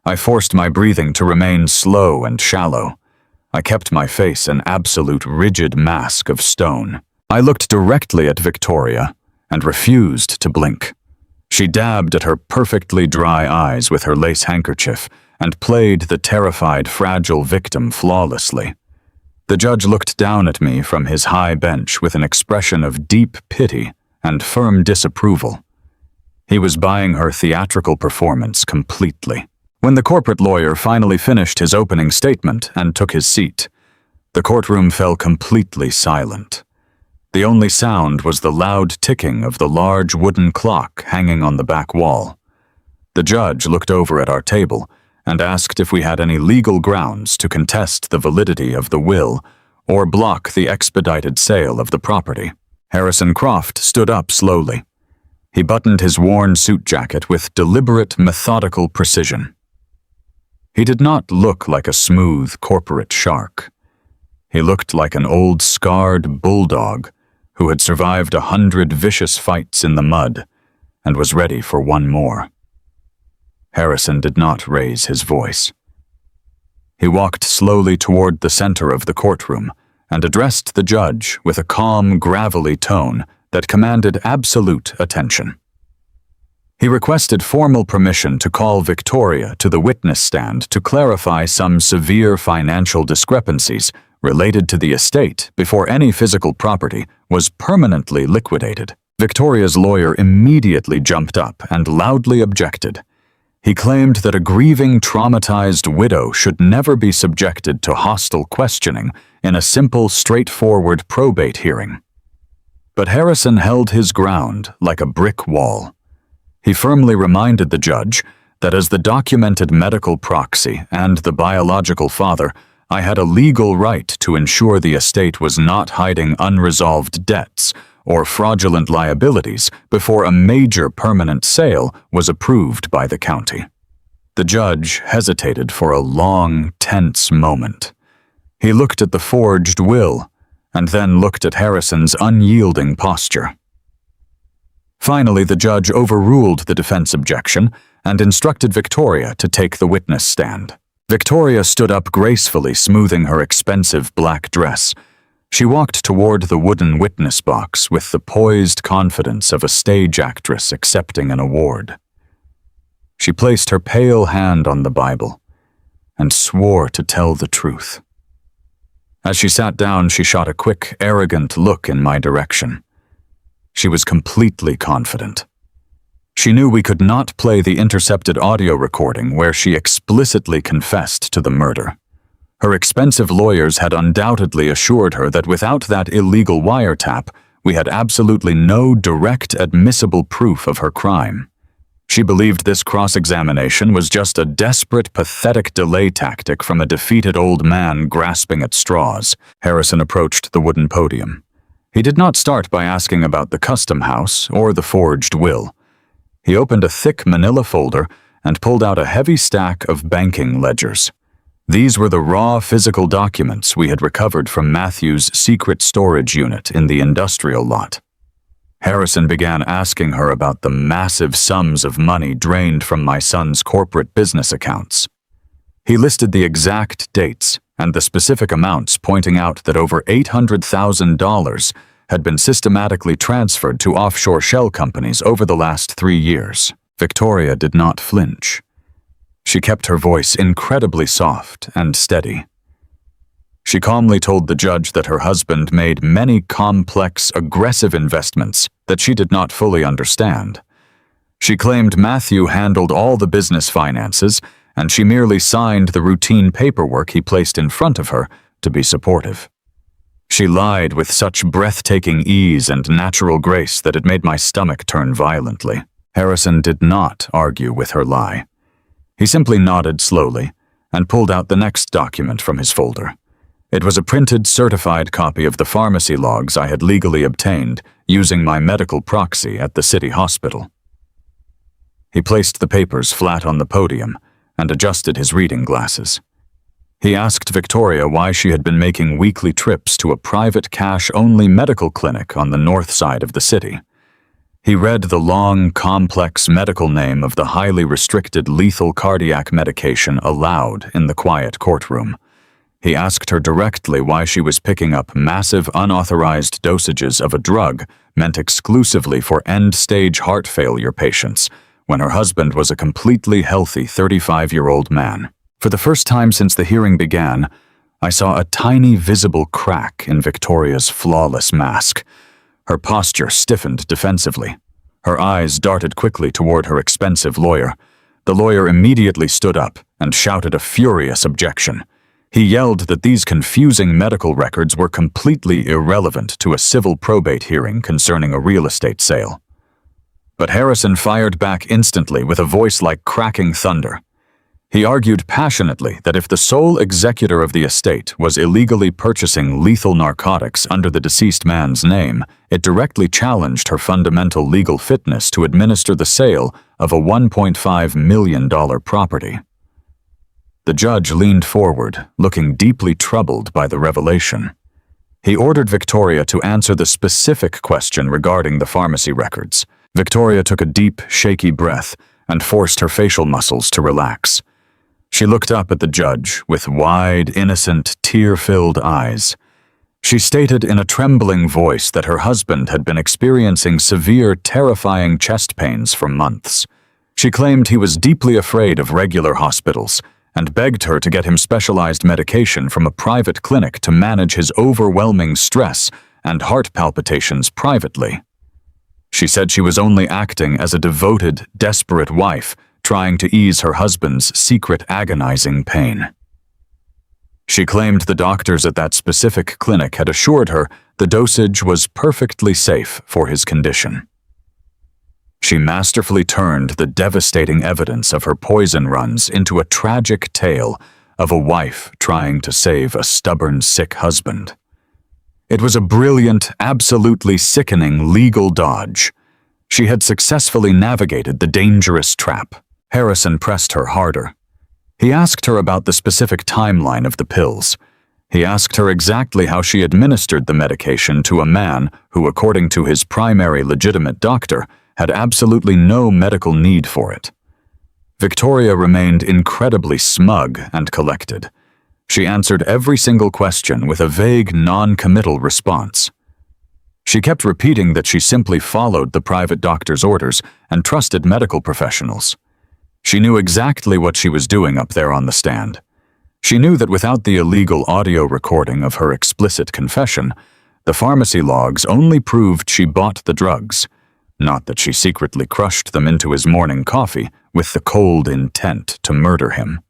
I forced my breathing to remain slow and shallow. I kept my face an absolute rigid mask of stone. I looked directly at Victoria and refused to blink. She dabbed at her perfectly dry eyes with her lace handkerchief and played the terrified, fragile victim flawlessly. The judge looked down at me from his high bench with an expression of deep pity and firm disapproval. He was buying her theatrical performance completely. When the corporate lawyer finally finished his opening statement and took his seat, the courtroom fell completely silent. The only sound was the loud ticking of the large wooden clock hanging on the back wall. The judge looked over at our table and asked if we had any legal grounds to contest the validity of the will or block the expedited sale of the property. Harrison Croft stood up slowly. He buttoned his worn suit jacket with deliberate, methodical precision. He did not look like a smooth corporate shark. He looked like an old scarred bulldog who had survived 100 vicious fights in the mud and was ready for one more. Harrison did not raise his voice. He walked slowly toward the center of the courtroom and addressed the judge with a calm, gravelly tone that commanded absolute attention. He requested formal permission to call Victoria to the witness stand to clarify some severe financial discrepancies related to the estate before any physical property was permanently liquidated. Victoria's lawyer immediately jumped up and loudly objected. He claimed that a grieving, traumatized widow should never be subjected to hostile questioning in a simple, straightforward probate hearing. But Harrison held his ground like a brick wall. He firmly reminded the judge that as the documented medical proxy and the biological father, I had a legal right to ensure the estate was not hiding unresolved debts or fraudulent liabilities before a major permanent sale was approved by the county. The judge hesitated for a long, tense moment. He looked at the forged will and then looked at Harrison's unyielding posture. Finally, the judge overruled the defense objection and instructed Victoria to take the witness stand. Victoria stood up gracefully, smoothing her expensive black dress. She walked toward the wooden witness box with the poised confidence of a stage actress accepting an award. She placed her pale hand on the Bible and swore to tell the truth. As she sat down, she shot a quick, arrogant look in my direction. She was completely confident. She knew we could not play the intercepted audio recording where she explicitly confessed to the murder. Her expensive lawyers had undoubtedly assured her that without that illegal wiretap, we had absolutely no direct admissible proof of her crime. She believed this cross-examination was just a desperate, pathetic delay tactic from a defeated old man grasping at straws. Harrison approached the wooden podium. He did not start by asking about the custom house or the forged will. He opened a thick manila folder and pulled out a heavy stack of banking ledgers. These were the raw physical documents we had recovered from Matthew's secret storage unit in the industrial lot. Harrison began asking her about the massive sums of money drained from my son's corporate business accounts. He listed the exact dates and the specific amounts, pointing out that over $800,000 had been systematically transferred to offshore shell companies over the last 3 years. Victoria did not flinch. She kept her voice incredibly soft and steady. She calmly told the judge that her husband made many complex, aggressive investments that she did not fully understand. She claimed Matthew handled all the business finances, and she merely signed the routine paperwork he placed in front of her to be supportive. She lied with such breathtaking ease and natural grace that it made my stomach turn violently. Harrison did not argue with her lie. He simply nodded slowly and pulled out the next document from his folder. It was a printed, certified copy of the pharmacy logs I had legally obtained using my medical proxy at the city hospital. He placed the papers flat on the podium and adjusted his reading glasses. He asked Victoria why she had been making weekly trips to a private cash-only medical clinic on the north side of the city. He read the long, complex medical name of the highly restricted lethal cardiac medication aloud in the quiet courtroom. He asked her directly why she was picking up massive unauthorized dosages of a drug meant exclusively for end-stage heart failure patients, when her husband was a completely healthy 35-year-old man. For the first time since the hearing began, I saw a tiny visible crack in Victoria's flawless mask. Her posture stiffened defensively. Her eyes darted quickly toward her expensive lawyer. The lawyer immediately stood up and shouted a furious objection. He yelled that these confusing medical records were completely irrelevant to a civil probate hearing concerning a real estate sale. But Harrison fired back instantly with a voice like cracking thunder. He argued passionately that if the sole executor of the estate was illegally purchasing lethal narcotics under the deceased man's name, it directly challenged her fundamental legal fitness to administer the sale of a $1.5 million property. The judge leaned forward, looking deeply troubled by the revelation. He ordered Victoria to answer the specific question regarding the pharmacy records. Victoria took a deep, shaky breath and forced her facial muscles to relax. She looked up at the judge with wide, innocent, tear-filled eyes. She stated in a trembling voice that her husband had been experiencing severe, terrifying chest pains for months. She claimed he was deeply afraid of regular hospitals and begged her to get him specialized medication from a private clinic to manage his overwhelming stress and heart palpitations privately. She said she was only acting as a devoted, desperate wife, trying to ease her husband's secret agonizing pain. She claimed the doctors at that specific clinic had assured her the dosage was perfectly safe for his condition. She masterfully turned the devastating evidence of her poison runs into a tragic tale of a wife trying to save a stubborn, sick husband. It was a brilliant, absolutely sickening legal dodge. She had successfully navigated the dangerous trap. Harrison pressed her harder. He asked her about the specific timeline of the pills. He asked her exactly how she administered the medication to a man who, according to his primary legitimate doctor, had absolutely no medical need for it. Victoria remained incredibly smug and collected. She answered every single question with a vague, non-committal response. She kept repeating that she simply followed the private doctor's orders and trusted medical professionals. She knew exactly what she was doing up there on the stand. She knew that without the illegal audio recording of her explicit confession, the pharmacy logs only proved she bought the drugs, not that she secretly crushed them into his morning coffee with the cold intent to murder him.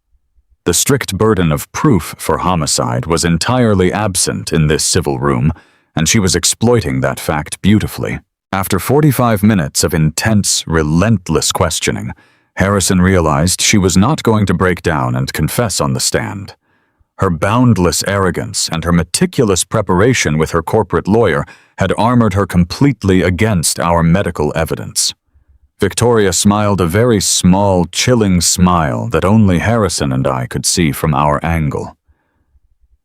The strict burden of proof for homicide was entirely absent in this civil room, and she was exploiting that fact beautifully. After 45 minutes of intense, relentless questioning, Harrison realized she was not going to break down and confess on the stand. Her boundless arrogance and her meticulous preparation with her corporate lawyer had armored her completely against our medical evidence. Victoria smiled a very small, chilling smile that only Harrison and I could see from our angle.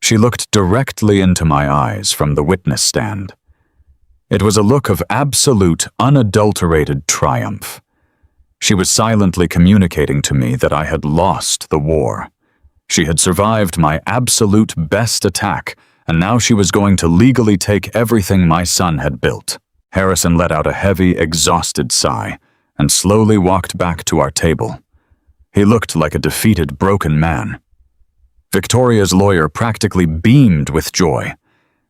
She looked directly into my eyes from the witness stand. It was a look of absolute, unadulterated triumph. She was silently communicating to me that I had lost the war. She had survived my absolute best attack, and now she was going to legally take everything my son had built. Harrison let out a heavy, exhausted sigh and slowly walked back to our table. He looked like a defeated, broken man. Victoria's lawyer practically beamed with joy.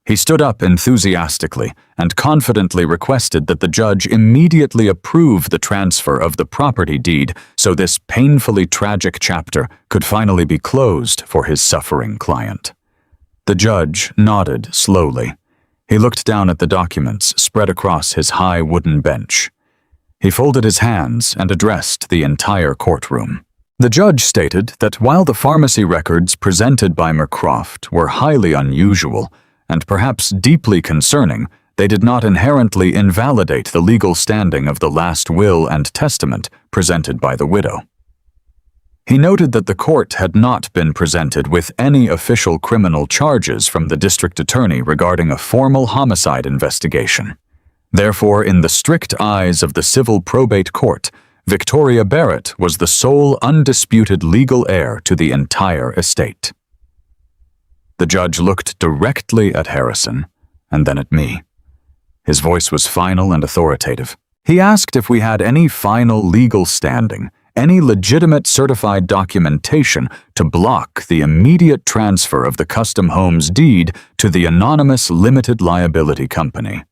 He stood up enthusiastically and confidently requested that the judge immediately approve the transfer of the property deed so this painfully tragic chapter could finally be closed for his suffering client. The judge nodded slowly. He looked down at the documents spread across his high wooden bench. He folded his hands and addressed the entire courtroom. The judge stated that while the pharmacy records presented by McCroft were highly unusual, and perhaps deeply concerning, they did not inherently invalidate the legal standing of the last will and testament presented by the widow. He noted that the court had not been presented with any official criminal charges from the district attorney regarding a formal homicide investigation. Therefore, in the strict eyes of the civil probate court, Victoria Barrett was the sole undisputed legal heir to the entire estate. The judge looked directly at Harrison and then at me. His voice was final and authoritative. He asked if we had any final legal standing, any legitimate certified documentation to block the immediate transfer of the custom home's deed to the anonymous limited liability company.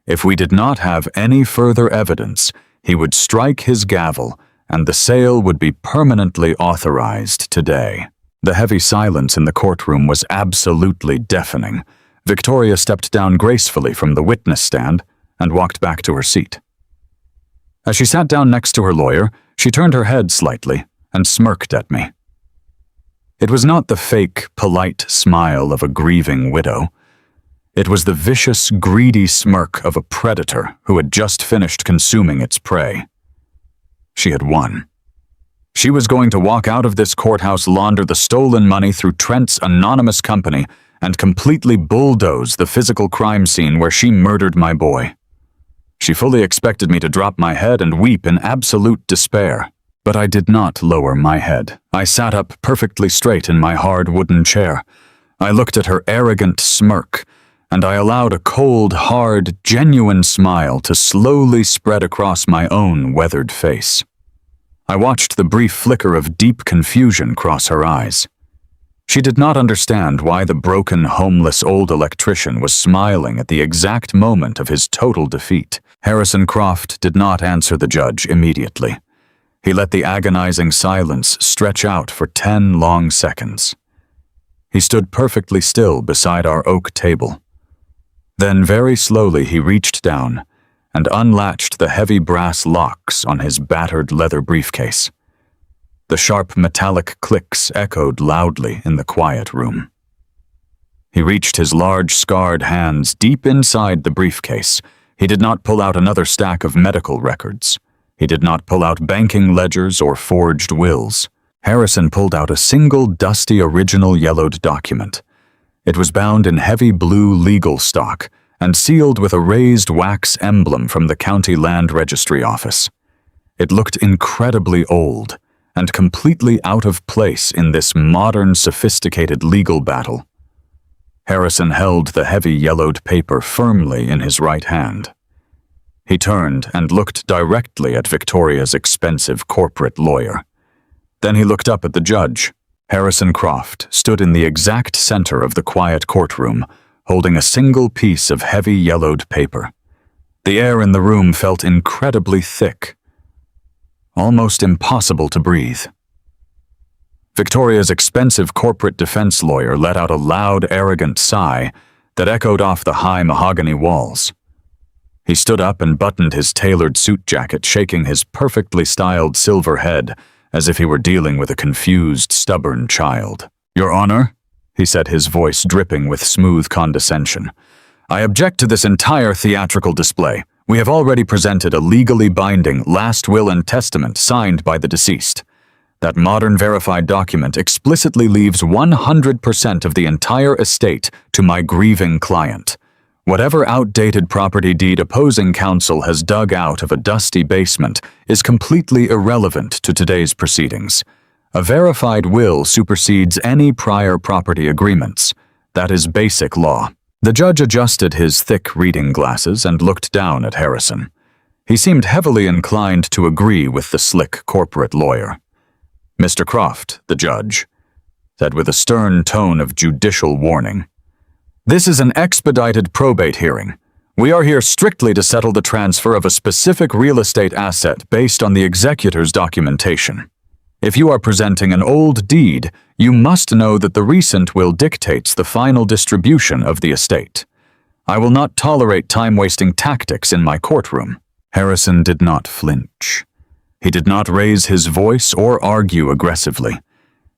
If we did not have any further evidence, he would strike his gavel and the sale would be permanently authorized today. The heavy silence in the courtroom was absolutely deafening. Victoria stepped down gracefully from the witness stand and walked back to her seat. As she sat down next to her lawyer, she turned her head slightly and smirked at me. It was not the fake, polite smile of a grieving widow. It was the vicious, greedy smirk of a predator who had just finished consuming its prey. She had won. She was going to walk out of this courthouse, launder the stolen money through Trent's anonymous company, and completely bulldoze the physical crime scene where she murdered my boy. She fully expected me to drop my head and weep in absolute despair. But I did not lower my head. I sat up perfectly straight in my hard wooden chair. I looked at her arrogant smirk, and I allowed a cold, hard, genuine smile to slowly spread across my own weathered face. I watched the brief flicker of deep confusion cross her eyes. She did not understand why the broken, homeless old electrician was smiling at the exact moment of his total defeat. Harrison Croft did not answer the judge immediately. He let the agonizing silence stretch out for 10 long seconds. He stood perfectly still beside our oak table. Then very slowly he reached down and unlatched the heavy brass locks on his battered leather briefcase. The sharp metallic clicks echoed loudly in the quiet room. He reached his large, scarred hands deep inside the briefcase. He did not pull out another stack of medical records. He did not pull out banking ledgers or forged wills. Harrison pulled out a single dusty original yellowed document. It was bound in heavy blue legal stock and sealed with a raised wax emblem from the county land registry office. It looked incredibly old and completely out of place in this modern, sophisticated legal battle. Harrison held the heavy yellowed paper firmly in his right hand. He turned and looked directly at Victoria's expensive corporate lawyer. Then he looked up at the judge. Harrison Croft stood in the exact center of the quiet courtroom, holding a single piece of heavy yellowed paper. The air in the room felt incredibly thick, almost impossible to breathe. Victoria's expensive corporate defense lawyer let out a loud, arrogant sigh that echoed off the high mahogany walls. He stood up and buttoned his tailored suit jacket, shaking his perfectly styled silver head as if he were dealing with a confused, stubborn child. "Your Honor," he said, his voice dripping with smooth condescension, "I object to this entire theatrical display. We have already presented a legally binding last will and testament signed by the deceased. That modern verified document explicitly leaves 100% of the entire estate to my grieving client. Whatever outdated property deed opposing counsel has dug out of a dusty basement is completely irrelevant to today's proceedings. A verified will supersedes any prior property agreements. That is basic law." The judge adjusted his thick reading glasses and looked down at Harrison. He seemed heavily inclined to agree with the slick corporate lawyer. "Mr. Croft," the judge said with a stern tone of judicial warning, "this is an expedited probate hearing. We are here strictly to settle the transfer of a specific real estate asset based on the executor's documentation. If you are presenting an old deed, you must know that the recent will dictates the final distribution of the estate. I will not tolerate time-wasting tactics in my courtroom." Harrison did not flinch. He did not raise his voice or argue aggressively.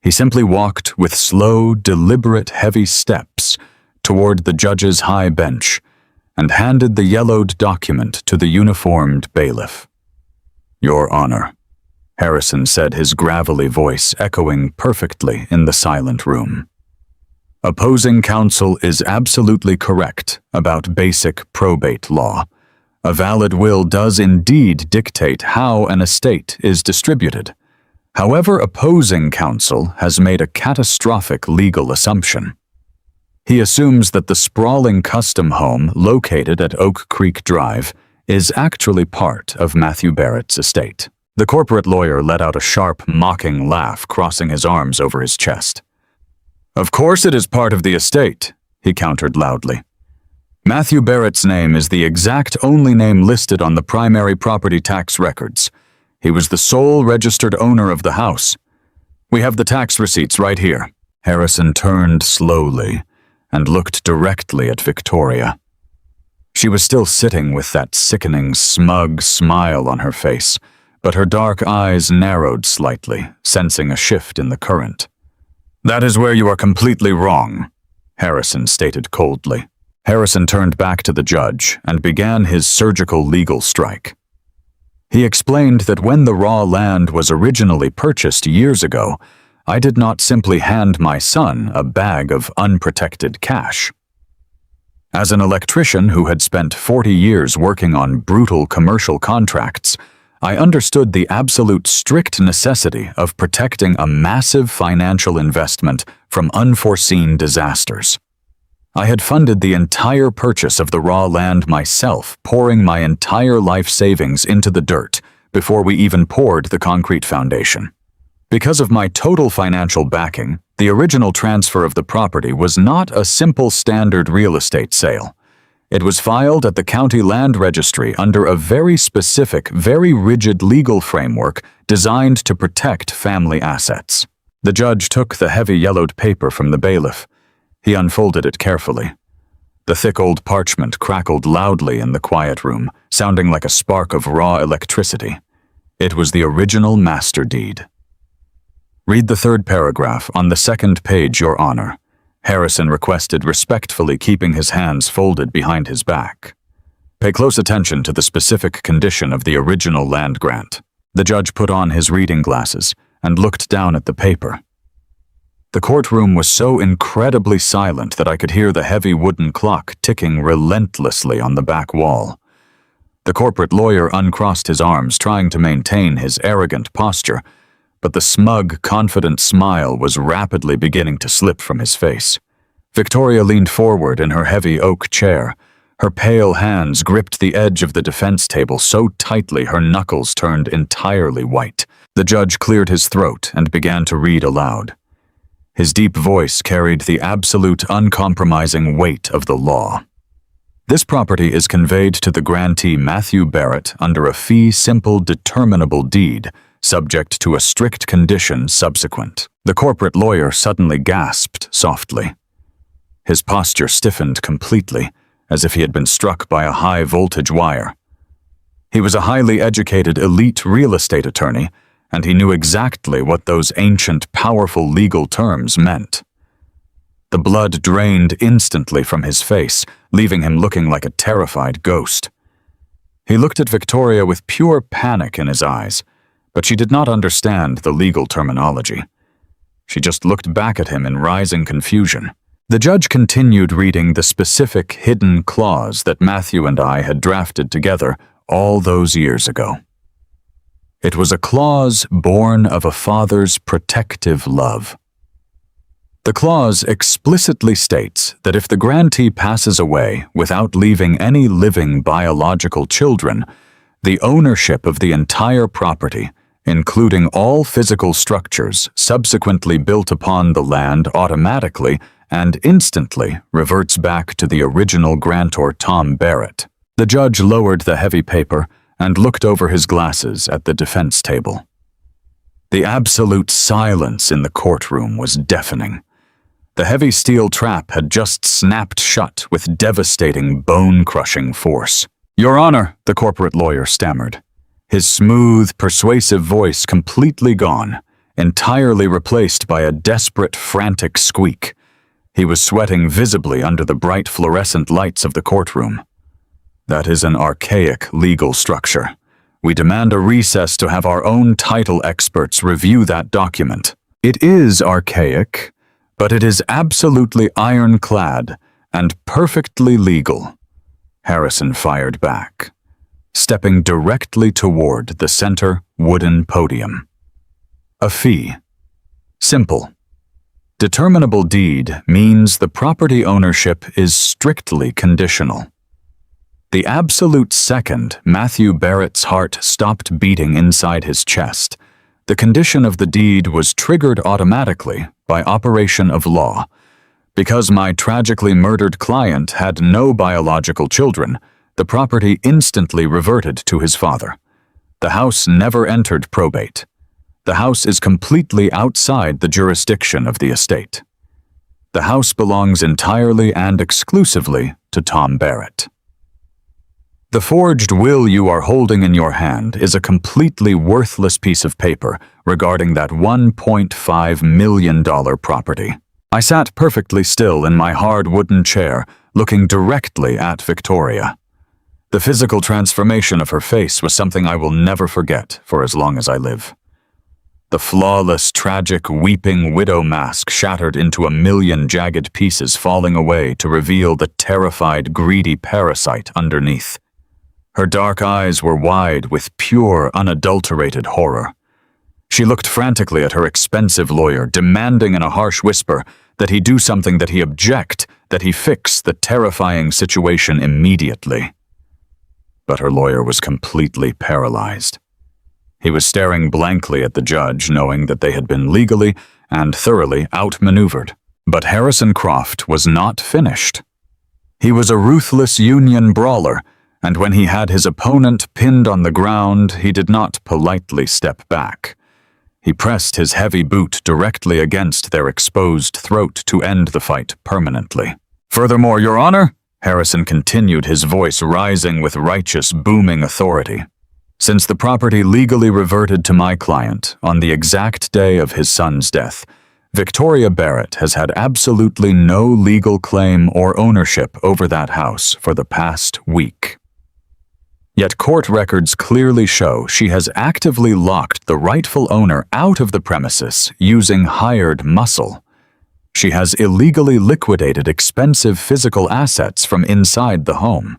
He simply walked with slow, deliberate, heavy steps toward the judge's high bench and handed the yellowed document to the uniformed bailiff. "Your Honor," Harrison said, his gravelly voice echoing perfectly in the silent room. "Opposing counsel is absolutely correct about basic probate law. A valid will does indeed dictate how an estate is distributed. However, opposing counsel has made a catastrophic legal assumption. He assumes that the sprawling custom home located at Oak Creek Drive is actually part of Matthew Barrett's estate. The corporate lawyer let out a sharp, mocking laugh, crossing his arms over his chest. "Of course it is part of the estate," he countered loudly. "Matthew Barrett's name is the exact only name listed on the primary property tax records. He was the sole registered owner of the house. We have the tax receipts right here." Harrison turned slowly and looked directly at Victoria. She was still sitting with that sickening, smug smile on her face, but her dark eyes narrowed slightly, sensing a shift in the current. "That is where you are completely wrong," Harrison stated coldly. Harrison turned back to the judge and began his surgical legal strike. He explained that when the raw land was originally purchased years ago, I did not simply hand my son a bag of unprotected cash. As an electrician who had spent 40 years working on brutal commercial contracts, I understood the absolute strict necessity of protecting a massive financial investment from unforeseen disasters. I had funded the entire purchase of the raw land myself, pouring my entire life savings into the dirt before we even poured the concrete foundation. Because of my total financial backing, the original transfer of the property was not a simple standard real estate sale. It was filed at the county land registry under a very specific, very rigid legal framework designed to protect family assets. The judge took the heavy yellowed paper from the bailiff. He unfolded it carefully. The thick old parchment crackled loudly in the quiet room, sounding like a spark of raw electricity. It was the original master deed. "Read the third paragraph on the second page, Your Honor," Harrison requested, respectfully keeping his hands folded behind his back. "Pay close attention to the specific condition of the original land grant." The judge put on his reading glasses and looked down at the paper. The courtroom was so incredibly silent that I could hear the heavy wooden clock ticking relentlessly on the back wall. The corporate lawyer uncrossed his arms, trying to maintain his arrogant posture, but the smug, confident smile was rapidly beginning to slip from his face. Victoria leaned forward in her heavy oak chair. Her pale hands gripped the edge of the defense table so tightly her knuckles turned entirely white. The judge cleared his throat and began to read aloud. His deep voice carried the absolute, uncompromising weight of the law. "This property is conveyed to the grantee Matthew Barrett under a fee-simple determinable deed, subject to a strict condition subsequent." The corporate lawyer suddenly gasped softly. His posture stiffened completely, as if he had been struck by a high-voltage wire. He was a highly educated elite real estate attorney, and he knew exactly what those ancient, powerful legal terms meant. The blood drained instantly from his face, leaving him looking like a terrified ghost. He looked at Victoria with pure panic in his eyes, but she did not understand the legal terminology. She just looked back at him in rising confusion. The judge continued reading the specific hidden clause that Matthew and I had drafted together all those years ago. It was a clause born of a father's protective love. The clause explicitly states that if the grantee passes away without leaving any living biological children, the ownership of the entire property, including all physical structures subsequently built upon the land, automatically and instantly reverts back to the original grantor, Tom Barrett. The judge lowered the heavy paper and looked over his glasses at the defense table. The absolute silence in the courtroom was deafening. The heavy steel trap had just snapped shut with devastating, bone-crushing force. "Your Honor," the corporate lawyer stammered, his smooth, persuasive voice completely gone, entirely replaced by a desperate, frantic squeak. He was sweating visibly under the bright fluorescent lights of the courtroom. "That is an archaic legal structure. We demand a recess to have our own title experts review that document." "It is archaic, but it is absolutely ironclad and perfectly legal," Harrison fired back, stepping directly toward the center wooden podium. "A fee. Simple. Determinable deed means the property ownership is strictly conditional. The absolute second Matthew Barrett's heart stopped beating inside his chest, the condition of the deed was triggered automatically by operation of law. Because my tragically murdered client had no biological children, the property instantly reverted to his father. The house never entered probate. The house is completely outside the jurisdiction of the estate. The house belongs entirely and exclusively to Tom Barrett. The forged will you are holding in your hand is a completely worthless piece of paper regarding that $1.5 million property. I sat perfectly still in my hard wooden chair, looking directly at Victoria. The physical transformation of her face was something I will never forget for as long as I live. The flawless, tragic, weeping widow mask shattered into a million jagged pieces, falling away to reveal the terrified, greedy parasite underneath. Her dark eyes were wide with pure, unadulterated horror. She looked frantically at her expensive lawyer, demanding in a harsh whisper that he do something, that he object, that he fix the terrifying situation immediately. But her lawyer was completely paralyzed. He was staring blankly at the judge, knowing that they had been legally and thoroughly outmaneuvered. But Harrison Croft was not finished. He was a ruthless union brawler, and when he had his opponent pinned on the ground, he did not politely step back. He pressed his heavy boot directly against their exposed throat to end the fight permanently. "Furthermore, Your Honor," Harrison continued, his voice rising with righteous, booming authority, "since the property legally reverted to my client on the exact day of his son's death, Victoria Barrett has had absolutely no legal claim or ownership over that house for the past week. Yet court records clearly show she has actively locked the rightful owner out of the premises using hired muscle. She has illegally liquidated expensive physical assets from inside the home.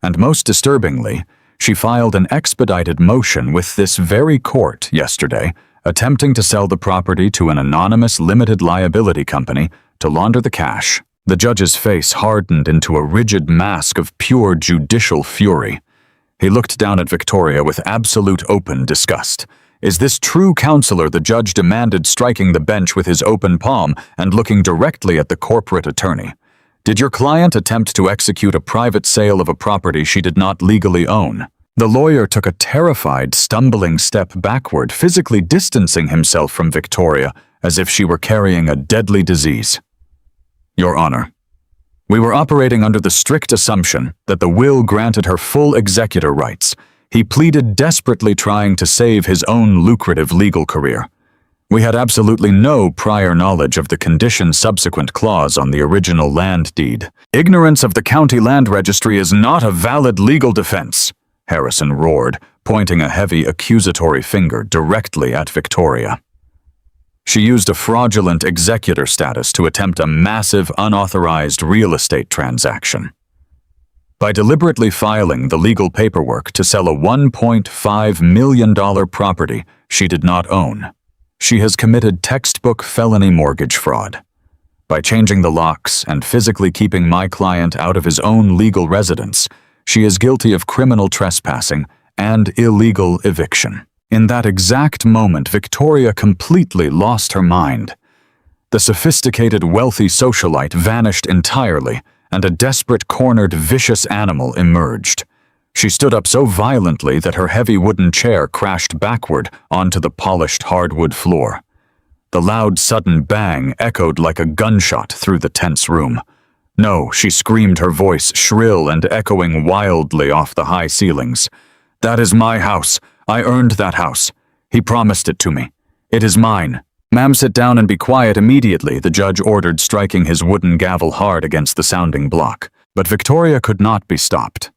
And most disturbingly, she filed an expedited motion with this very court yesterday, attempting to sell the property to an anonymous limited liability company to launder the cash." The judge's face hardened into a rigid mask of pure judicial fury. He looked down at Victoria with absolute open disgust. "Is this true, counselor?" the judge demanded, striking the bench with his open palm and looking directly at the corporate attorney. "Did your client attempt to execute a private sale of a property she did not legally own?" The lawyer took a terrified, stumbling step backward, physically distancing himself from Victoria as if she were carrying a deadly disease. "Your Honor, we were operating under the strict assumption that the will granted her full executor rights. He pleaded, desperately trying to save his own lucrative legal career. We had absolutely no prior knowledge of the condition subsequent clause on the original land deed. Ignorance of the county land registry is not a valid legal defense," Harrison roared, pointing a heavy accusatory finger directly at Victoria. She used a fraudulent executor status to attempt a massive, unauthorized real estate transaction. By deliberately filing the legal paperwork to sell a $1.5 million property she did not own, she has committed textbook felony mortgage fraud. By changing the locks and physically keeping my client out of his own legal residence, she is guilty of criminal trespassing and illegal eviction. In that exact moment, Victoria completely lost her mind. The sophisticated, wealthy socialite vanished entirely, and a desperate, cornered, vicious animal emerged. She stood up so violently that her heavy wooden chair crashed backward onto the polished hardwood floor. The loud, sudden bang echoed like a gunshot through the tense room. "No," she screamed, her voice shrill and echoing wildly off the high ceilings. "That is my house. I earned that house. He promised it to me. It is mine." "Ma'am, sit down and be quiet immediately," the judge ordered, striking his wooden gavel hard against the sounding block. But Victoria could not be stopped.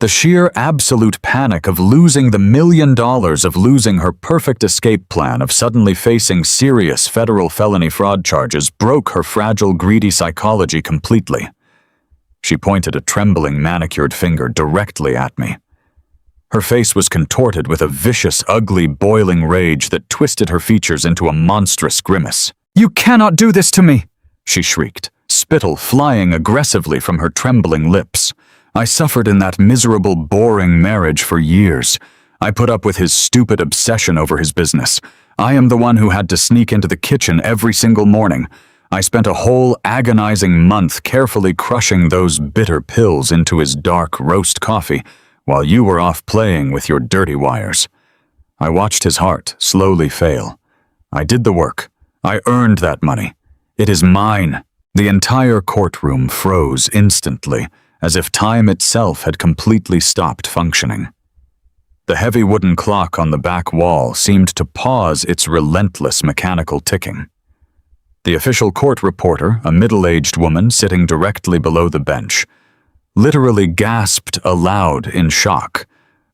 The sheer absolute panic of losing the $1 million, of losing her perfect escape plan, of suddenly facing serious federal felony fraud charges broke her fragile, greedy psychology completely. She pointed a trembling, manicured finger directly at me. Her face was contorted with a vicious, ugly, boiling rage that twisted her features into a monstrous grimace. "You cannot do this to me!" she shrieked, spittle flying aggressively from her trembling lips. I suffered in that miserable, boring marriage for years. I put up with his stupid obsession over his business. I am the one who had to sneak into the kitchen every single morning. I spent a whole agonizing month carefully crushing those bitter pills into his dark roast coffee while you were off playing with your dirty wires. I watched his heart slowly fail. I did the work. I earned that money. It is mine. The entire courtroom froze instantly, as if time itself had completely stopped functioning. The heavy wooden clock on the back wall seemed to pause its relentless mechanical ticking. The official court reporter, a middle-aged woman sitting directly below the bench, literally gasped aloud in shock,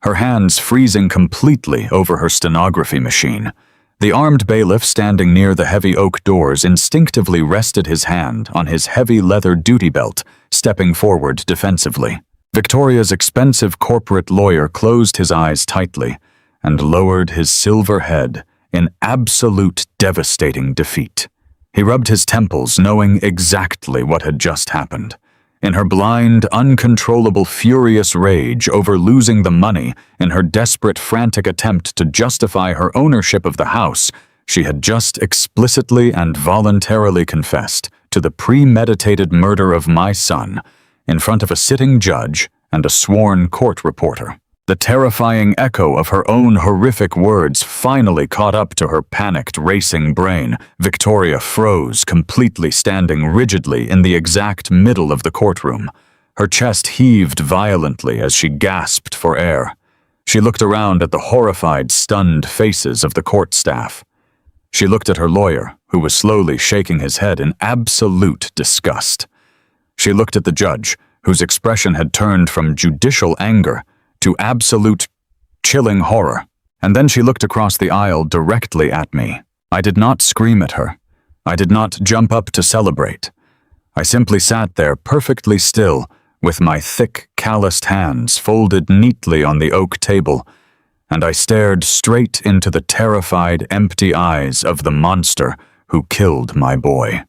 her hands freezing completely over her stenography machine. The armed bailiff standing near the heavy oak doors instinctively rested his hand on his heavy leather duty belt, stepping forward defensively. Victoria's expensive corporate lawyer closed his eyes tightly and lowered his silver head in absolute devastating defeat. He rubbed his temples, knowing exactly what had just happened. In her blind, uncontrollable, furious rage over losing the money, in her desperate, frantic attempt to justify her ownership of the house, she had just explicitly and voluntarily confessed to the premeditated murder of my son in front of a sitting judge and a sworn court reporter. The terrifying echo of her own horrific words finally caught up to her panicked, racing brain. Victoria froze, completely standing rigidly in the exact middle of the courtroom. Her chest heaved violently as she gasped for air. She looked around at the horrified, stunned faces of the court staff. She looked at her lawyer, who was slowly shaking his head in absolute disgust. She looked at the judge, whose expression had turned from judicial anger to absolute, chilling horror. And then she looked across the aisle directly at me. I did not scream at her. I did not jump up to celebrate. I simply sat there perfectly still, with my thick, calloused hands folded neatly on the oak table, and I stared straight into the terrified, empty eyes of the monster who killed my boy.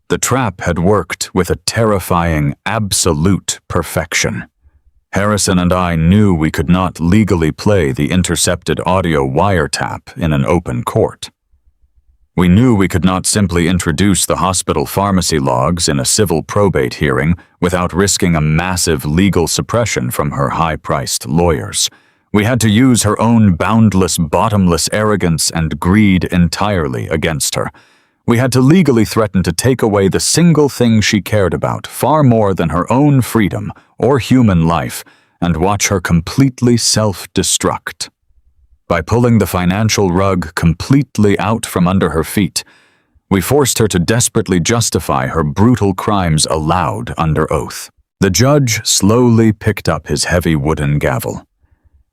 The trap had worked with a terrifying, absolute perfection. Harrison and I knew we could not legally play the intercepted audio wiretap in an open court. We knew we could not simply introduce the hospital pharmacy logs in a civil probate hearing without risking a massive legal suppression from her high-priced lawyers. We had to use her own boundless, bottomless arrogance and greed entirely against her. We had to legally threaten to take away the single thing she cared about far more than her own freedom or human life, and watch her completely self-destruct. By pulling the financial rug completely out from under her feet, we forced her to desperately justify her brutal crimes aloud under oath. The judge slowly picked up his heavy wooden gavel.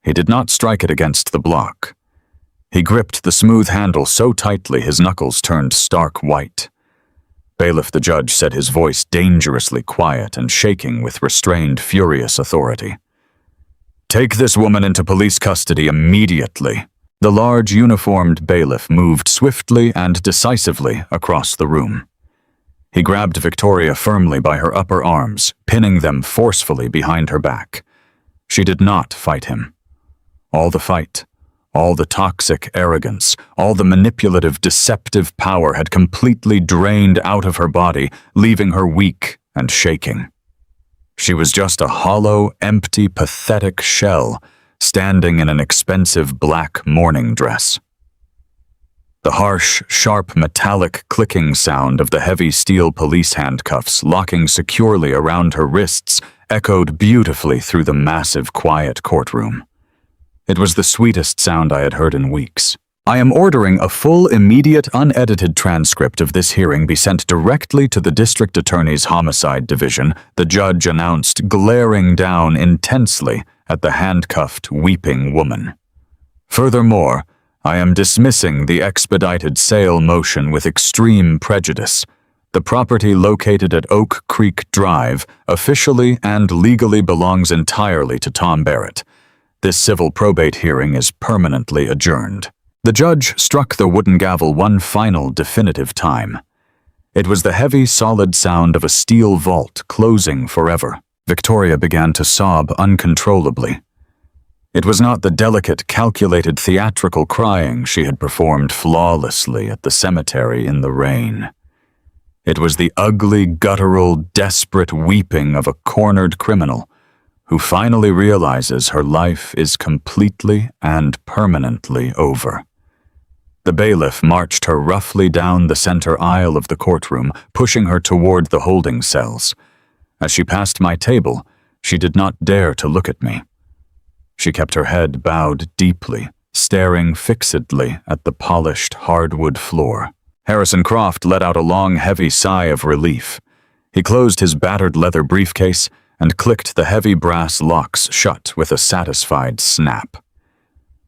He did not strike it against the block. He gripped the smooth handle so tightly his knuckles turned stark white. Bailiff the judge said, his voice dangerously quiet and shaking with restrained, furious authority. "Take this woman into police custody immediately." The large, uniformed bailiff moved swiftly and decisively across the room. He grabbed Victoria firmly by her upper arms, pinning them forcefully behind her back. She did not fight him. All the fight, all the toxic arrogance, all the manipulative, deceptive power had completely drained out of her body, leaving her weak and shaking. She was just a hollow, empty, pathetic shell, standing in an expensive black mourning dress. The harsh, sharp, metallic clicking sound of the heavy steel police handcuffs locking securely around her wrists echoed beautifully through the massive, quiet courtroom. It was the sweetest sound I had heard in weeks. "I am ordering a full, immediate, unedited transcript of this hearing be sent directly to the District Attorney's Homicide Division," the judge announced, glaring down intensely at the handcuffed, weeping woman. "Furthermore, I am dismissing the expedited sale motion with extreme prejudice. The property located at Oak Creek Drive officially and legally belongs entirely to Tom Barrett. This civil probate hearing is permanently adjourned." The judge struck the wooden gavel one final, definitive time. It was the heavy, solid sound of a steel vault closing forever. Victoria began to sob uncontrollably. It was not the delicate, calculated theatrical crying she had performed flawlessly at the cemetery in the rain. It was the ugly, guttural, desperate weeping of a cornered criminal who finally realizes her life is completely and permanently over. The bailiff marched her roughly down the center aisle of the courtroom, pushing her toward the holding cells. As she passed my table, she did not dare to look at me. She kept her head bowed deeply, staring fixedly at the polished hardwood floor. Harrison Croft let out a long, heavy sigh of relief. He closed his battered leather briefcase and clicked the heavy brass locks shut with a satisfied snap.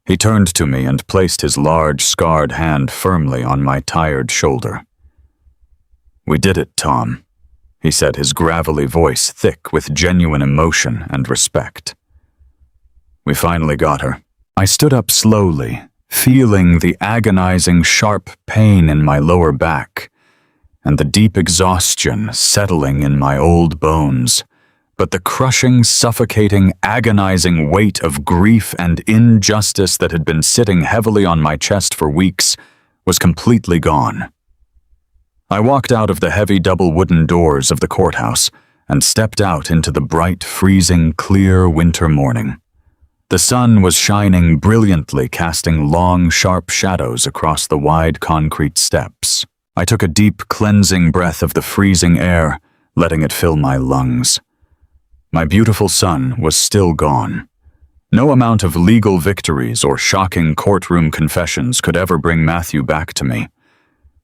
He turned to me and placed his large, scarred hand firmly on my tired shoulder. "We did it, Tom," he said, his gravelly voice thick with genuine emotion and respect. "We finally got her." I stood up slowly, feeling the agonizing, sharp pain in my lower back and the deep exhaustion settling in my old bones. But the crushing, suffocating, agonizing weight of grief and injustice that had been sitting heavily on my chest for weeks was completely gone. I walked out of the heavy double wooden doors of the courthouse and stepped out into the bright, freezing, clear winter morning. The sun was shining brilliantly, casting long, sharp shadows across the wide concrete steps. I took a deep, cleansing breath of the freezing air, letting it fill my lungs. My beautiful son was still gone. No amount of legal victories or shocking courtroom confessions could ever bring Matthew back to me.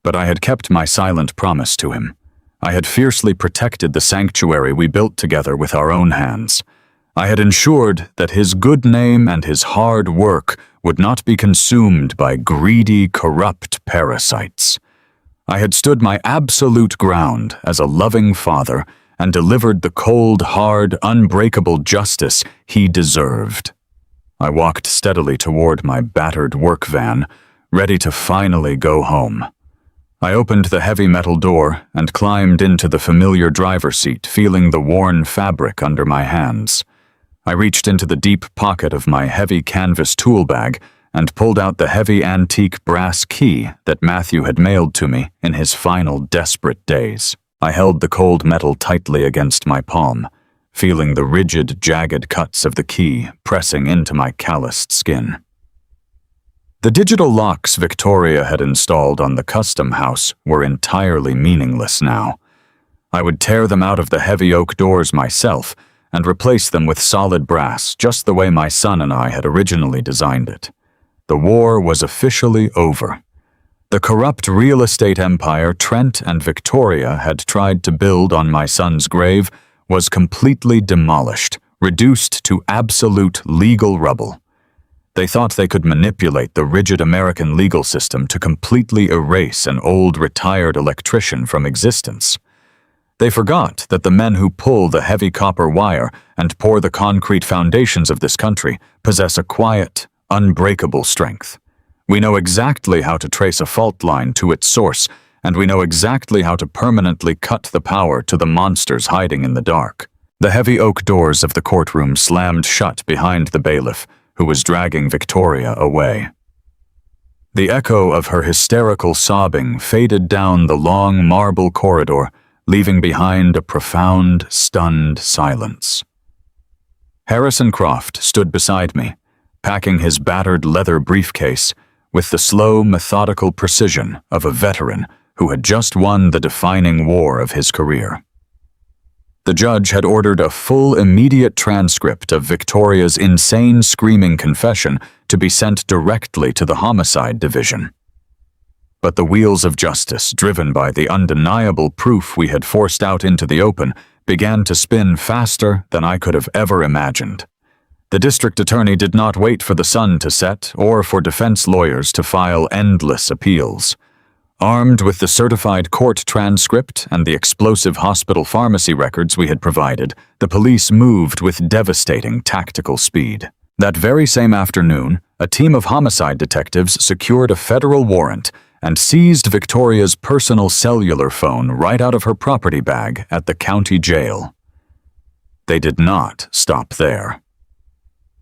But I had kept my silent promise to him. I had fiercely protected the sanctuary we built together with our own hands. I had ensured that his good name and his hard work would not be consumed by greedy, corrupt parasites. I had stood my absolute ground as a loving father and delivered the cold, hard, unbreakable justice he deserved. I walked steadily toward my battered work van, ready to finally go home. I opened the heavy metal door and climbed into the familiar driver's seat, feeling the worn fabric under my hands. I reached into the deep pocket of my heavy canvas tool bag and pulled out the heavy antique brass key that Matthew had mailed to me in his final desperate days. I held the cold metal tightly against my palm, feeling the rigid, jagged cuts of the key pressing into my calloused skin. The digital locks Victoria had installed on the custom house were entirely meaningless now. I would tear them out of the heavy oak doors myself and replace them with solid brass, just the way my son and I had originally designed it. The war was officially over. The corrupt real estate empire Trent and Victoria had tried to build on my son's grave was completely demolished, reduced to absolute legal rubble. They thought they could manipulate the rigid American legal system to completely erase an old retired electrician from existence. They forgot that the men who pull the heavy copper wire and pour the concrete foundations of this country possess a quiet, unbreakable strength. We know exactly how to trace a fault line to its source, and we know exactly how to permanently cut the power to the monsters hiding in the dark. The heavy oak doors of the courtroom slammed shut behind the bailiff, who was dragging Victoria away. The echo of her hysterical sobbing faded down the long marble corridor, leaving behind a profound, stunned silence. Harrison Croft stood beside me, packing his battered leather briefcase with the slow, methodical precision of a veteran who had just won the defining war of his career. The judge had ordered a full, immediate transcript of Victoria's insane, screaming confession to be sent directly to the homicide division. But the wheels of justice, driven by the undeniable proof we had forced out into the open, began to spin faster than I could have ever imagined. The district attorney did not wait for the sun to set or for defense lawyers to file endless appeals. Armed with the certified court transcript and the explosive hospital pharmacy records we had provided, the police moved with devastating tactical speed. That very same afternoon, a team of homicide detectives secured a federal warrant and seized Victoria's personal cellular phone right out of her property bag at the county jail. They did not stop there.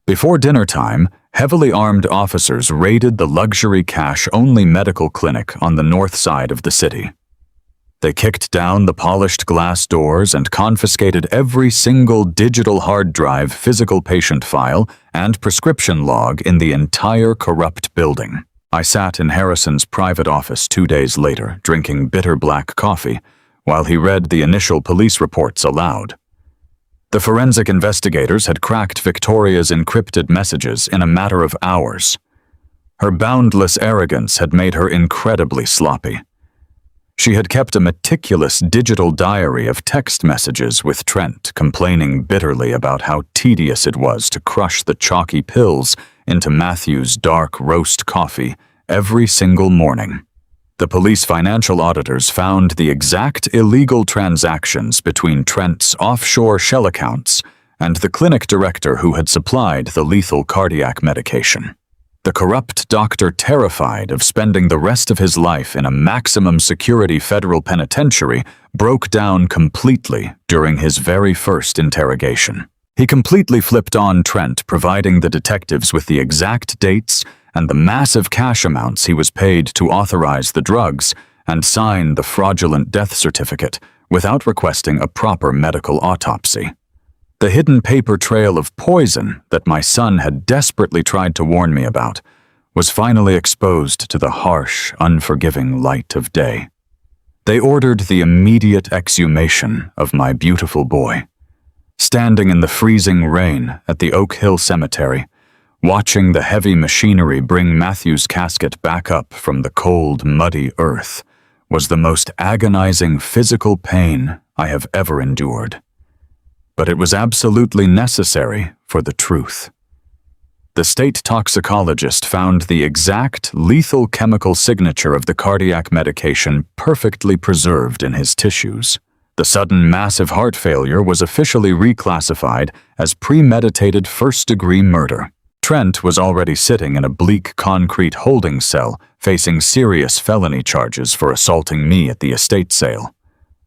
Before dinner time, heavily armed officers raided the luxury cash-only medical clinic on the north side of the city. They kicked down the polished glass doors and confiscated every single digital hard drive, physical patient file, and prescription log in the entire corrupt building. I sat in Harrison's private office 2 days later, drinking bitter black coffee, while he read the initial police reports aloud. The forensic investigators had cracked Victoria's encrypted messages in a matter of hours. Her boundless arrogance had made her incredibly sloppy. She had kept a meticulous digital diary of text messages with Trent, complaining bitterly about how tedious it was to crush the chalky pills into Matthew's dark roast coffee every single morning. The police financial auditors found the exact illegal transactions between Trent's offshore shell accounts and the clinic director who had supplied the lethal cardiac medication. The corrupt doctor, terrified of spending the rest of his life in a maximum security federal penitentiary, broke down completely during his very first interrogation. He completely flipped on Trent, providing the detectives with the exact dates and the massive cash amounts he was paid to authorize the drugs and sign the fraudulent death certificate without requesting a proper medical autopsy. The hidden paper trail of poison that my son had desperately tried to warn me about was finally exposed to the harsh, unforgiving light of day. They ordered the immediate exhumation of my beautiful boy. Standing in the freezing rain at the Oak Hill Cemetery, watching the heavy machinery bring Matthew's casket back up from the cold, muddy earth was the most agonizing physical pain I have ever endured. But it was absolutely necessary for the truth. The state toxicologist found the exact lethal chemical signature of the cardiac medication perfectly preserved in his tissues. The sudden massive heart failure was officially reclassified as premeditated first-degree murder. Trent was already sitting in a bleak concrete holding cell, facing serious felony charges for assaulting me at the estate sale.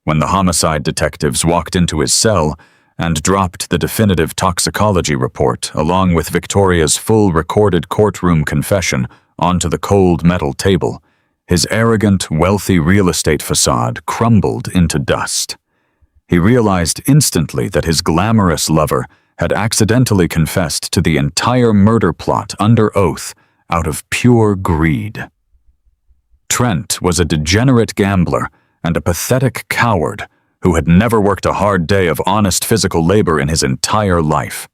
When the homicide detectives walked into his cell and dropped the definitive toxicology report along with Victoria's full recorded courtroom confession onto the cold metal table, his arrogant, wealthy real estate facade crumbled into dust. He realized instantly that his glamorous lover had accidentally confessed to the entire murder plot under oath out of pure greed. Trent was a degenerate gambler and a pathetic coward who had never worked a hard day of honest physical labor in his entire life.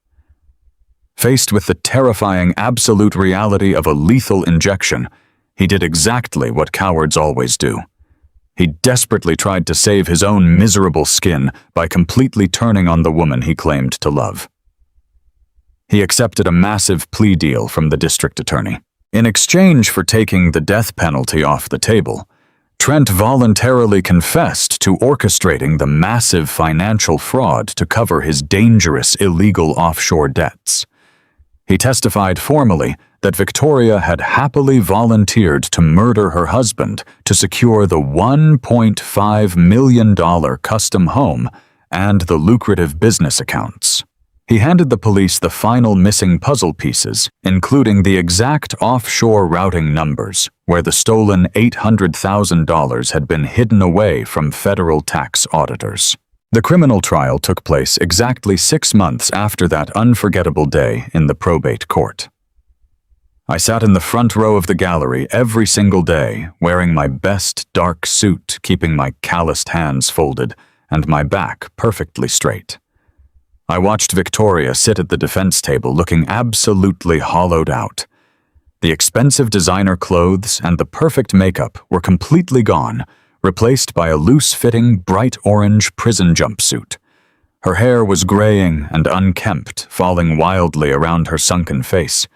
Faced with the terrifying absolute reality of a lethal injection, he did exactly what cowards always do. He desperately tried to save his own miserable skin by completely turning on the woman he claimed to love. He accepted a massive plea deal from the district attorney. In exchange for taking the death penalty off the table, Trent voluntarily confessed to orchestrating the massive financial fraud to cover his dangerous illegal offshore debts. He testified formally that Victoria had happily volunteered to murder her husband to secure the $1.5 million custom home and the lucrative business accounts. He handed the police the final missing puzzle pieces, including the exact offshore routing numbers where the stolen $800,000 had been hidden away from federal tax auditors. The criminal trial took place exactly 6 months after that unforgettable day in the probate court. I sat in the front row of the gallery every single day, wearing my best dark suit, keeping my calloused hands folded and my back perfectly straight. I watched Victoria sit at the defense table looking absolutely hollowed out. The expensive designer clothes and the perfect makeup were completely gone, replaced by a loose-fitting, bright orange prison jumpsuit. Her hair was graying and unkempt, falling wildly around her sunken face.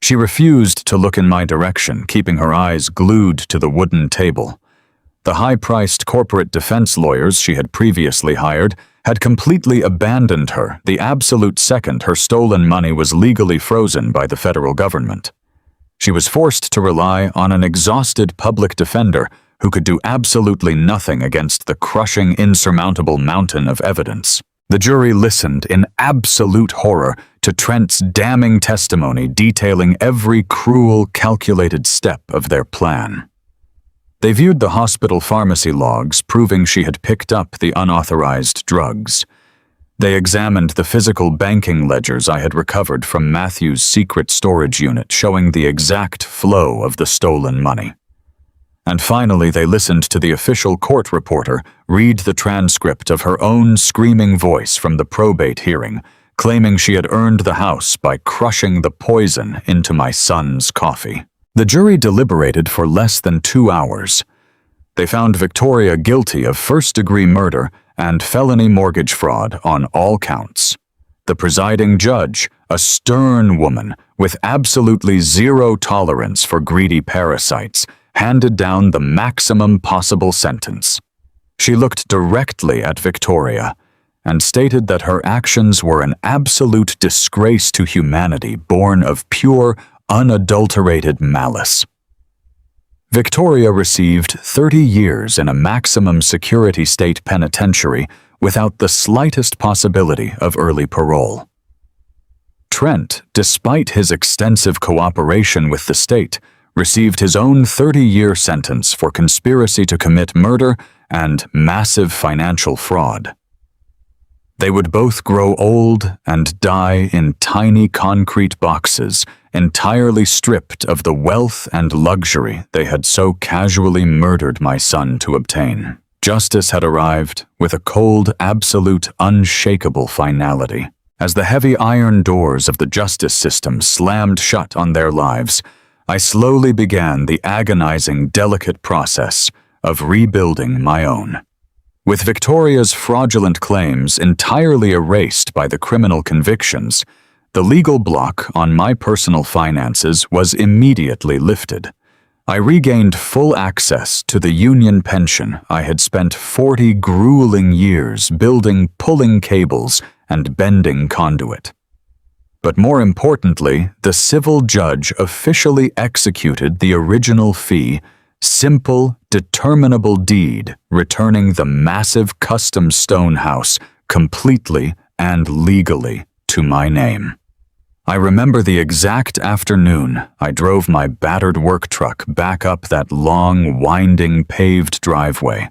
She refused to look in my direction, keeping her eyes glued to the wooden table. The high-priced corporate defense lawyers she had previously hired had completely abandoned her the absolute second her stolen money was legally frozen by the federal government. She was forced to rely on an exhausted public defender who could do absolutely nothing against the crushing, insurmountable mountain of evidence. The jury listened in absolute horror to Trent's damning testimony detailing every cruel, calculated step of their plan. They viewed the hospital pharmacy logs proving she had picked up the unauthorized drugs. They examined the physical banking ledgers I had recovered from Matthew's secret storage unit showing the exact flow of the stolen money. And finally, they listened to the official court reporter read the transcript of her own screaming voice from the probate hearing, claiming she had earned the house by crushing the poison into my son's coffee. The jury deliberated for less than 2 hours. They found Victoria guilty of first-degree murder and felony mortgage fraud on all counts. The presiding judge, a stern woman with absolutely zero tolerance for greedy parasites, handed down the maximum possible sentence. She looked directly at Victoria and stated that her actions were an absolute disgrace to humanity born of pure, unadulterated malice. Victoria received 30 years in a maximum security state penitentiary without the slightest possibility of early parole. Trent, despite his extensive cooperation with the state, received his own 30-year sentence for conspiracy to commit murder and massive financial fraud. They would both grow old and die in tiny concrete boxes, entirely stripped of the wealth and luxury they had so casually murdered my son to obtain. Justice had arrived with a cold, absolute, unshakable finality. As the heavy iron doors of the justice system slammed shut on their lives, I slowly began the agonizing, delicate process of rebuilding my own. With Victoria's fraudulent claims entirely erased by the criminal convictions, the legal block on my personal finances was immediately lifted. I regained full access to the union pension I had spent 40 grueling years building, pulling cables, and bending conduit. But more importantly, the civil judge officially executed the original fee, simple, determinable deed returning the massive custom stone house completely and legally to my name. I remember the exact afternoon I drove my battered work truck back up that long, winding, paved driveway.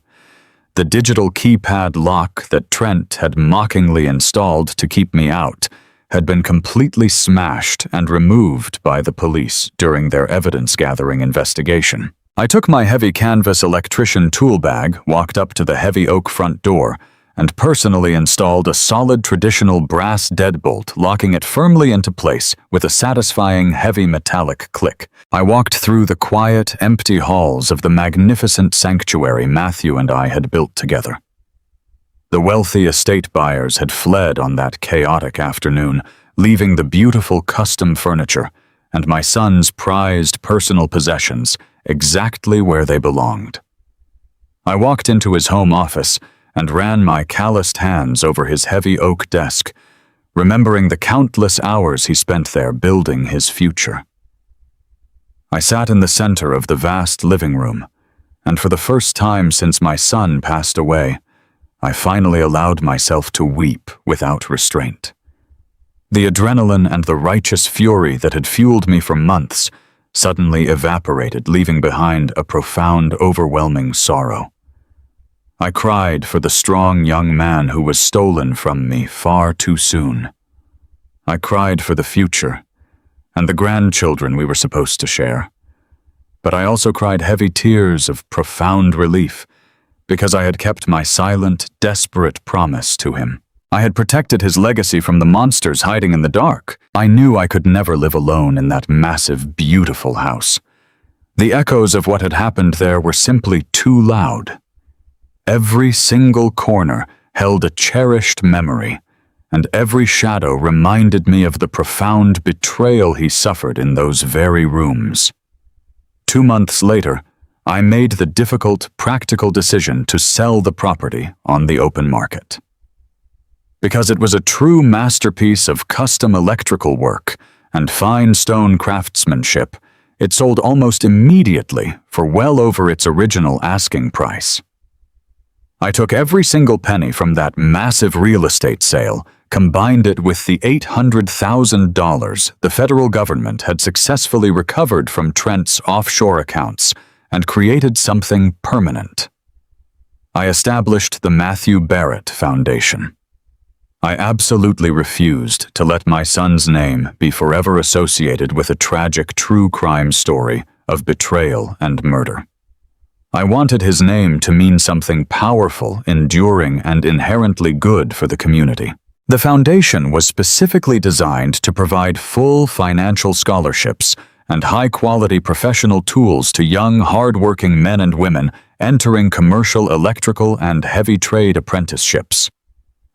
The digital keypad lock that Trent had mockingly installed to keep me out had been completely smashed and removed by the police during their evidence-gathering investigation. I took my heavy canvas electrician tool bag, walked up to the heavy oak front door, and personally installed a solid traditional brass deadbolt, locking it firmly into place with a satisfying heavy metallic click. I walked through the quiet, empty halls of the magnificent sanctuary Matthew and I had built together. The wealthy estate buyers had fled on that chaotic afternoon, leaving the beautiful custom furniture and my son's prized personal possessions exactly where they belonged. I walked into his home office and ran my calloused hands over his heavy oak desk, remembering the countless hours he spent there building his future. I sat in the center of the vast living room, and for the first time since my son passed away, I finally allowed myself to weep without restraint. The adrenaline and the righteous fury that had fueled me for months suddenly evaporated, leaving behind a profound, overwhelming sorrow. I cried for the strong young man who was stolen from me far too soon. I cried for the future and the grandchildren we were supposed to share. But I also cried heavy tears of profound relief because I had kept my silent, desperate promise to him. I had protected his legacy from the monsters hiding in the dark. I knew I could never live alone in that massive, beautiful house. The echoes of what had happened there were simply too loud. Every single corner held a cherished memory, and every shadow reminded me of the profound betrayal he suffered in those very rooms. 2 months later, I made the difficult, practical decision to sell the property on the open market. Because it was a true masterpiece of custom electrical work and fine stone craftsmanship, it sold almost immediately for well over its original asking price. I took every single penny from that massive real estate sale, combined it with the $800,000 the federal government had successfully recovered from Trent's offshore accounts, and created something permanent. I established the Matthew Barrett Foundation. I absolutely refused to let my son's name be forever associated with a tragic true crime story of betrayal and murder. I wanted his name to mean something powerful, enduring, and inherently good for the community. The foundation was specifically designed to provide full financial scholarships and high-quality professional tools to young, hard-working men and women entering commercial electrical and heavy trade apprenticeships.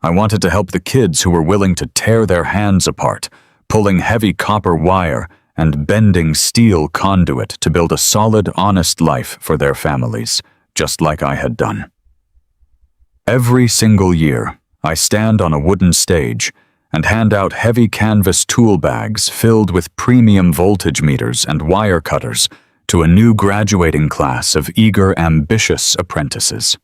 I wanted to help the kids who were willing to tear their hands apart, pulling heavy copper wire and bending steel conduit to build a solid, honest life for their families, just like I had done. Every single year, I stand on a wooden stage and hand out heavy canvas tool bags filled with premium voltage meters and wire cutters to a new graduating class of eager, ambitious apprentices.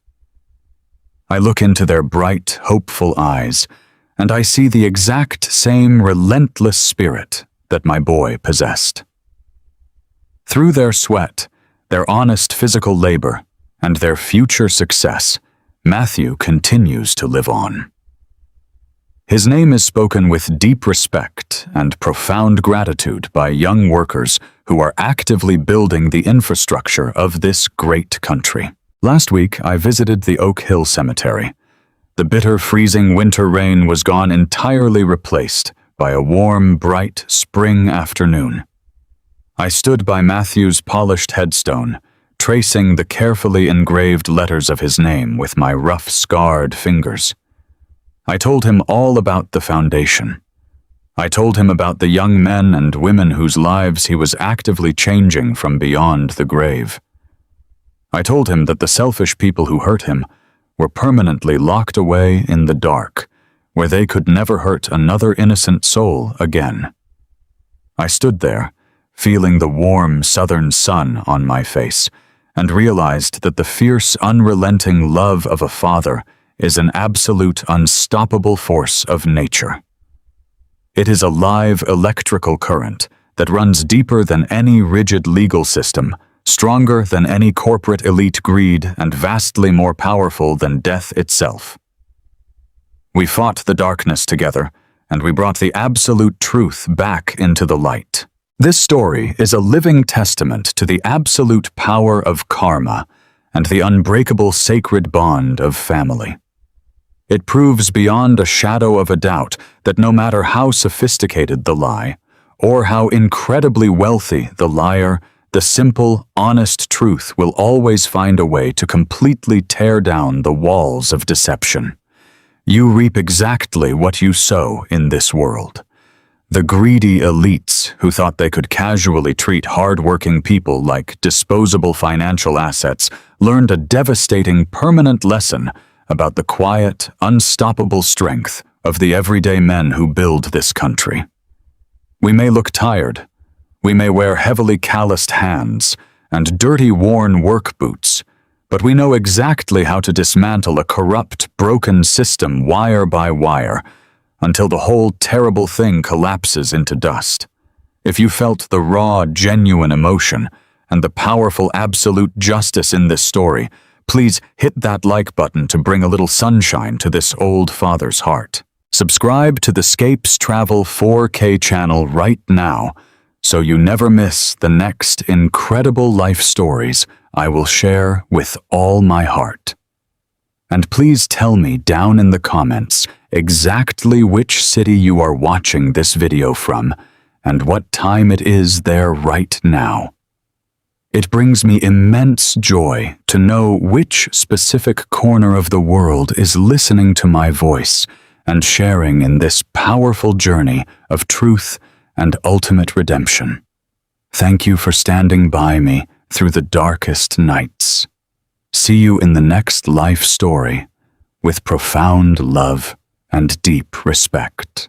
I look into their bright, hopeful eyes, and I see the exact same relentless spirit that my boy possessed. Through their sweat, their honest physical labor, and their future success, Matthew continues to live on. His name is spoken with deep respect and profound gratitude by young workers who are actively building the infrastructure of this great country. Last week, I visited the Oak Hill Cemetery. The bitter, freezing winter rain was gone, entirely replaced by a warm, bright spring afternoon. I stood by Matthew's polished headstone, tracing the carefully engraved letters of his name with my rough, scarred fingers. I told him all about the foundation. I told him about the young men and women whose lives he was actively changing from beyond the grave. I told him that the selfish people who hurt him were permanently locked away in the dark, where they could never hurt another innocent soul again. I stood there, feeling the warm southern sun on my face, and realized that the fierce, unrelenting love of a father is an absolute, unstoppable force of nature. It is a live electrical current that runs deeper than any rigid legal system, stronger than any corporate elite greed, and vastly more powerful than death itself. We fought the darkness together, and we brought the absolute truth back into the light. This story is a living testament to the absolute power of karma and the unbreakable sacred bond of family. It proves beyond a shadow of a doubt that no matter how sophisticated the lie, or how incredibly wealthy the liar, the simple, honest truth will always find a way to completely tear down the walls of deception. You reap exactly what you sow in this world. The greedy elites who thought they could casually treat hard-working people like disposable financial assets learned a devastating, permanent lesson about the quiet, unstoppable strength of the everyday men who build this country. We may look tired. We may wear heavily calloused hands and dirty, worn work boots, but we know exactly how to dismantle a corrupt, broken system wire by wire until the whole terrible thing collapses into dust. If you felt the raw, genuine emotion and the powerful absolute justice in this story, please hit that like button to bring a little sunshine to this old father's heart. Subscribe to the Scapes Travel 4K channel right now so you never miss the next incredible life stories I will share with all my heart. And please tell me down in the comments exactly which city you are watching this video from and what time it is there right now. It brings me immense joy to know which specific corner of the world is listening to my voice and sharing in this powerful journey of truth and ultimate redemption. Thank you for standing by me through the darkest nights. See you in the next life story with profound love and deep respect.